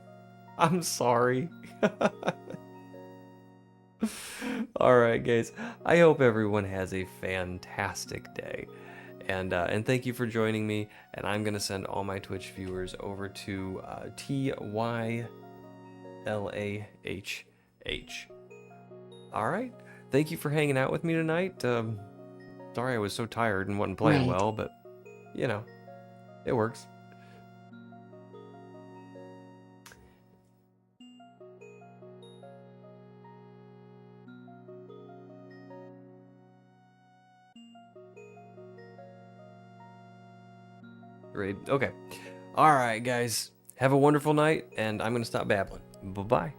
I'm sorry. All right, guys. I hope everyone has a fantastic day. And thank you for joining me. And I'm going to send all my Twitch viewers over to TYLAHH. All right. Thank you for hanging out with me tonight. Sorry I was so tired and wasn't playing well, but, you know, it works. Okay. All right, guys. Have a wonderful night, and I'm going to stop babbling. Bye-bye.